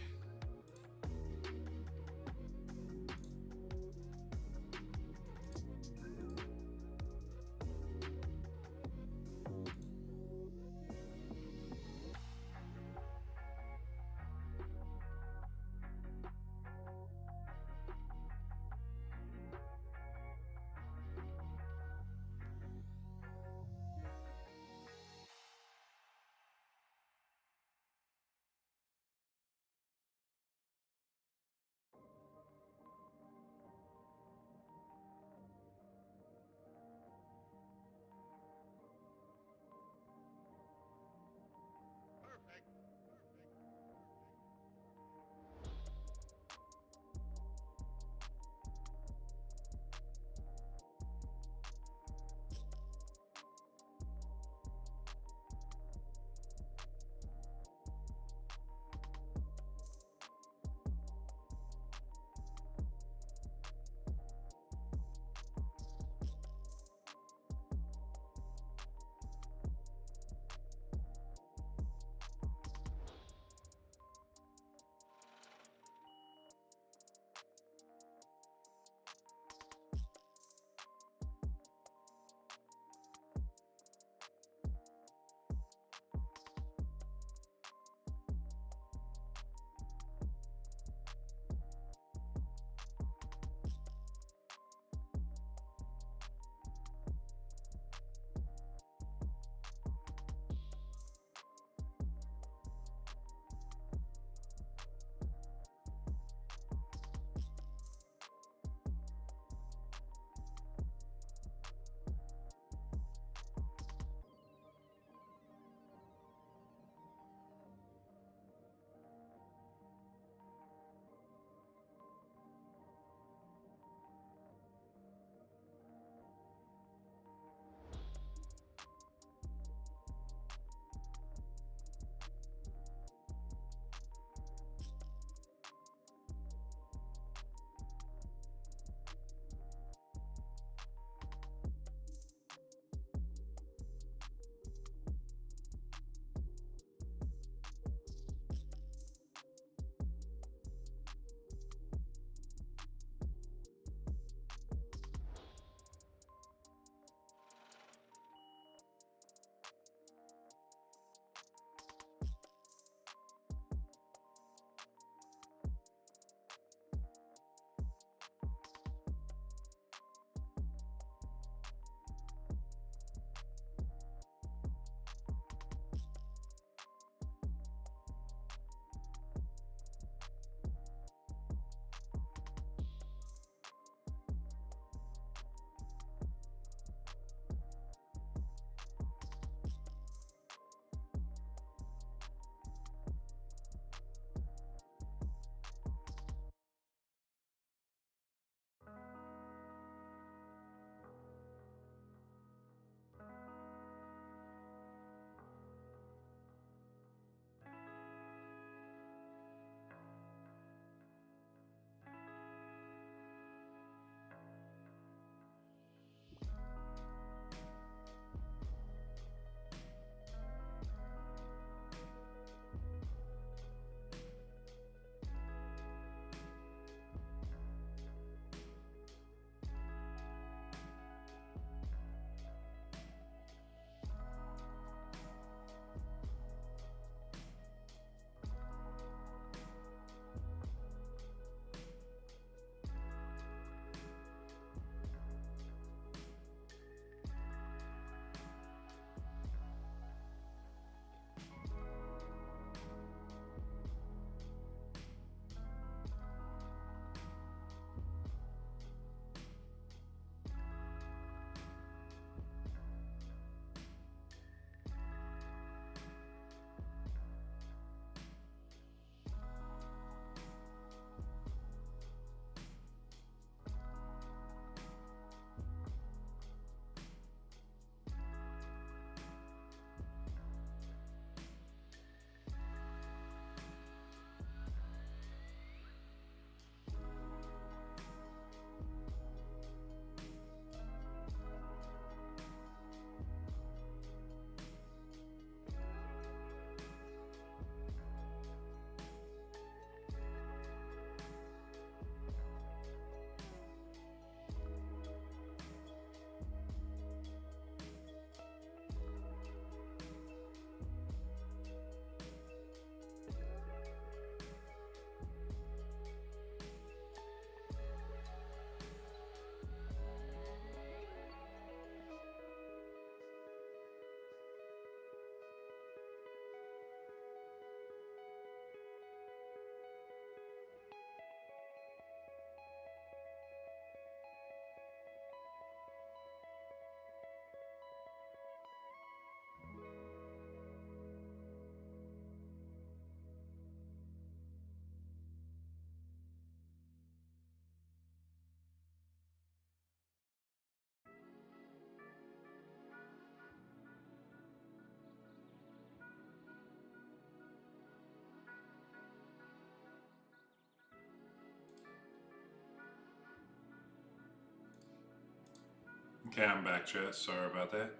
Okay, I'm back, chat. Sorry about that.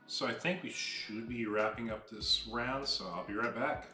So I think we should be wrapping up this round, so I'll be right back.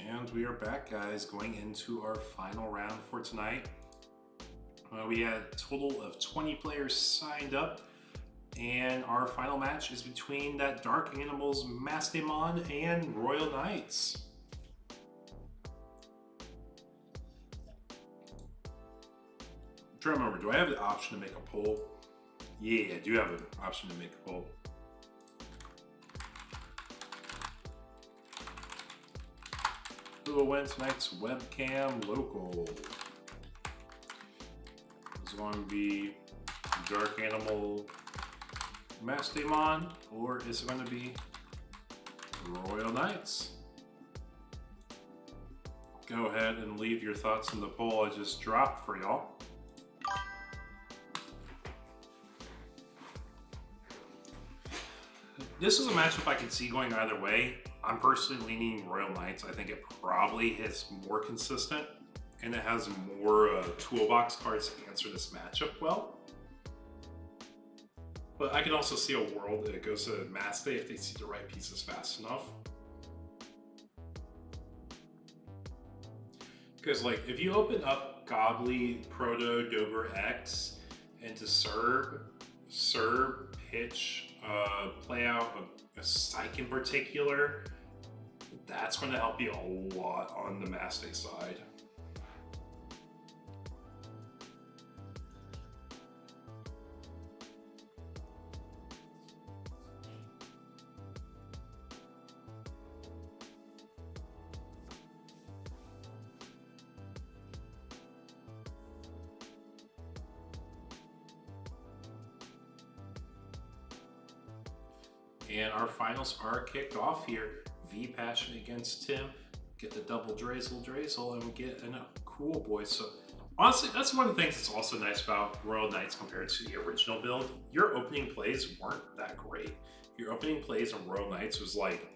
And we are back, guys, going into our final round for tonight. We had a total of 20 players signed up, and our final match is between that Dark Animals Mastemon and Royal Knights. I'm trying to remember, do I have the option to make a poll? Yeah, I do have an option to make a poll. who will win tonight's Webcam Local. It's going to be Dark Animal Digimon, or is it going to be Royal Knights? Go ahead and leave your thoughts in the poll I just dropped for y'all. This is a matchup I can see going either way. I'm personally leaning Royal Knights. I think it probably is more consistent and it has more toolbox cards to answer this matchup well. But I can also see a world that it goes to Mass Day if they see the right pieces fast enough. Because like if you open up Gobbly, Proto, Dober X into Serb, pitch, play out a psych in particular, that's going to help you a lot on the Mass Day side. And our finals are kicked off here. V Passion against Tim. Get the double Drazel, and we get a cool boy. So honestly, that's one of the things that's also nice about Royal Knights compared to the original build. Your opening plays weren't that great. Your opening plays on Royal Knights was like,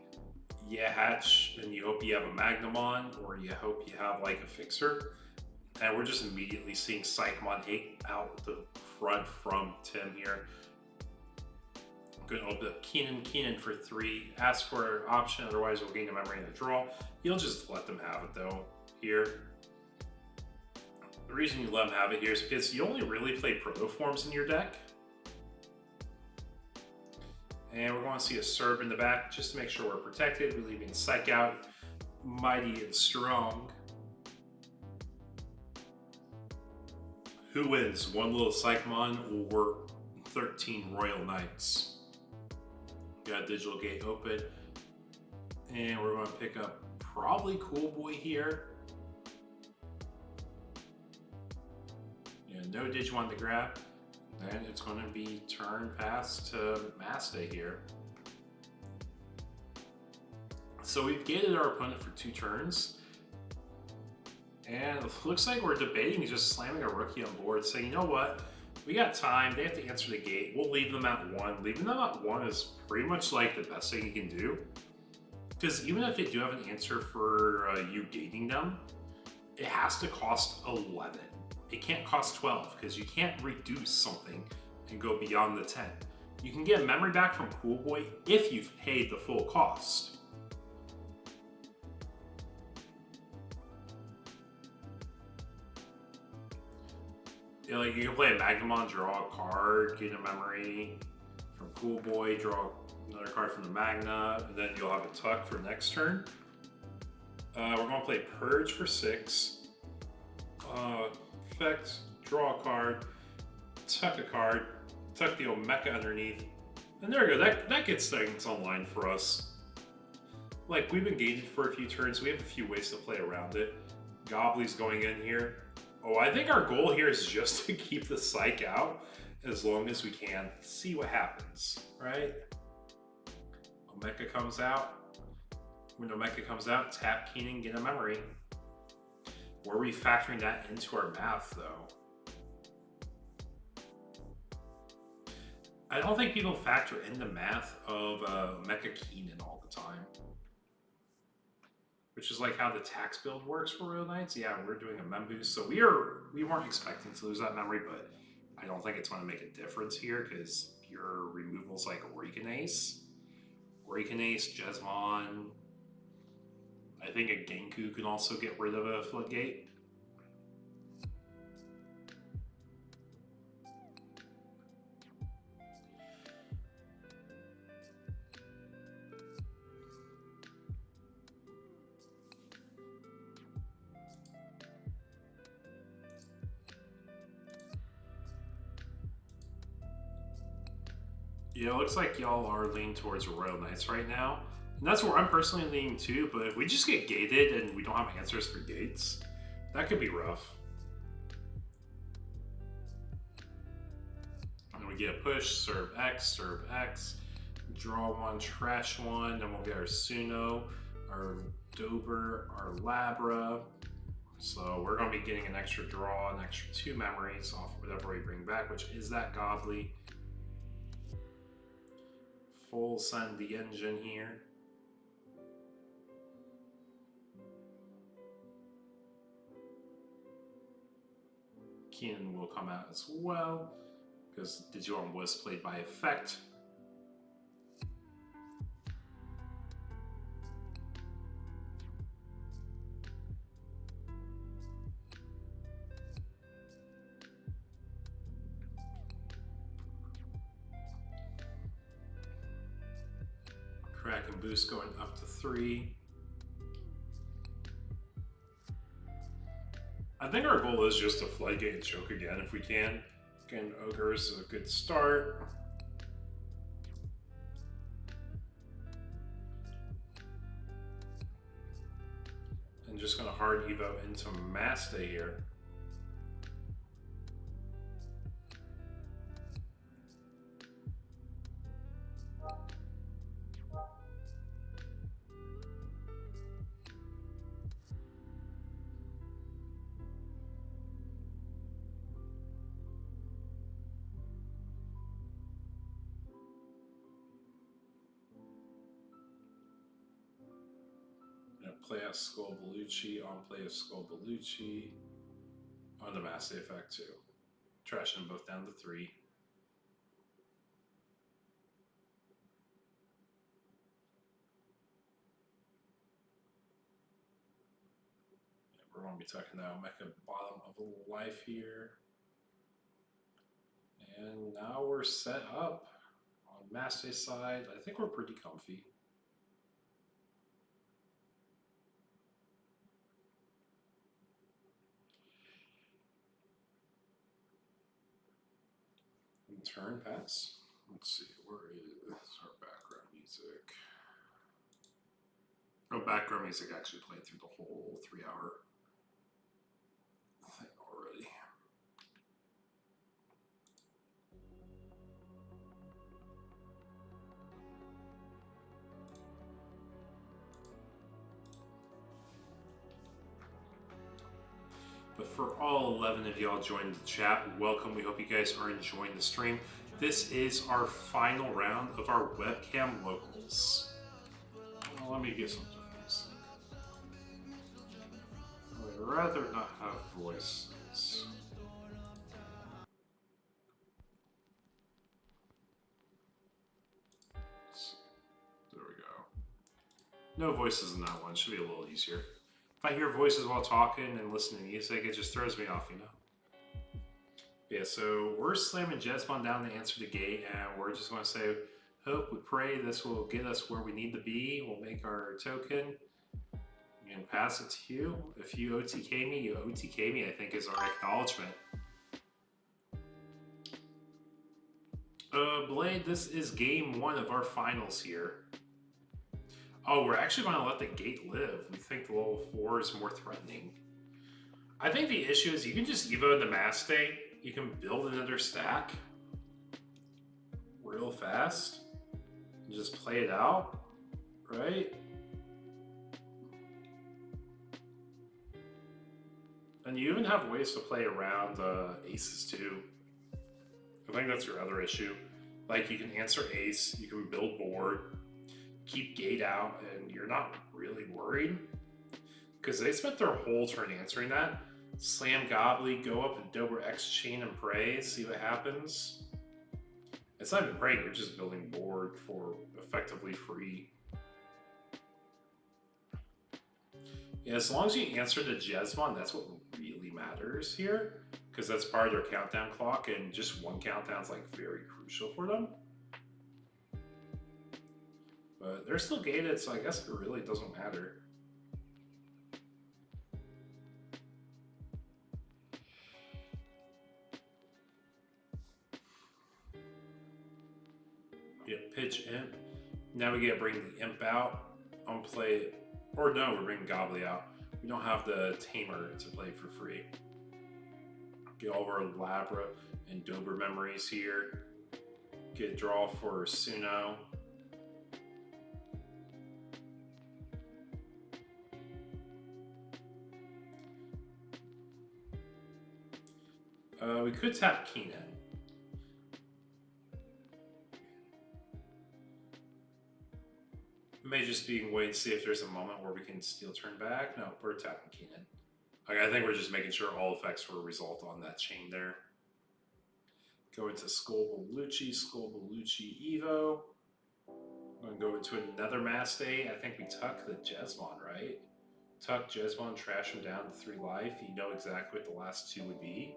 you hatch and you hope you have a Magnamon, or you hope you have like a Fixer. And we're just immediately seeing Psychmon 8 out the front from Tim here. Going to open up Keenan for 3, ask for an option, otherwise we'll gain a memory in the draw. You'll just let them have it though here. The reason you let them have it here is because you only really play proto forms in your deck. And we're going to see a Serb in the back just to make sure we're protected. We're leaving Psych out, mighty and strong. Who wins? One little Psychmon or 13 Royal Knights? Got Digital Gate open, and we're going to pick up probably Cool Boy here. Yeah, no Digimon to grab. Then it's going to be turn pass to Mass Day here. So we've gated our opponent for 2 turns, and it looks like we're debating just slamming a rookie on board, saying, you know what? We got time, they have to answer the gate, we'll leave them at 1. Leaving them at 1 is pretty much like the best thing you can do. Because even if they do have an answer for you gating them, it has to cost 11. It can't cost 12, because you can't reduce something and go beyond the 10. You can get memory back from Cool Boy if you've paid the full cost. Yeah, like you can play a Magnamon, draw a card, gain a memory from Cool Boy, draw another card from the Magna, and then you'll have a Tuck for next turn. We're going to play Purge for 6. Effect, draw a card, tuck a card, tuck the Omeka underneath. And there we go, that gets things online for us. Like, we've been gated for a few turns, we have a few ways to play around it. Gobbly's going in here. Oh, I think our goal here is just to keep the Psych out as long as we can. See what happens, right? Omeka comes out. When Omeka comes out, tap Keenan, get a memory. Were we factoring that into our math, though? I don't think people factor in the math of Omeka Keenan all the time. Which is like how the tax build works for Royal Knights. Yeah, we're doing a mem boost, so we weren't expecting to lose that memory, but I don't think it's going to make a difference here because your removals like Awakenace, Jesmon. I think a Genku can also get rid of a Floodgate. Yeah, it looks like y'all are leaning towards Royal Knights right now. And that's where I'm personally leaning too, but if we just get gated and we don't have answers for gates, that could be rough. And we get a push, serve X, draw one, trash one, then we'll get our Suno, our Dober, our Labra. So we're going to be getting an extra draw, an extra 2 memories off whatever we bring back, which is that Godly. Full send the engine here. Keenan will come out as well, because Digimon was played by effect. Crack and boost going up to 3. I think our goal is just to floodgate and choke again if we can. Again, Ogre is a good start. And just gonna hard evo into Maste here. Play a Skull Bellucci, on play a Skull Bellucci, on the Maste effect too. Trashing them both down to 3. Yeah, we're going to be talking about Mecha bottom of life here. And now we're set up on Maste's side. I think we're pretty comfy. Turn pass. Let's see, where is our background music? Oh, background music actually played through the whole 3-hour thing already. But for all 11 of y'all joined the chat, welcome. We hope you guys are enjoying the stream. This is our final round of our webcam locals. Well, let me get some difference. I would rather not have voices. There we go. No voices in that one. Should be a little easier. If I hear voices while talking and listening to music, it just throws me off, you know? Yeah, so we're slamming Jesmon down to answer the gate, and we're just going to say, hope, we pray this will get us where we need to be. We'll make our token and pass it to you. If you OTK me, you OTK me, I think is our acknowledgement. Blade, this is game 1 of our finals here. Oh, we're actually going to let the gate live. We think the level 4 is more threatening. I think the issue is you can just evo the Maste. You can build another stack real fast and just play it out, right? And you even have ways to play around aces too. I think that's your other issue. Like you can answer ace, you can build board, keep gate out, and you're not really worried because they spent their whole turn answering that. Slam Gobbly, go up and Dober X chain and pray, see what happens. It's not even praying, you're just building board for effectively free. Yeah, as long as you answer the Jesmon, that's what really matters here, because that's part of their countdown clock, and just one countdown is like very crucial for them. But they're still gated, so I guess it really doesn't matter. Yeah, pitch imp. Now we gotta bring the imp out. I'm play, or no, we're bringing Gobbly out. We don't have the Tamer to play for free. Get all of our Labra and Dober memories here. Get draw for Suno. We could tap Keenan. May just be waiting to see if there's a moment where we can steal turn back. No, we're tapping Keenan. Okay, I think we're just making sure all effects will result on that chain there. Go into Skull Belucci, Evo. I'm going to go into another Mass Day. I think we tuck the Jesmon, right? Tuck Jesmon, trash him down to 3 life. You know exactly what the last 2 would be.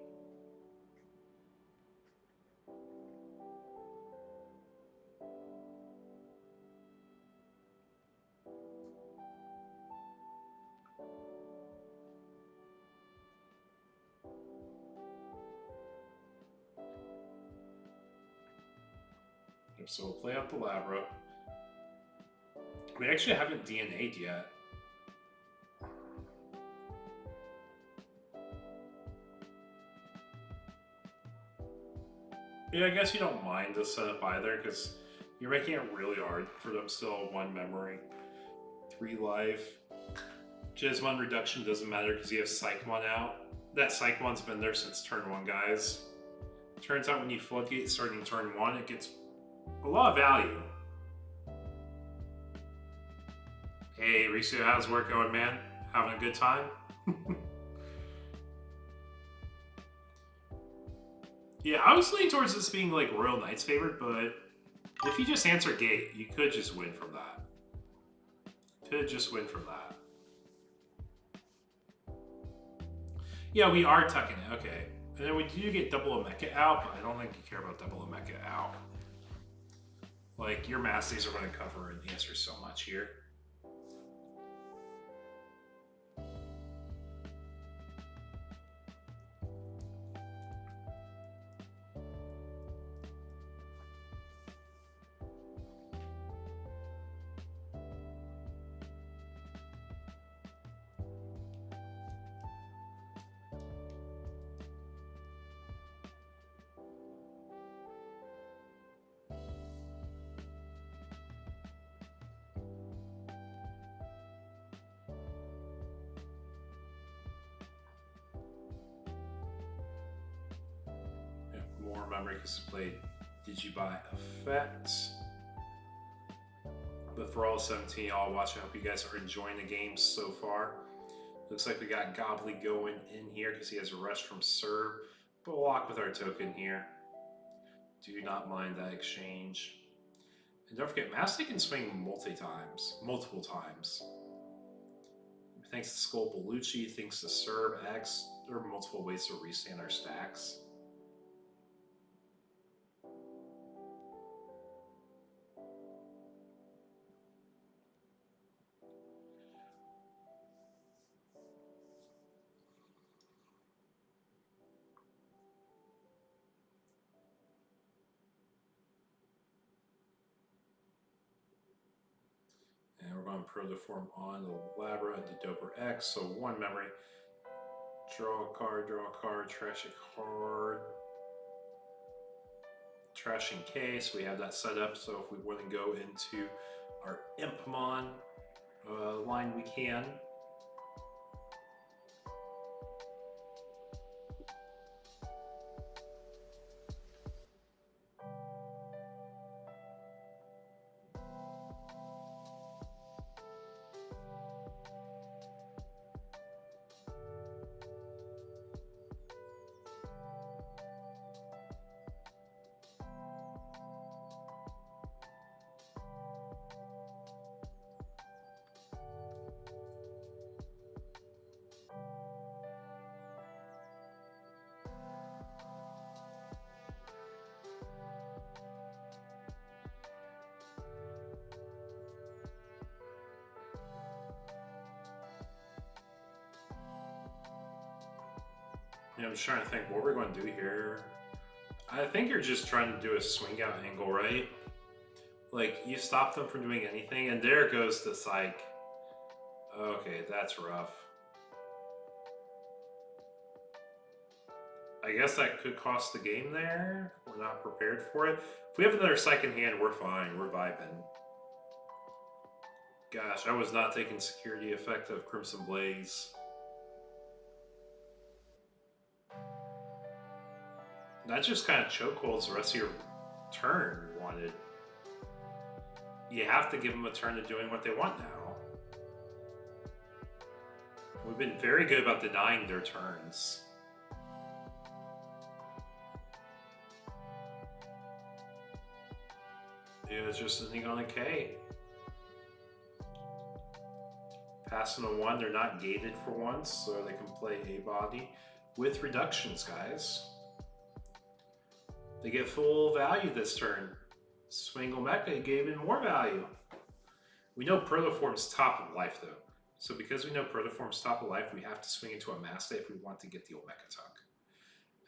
So we'll play out the Labra. We actually haven't DNA'd yet. Yeah, I guess you don't mind the setup either, because you're making it really hard for them still. 1 memory, 3 life. Jesmon reduction doesn't matter because you have Psychmon out. That Psychmon's been there since turn 1, guys. Turns out when you floodgate starting turn 1, it gets a lot of value. Hey, Risu, how's work going, man? Having a good time? Yeah, I was leaning towards this being like Royal Knight's favorite, but if you just answer gate, you could just win from that. Could just win from that. Yeah, we are tucking it, okay. And then we do get double a mecha out, but I don't think you care about double a mecha out. Like, your Masties are going to cover and answer so much here. More memory because we played Digibuy effects. But for all 17 y'all watching, I hope you guys are enjoying the game so far. Looks like we got Gobbly going in here because he has a rush from Serb. But we'll lock with our token here. Do not mind that exchange. And don't forget, Mastic can swing multiple times. Thanks to Skull Belucci, thanks to Serb X, there are multiple ways to restand our stacks. And we're going to protoform on the Labra and the Doper X. So 1 memory. Draw a card, trash a card. Trashing case, we have that set up. So if we want to go into our Impmon line, we can. Yeah, I'm just trying to think what we're going to do here. I think you're just trying to do a swing out angle, right? Like, you stop them from doing anything, and there goes the psych. Okay, that's rough. I guess that could cost the game there. We're not prepared for it. If we have another psych in hand, we're fine. We're vibing. Gosh, I was not taking security effect of Crimson Blaze. That just kind of chokeholds the rest of your turn you wanted. You have to give them a turn to doing what they want now. We've been very good about denying their turns. It was just sitting on a K. Passing a 1, they're not gated for once, so they can play a body with reductions, guys. They get full value this turn. Swing Omeka gave in more value. We know Protoform's top of life, though. So because we know Protoform's top of life, we have to swing into a Master if we want to get the Omeka Tuck.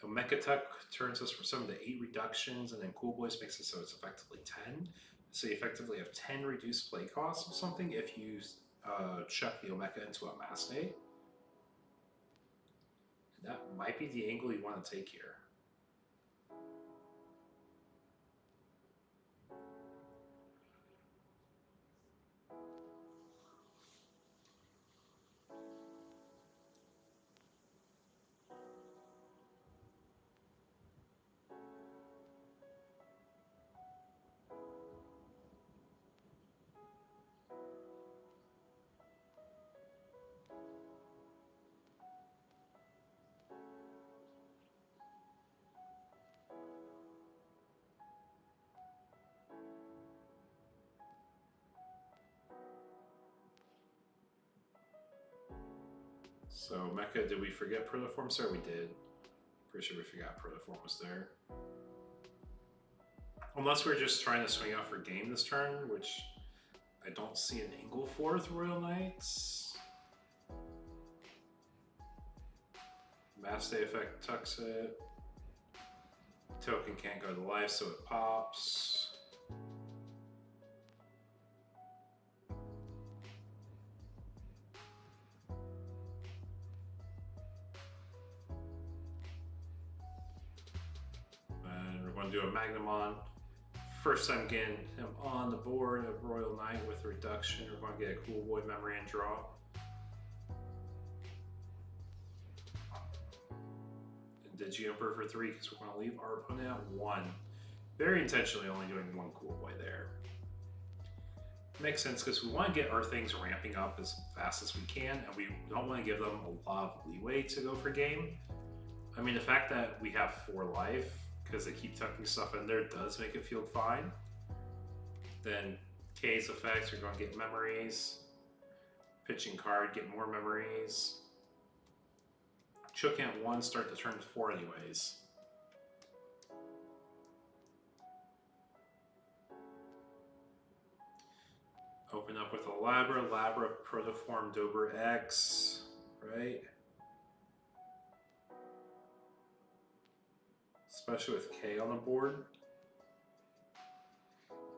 Omeka Tuck turns us from 7 to 8 reductions, and then Cool Boys makes it so it's effectively 10. So you effectively have 10 reduced play costs or something if you chuck the Omeka into a Master. And that might be the angle you want to take here. So Mecha, did we forget Protoform, sir? We did. Pretty sure we forgot Protoform was there. Unless we're just trying to swing out for game this turn, which I don't see an angle for with Royal Knights. Master effect tucks it. Token can't go to life, so it pops. And we're going to do a Magnamon. First time getting him on the board, a Royal Knight with a reduction. We're going to get a Cool Boy memory and draw. And Digi Emperor for 3 because we're going to leave our opponent at 1. Very intentionally only doing 1 Cool Boy there. Makes sense because we want to get our things ramping up as fast as we can, and we don't want to give them a lot of leeway to go for game. I mean, the fact that we have 4 life because they keep tucking stuff in there does make it feel fine. Then K's effects, you're going to get memories. Pitching card, get more memories. Chook at 1, start the turn 4 anyways. Open up with a Labra, Protoform, Dober X, right? Especially with K on the board.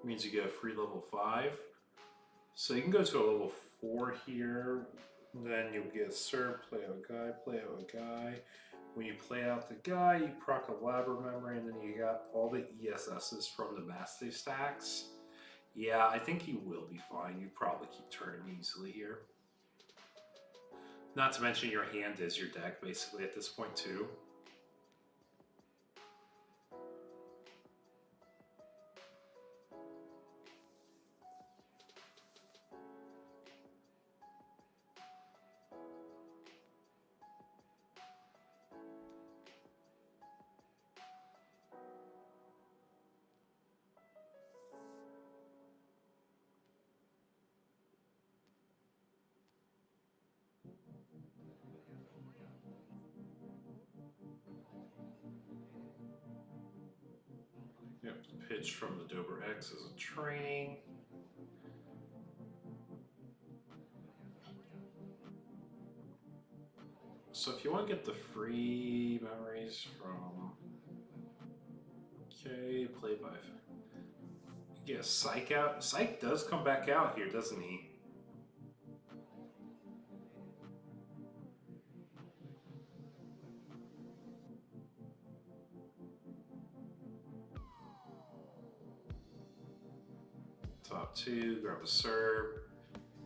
Means you get a free level 5. So you can go to a level 4 here. Then you'll get Sir, play out a guy, play out a guy. When you play out the guy, you proc a Labra memory, and then you got all the ESSs from the Master stacks. Yeah, I think you will be fine. You probably keep turning easily here. Not to mention your hand is your deck, basically, at this point, too. Yep, pitch from the Dober X as a training. So if you want to get the free memories from K, play by Yeah, Psych out. Psych does come back out here, doesn't he? Top two, grab a serve.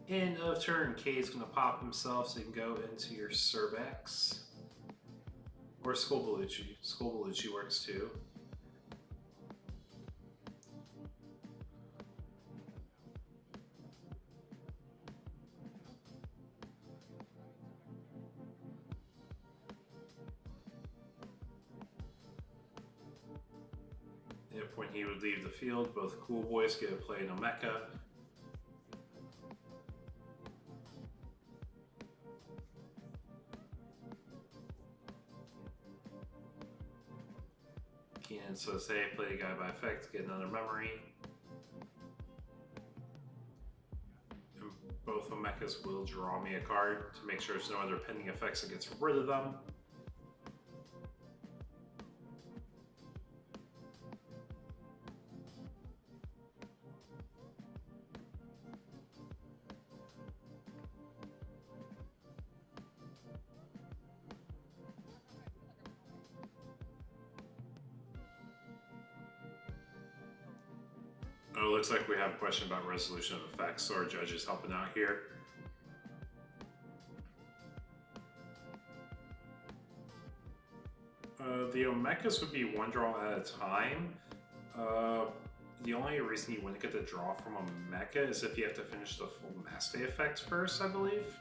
End of turn, K is going to pop himself so you can go into your Serbex. Or Skolbelucci. Skolbelucci works too. When he would leave the field, both Cool Boys get to play no mecha. Keenan says, hey, play a guy by effect, get another memory. And both of mechas will draw me a card to make sure there's no other pending effects that gets rid of them. Oh, looks like we have a question about resolution of effects, so our judge is helping out here. The Omechas would be one draw at a time. The only reason you wouldn't get the draw from a mecha is if you have to finish the full Mass Day effect first, I believe.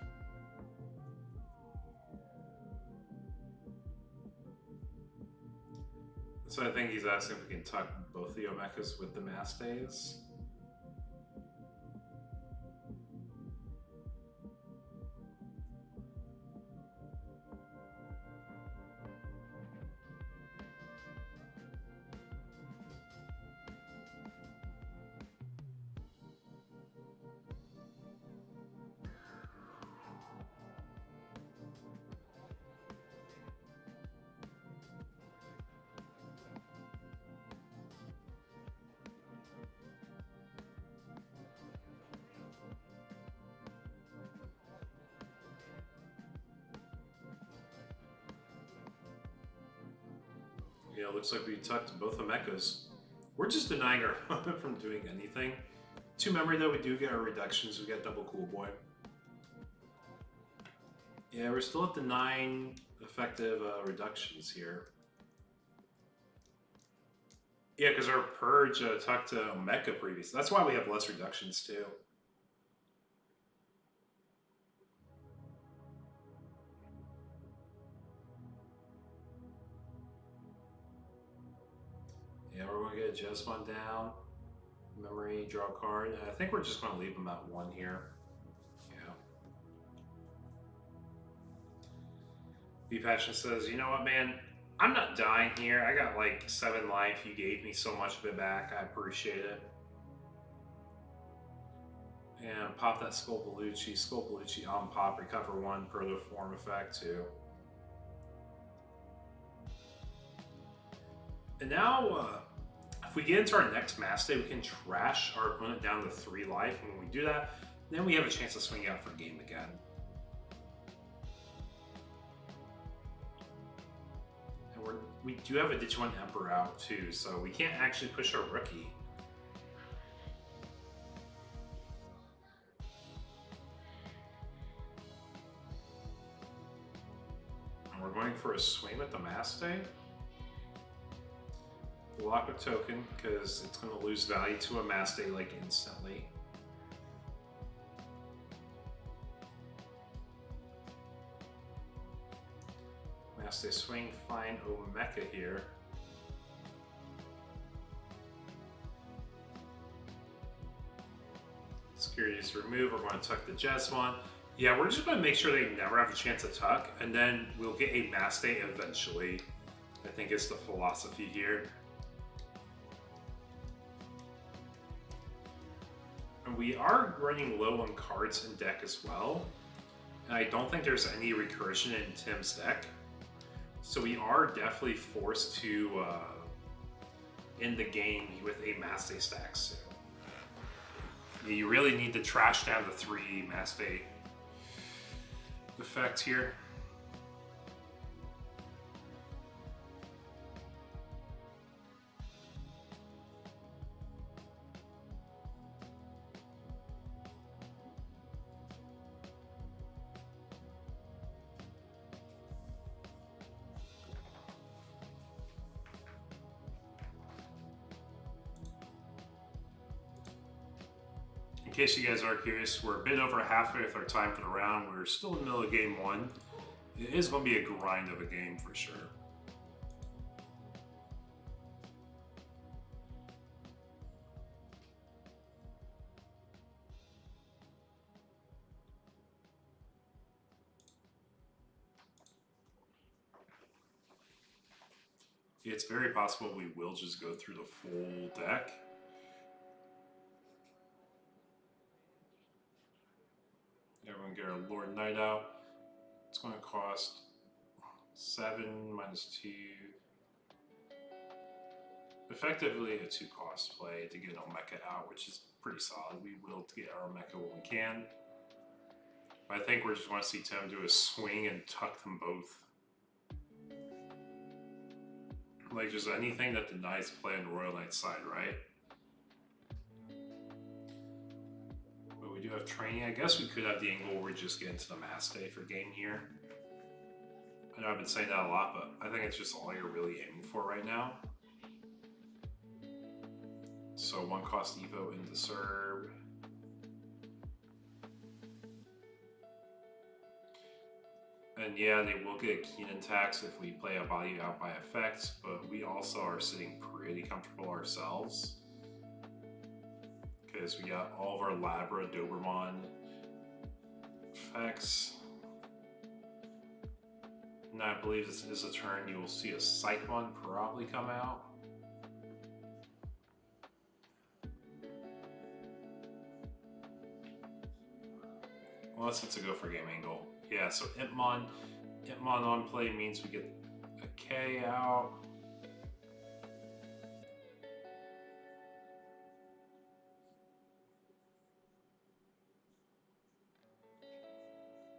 So I think he's asking if we can tuck both the Omechas with the Mass Days. Yeah, looks like we tucked both the mechas. We're just denying our opponent from doing anything. 2 memory though, we do get our reductions. We got double Cool Boy. Yeah, we're still at the 9 effective reductions here. Yeah, because our Purge tucked Mecha previous. That's why we have less reductions too. Yeah, we're going to get a Jesmon down. Memory, draw a card. I think we're just going to leave him at 1 here. Yeah. Be Passion says, you know what, man? I'm not dying here. I got like 7 life. You gave me so much of it back. I appreciate it. And pop that Skolbelucci. Skolbelucci on pop. Recover 1 protoform effect too. And now, if we get into our next Mass Day, we can trash our opponent down to 3 life. And when we do that, then we have a chance to swing out for game again. And we do have a Digimon Emperor out too, so we can't actually push our rookie. And we're going for a swing with the Mass Day. Lock a token because it's going to lose value to a Mass Day like instantly. Mass Day swing, find Omeka here. Securities remove, we're going to tuck the Jesmon. Yeah, we're just going to make sure they never have a chance to tuck, and then we'll get a Mass Day eventually. I think it's the philosophy here. We are running low on cards in deck as well, and I don't think there's any recursion in Tim's deck, so we are definitely forced to end the game with a Mass Day stack soon. You really need to trash down the 3 mass day effect here. In case you guys are curious, we're a bit over halfway with our time for the round. We're still in the middle of game 1. It is going to be a grind of a game for sure. It's very possible we will just go through the full deck. Everyone get our Lord Knight out. It's going to cost 7 minus 2. Effectively a 2 cost play to get Omeka out, which is pretty solid. We will get our Omeka when we can. But I think we just want to see Tim do a swing and tuck them both. Like just anything that denies play on the Royal Knight's side, right? But we do have training. I guess we could have the angle where we just get into the mass day for game here. I know I've been saying that a lot, but I think it's just all you're really aiming for right now. So 1 cost Evo into Serb. And yeah, they will get a Keenan tax if we play a body out by effects, but we also are sitting pretty comfortable ourselves. Because we got all of our Labra, Doberman effects. And I believe this is a turn you will see a Psychmon probably come out. Unless it's a go for game angle. Yeah, so Impmon on play means we get a K out.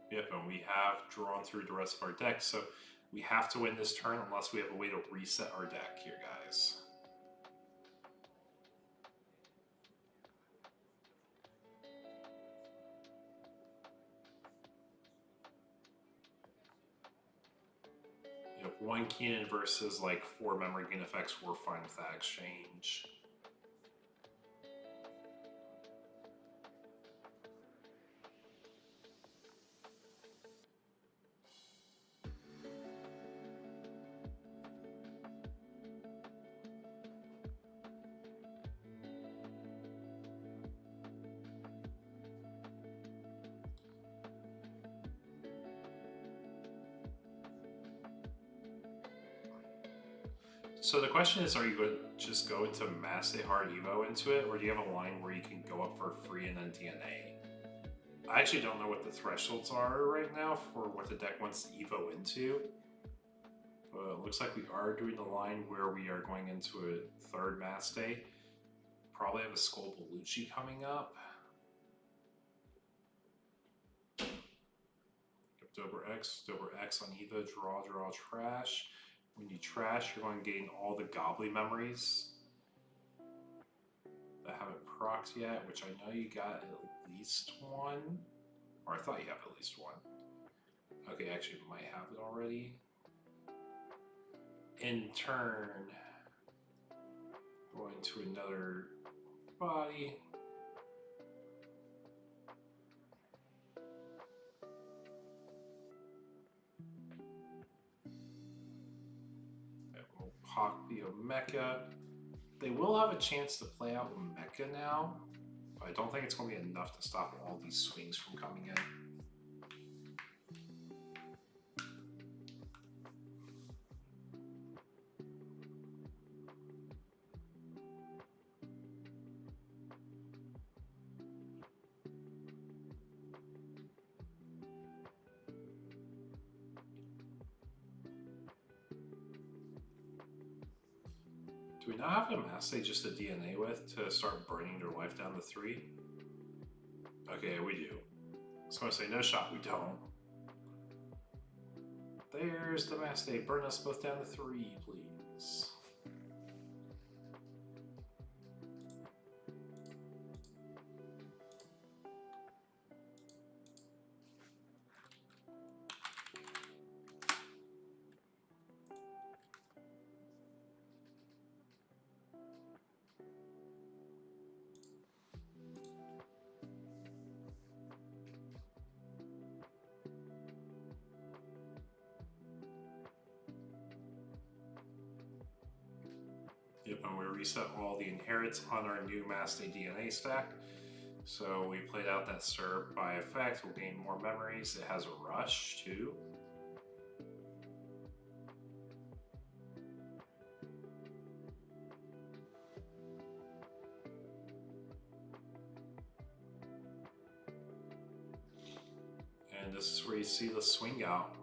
Yep, and we have drawn through the rest of our deck, so we have to win this turn unless we have a way to reset our deck here, guys. Yep, 1 Keenan versus like 4 memory gain effects, we're fine with that exchange. So the question is, are you going to just go into Mass Day Hard Evo into it, or do you have a line where you can go up for free and then DNA? I actually don't know what the thresholds are right now for what the deck wants to Evo into. But it looks like we are doing the line where we are going into a 3rd Mass Day. Probably have a Skull Belushi coming up. Dober X on Evo, draw, trash. When you trash, you're going to gain all the Gobbly memories that haven't procced yet, which I know you got at least 1. Or I thought you have at least 1. Okay, actually might have it already. In turn, going to another body. Hawk the Omeka. They will have a chance to play out Omeka now, but I don't think it's going to be enough to stop all these swings from coming in. Do we not have a Mass Day just to DNA with to start burning their life down to 3? Okay, we do. I was going to say no shot, we don't. There's the mass day. Burn us both down to 3, please. Yep, and we reset all the inherits on our new Master DNA stack. So we played out that Stir by effect. We'll gain more memories. It has a rush too. And this is where you see the swing out.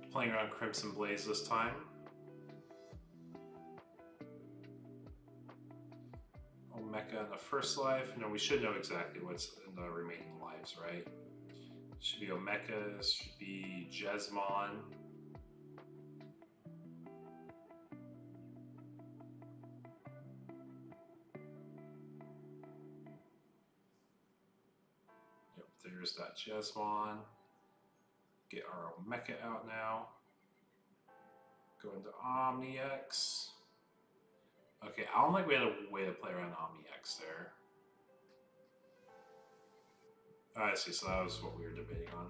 Playing around Crimson Blaze this time. Mecha in the first life. No, we should know exactly what's in the remaining lives, right? Should be Omeka, should be Jesmon. Yep, there's that Jesmon. Get our Omeka out now. Go into OmniX. Okay, I don't think we had a way to play around OmniX there. Oh, I see, so that was what we were debating on.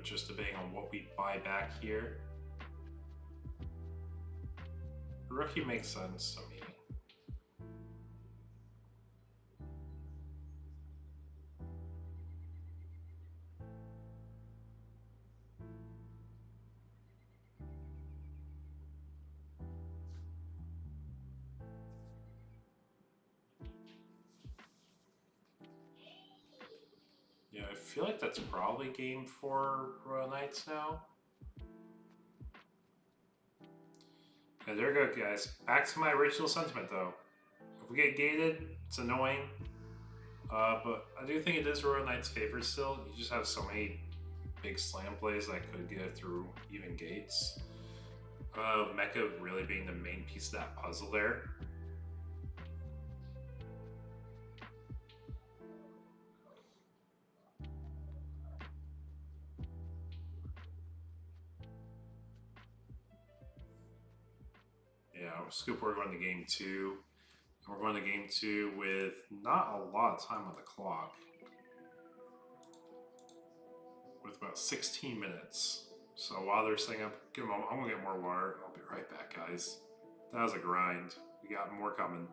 Just debating on what we buy back here. Rookie makes sense to me. Yeah, I feel like that's probably game for Royal Knights now. And there we go, guys. Back to my original sentiment, though. If we get gated, it's annoying. But I do think it is Royal Knight's favorite still. You just have so many big slam plays that could get through even gates. Mecha really being the main piece of that puzzle there. Yeah, Scoop, we're going to game 2. We're going to game 2 with not a lot of time on the clock. With about 16 minutes. So while they're setting up, give them a moment. I'm going to get more water. I'll be right back, guys. That was a grind. We got more coming.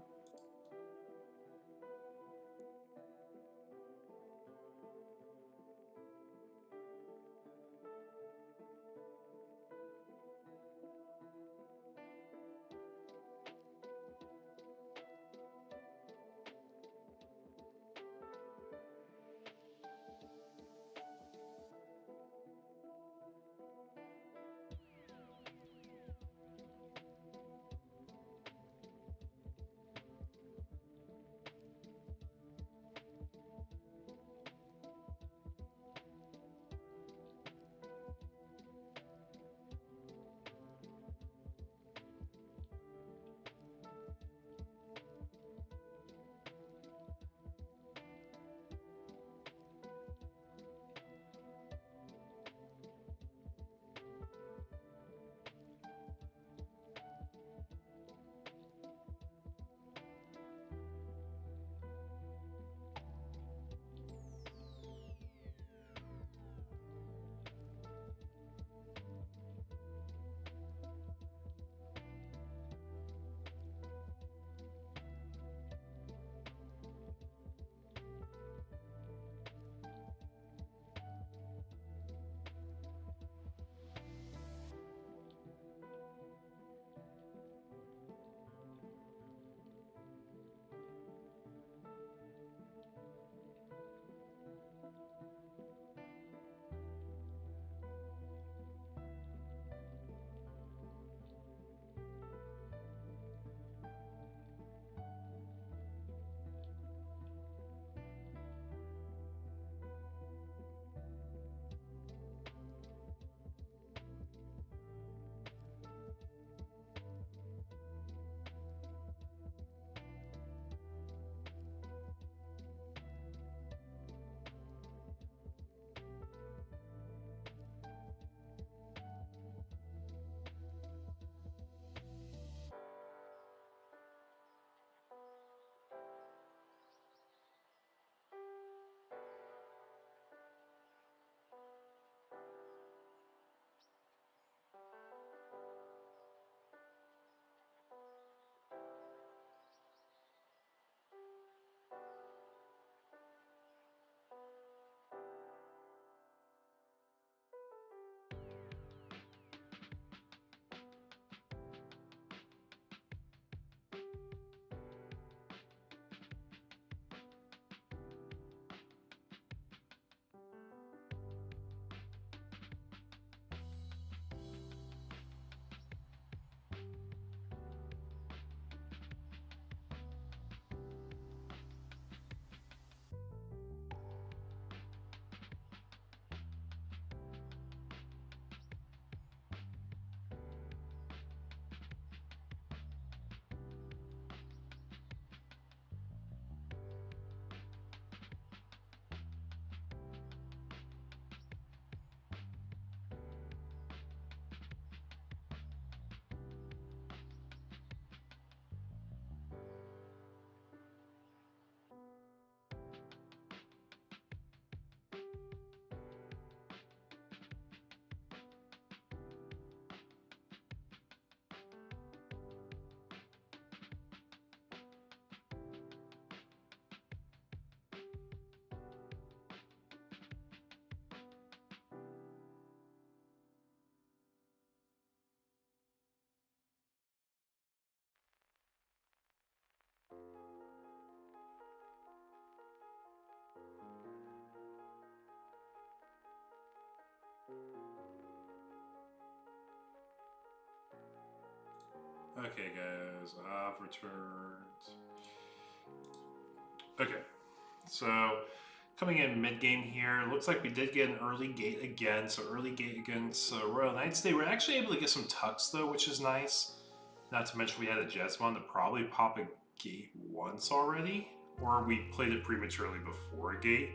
Okay, guys, I've returned. Okay, so coming in mid-game here, looks like we did get an early gate again. So early gate against Royal Knights. They were actually able to get some tucks though, which is nice. Not to mention we had a Jetsmon that probably popped a gate once already, or we played it prematurely before a gate.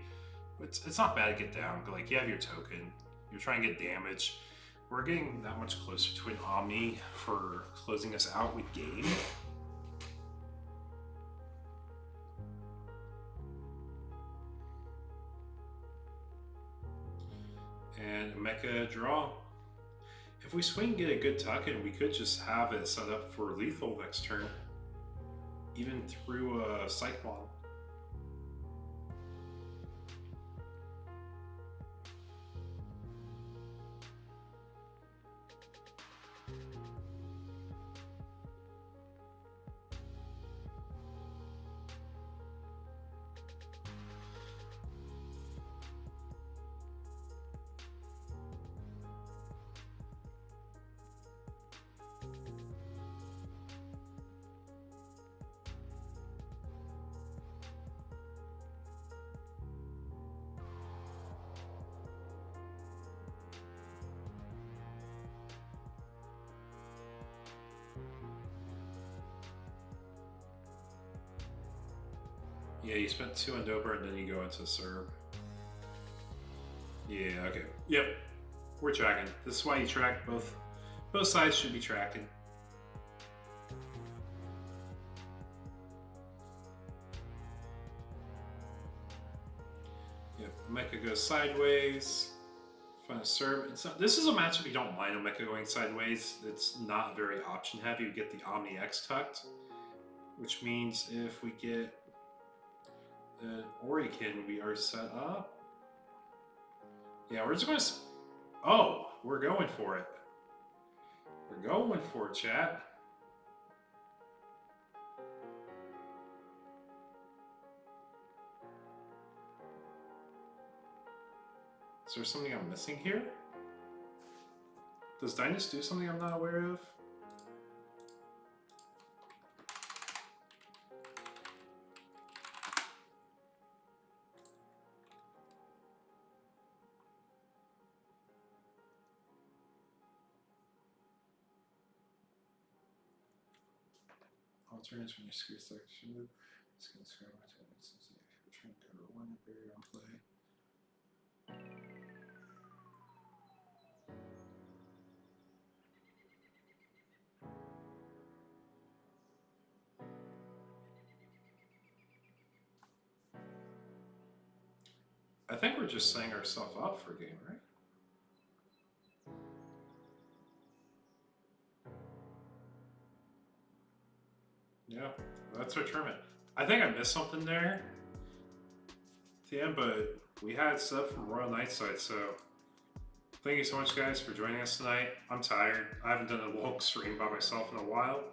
It's not bad to get down, but like you have your token, you're trying to get damage. We're getting that much closer to an Omni for closing us out with game. And Mecha draw. If we swing and get a good token, we could just have it set up for lethal next turn, even through a Cyclone. Yeah, you spent 2 on Dober and then you go into Serb. Yeah, okay. Yep. We're tracking. This is why you track both sides should be tracking. Yep, Mecha goes sideways. Find a Serb. This is a matchup you don't mind Mecha going sideways. It's not very option heavy. You get the Omni X tucked, which means if we get an Orican, we are set up. Yeah, we're just going to... Oh, we're going for it. We're going for it, chat. Is there something I'm missing here? Does Dynus do something I'm not aware of? Alternates when you screw section. It's going to screw my tenants since you're trying to cover one barrier on play. I think we're just setting ourselves up for a game, right? Yeah, that's our tournament. I think I missed something there at the end, but we had stuff from Royal Knights side, so thank you so much, guys, for joining us tonight. I'm tired. I haven't done a long stream by myself in a while.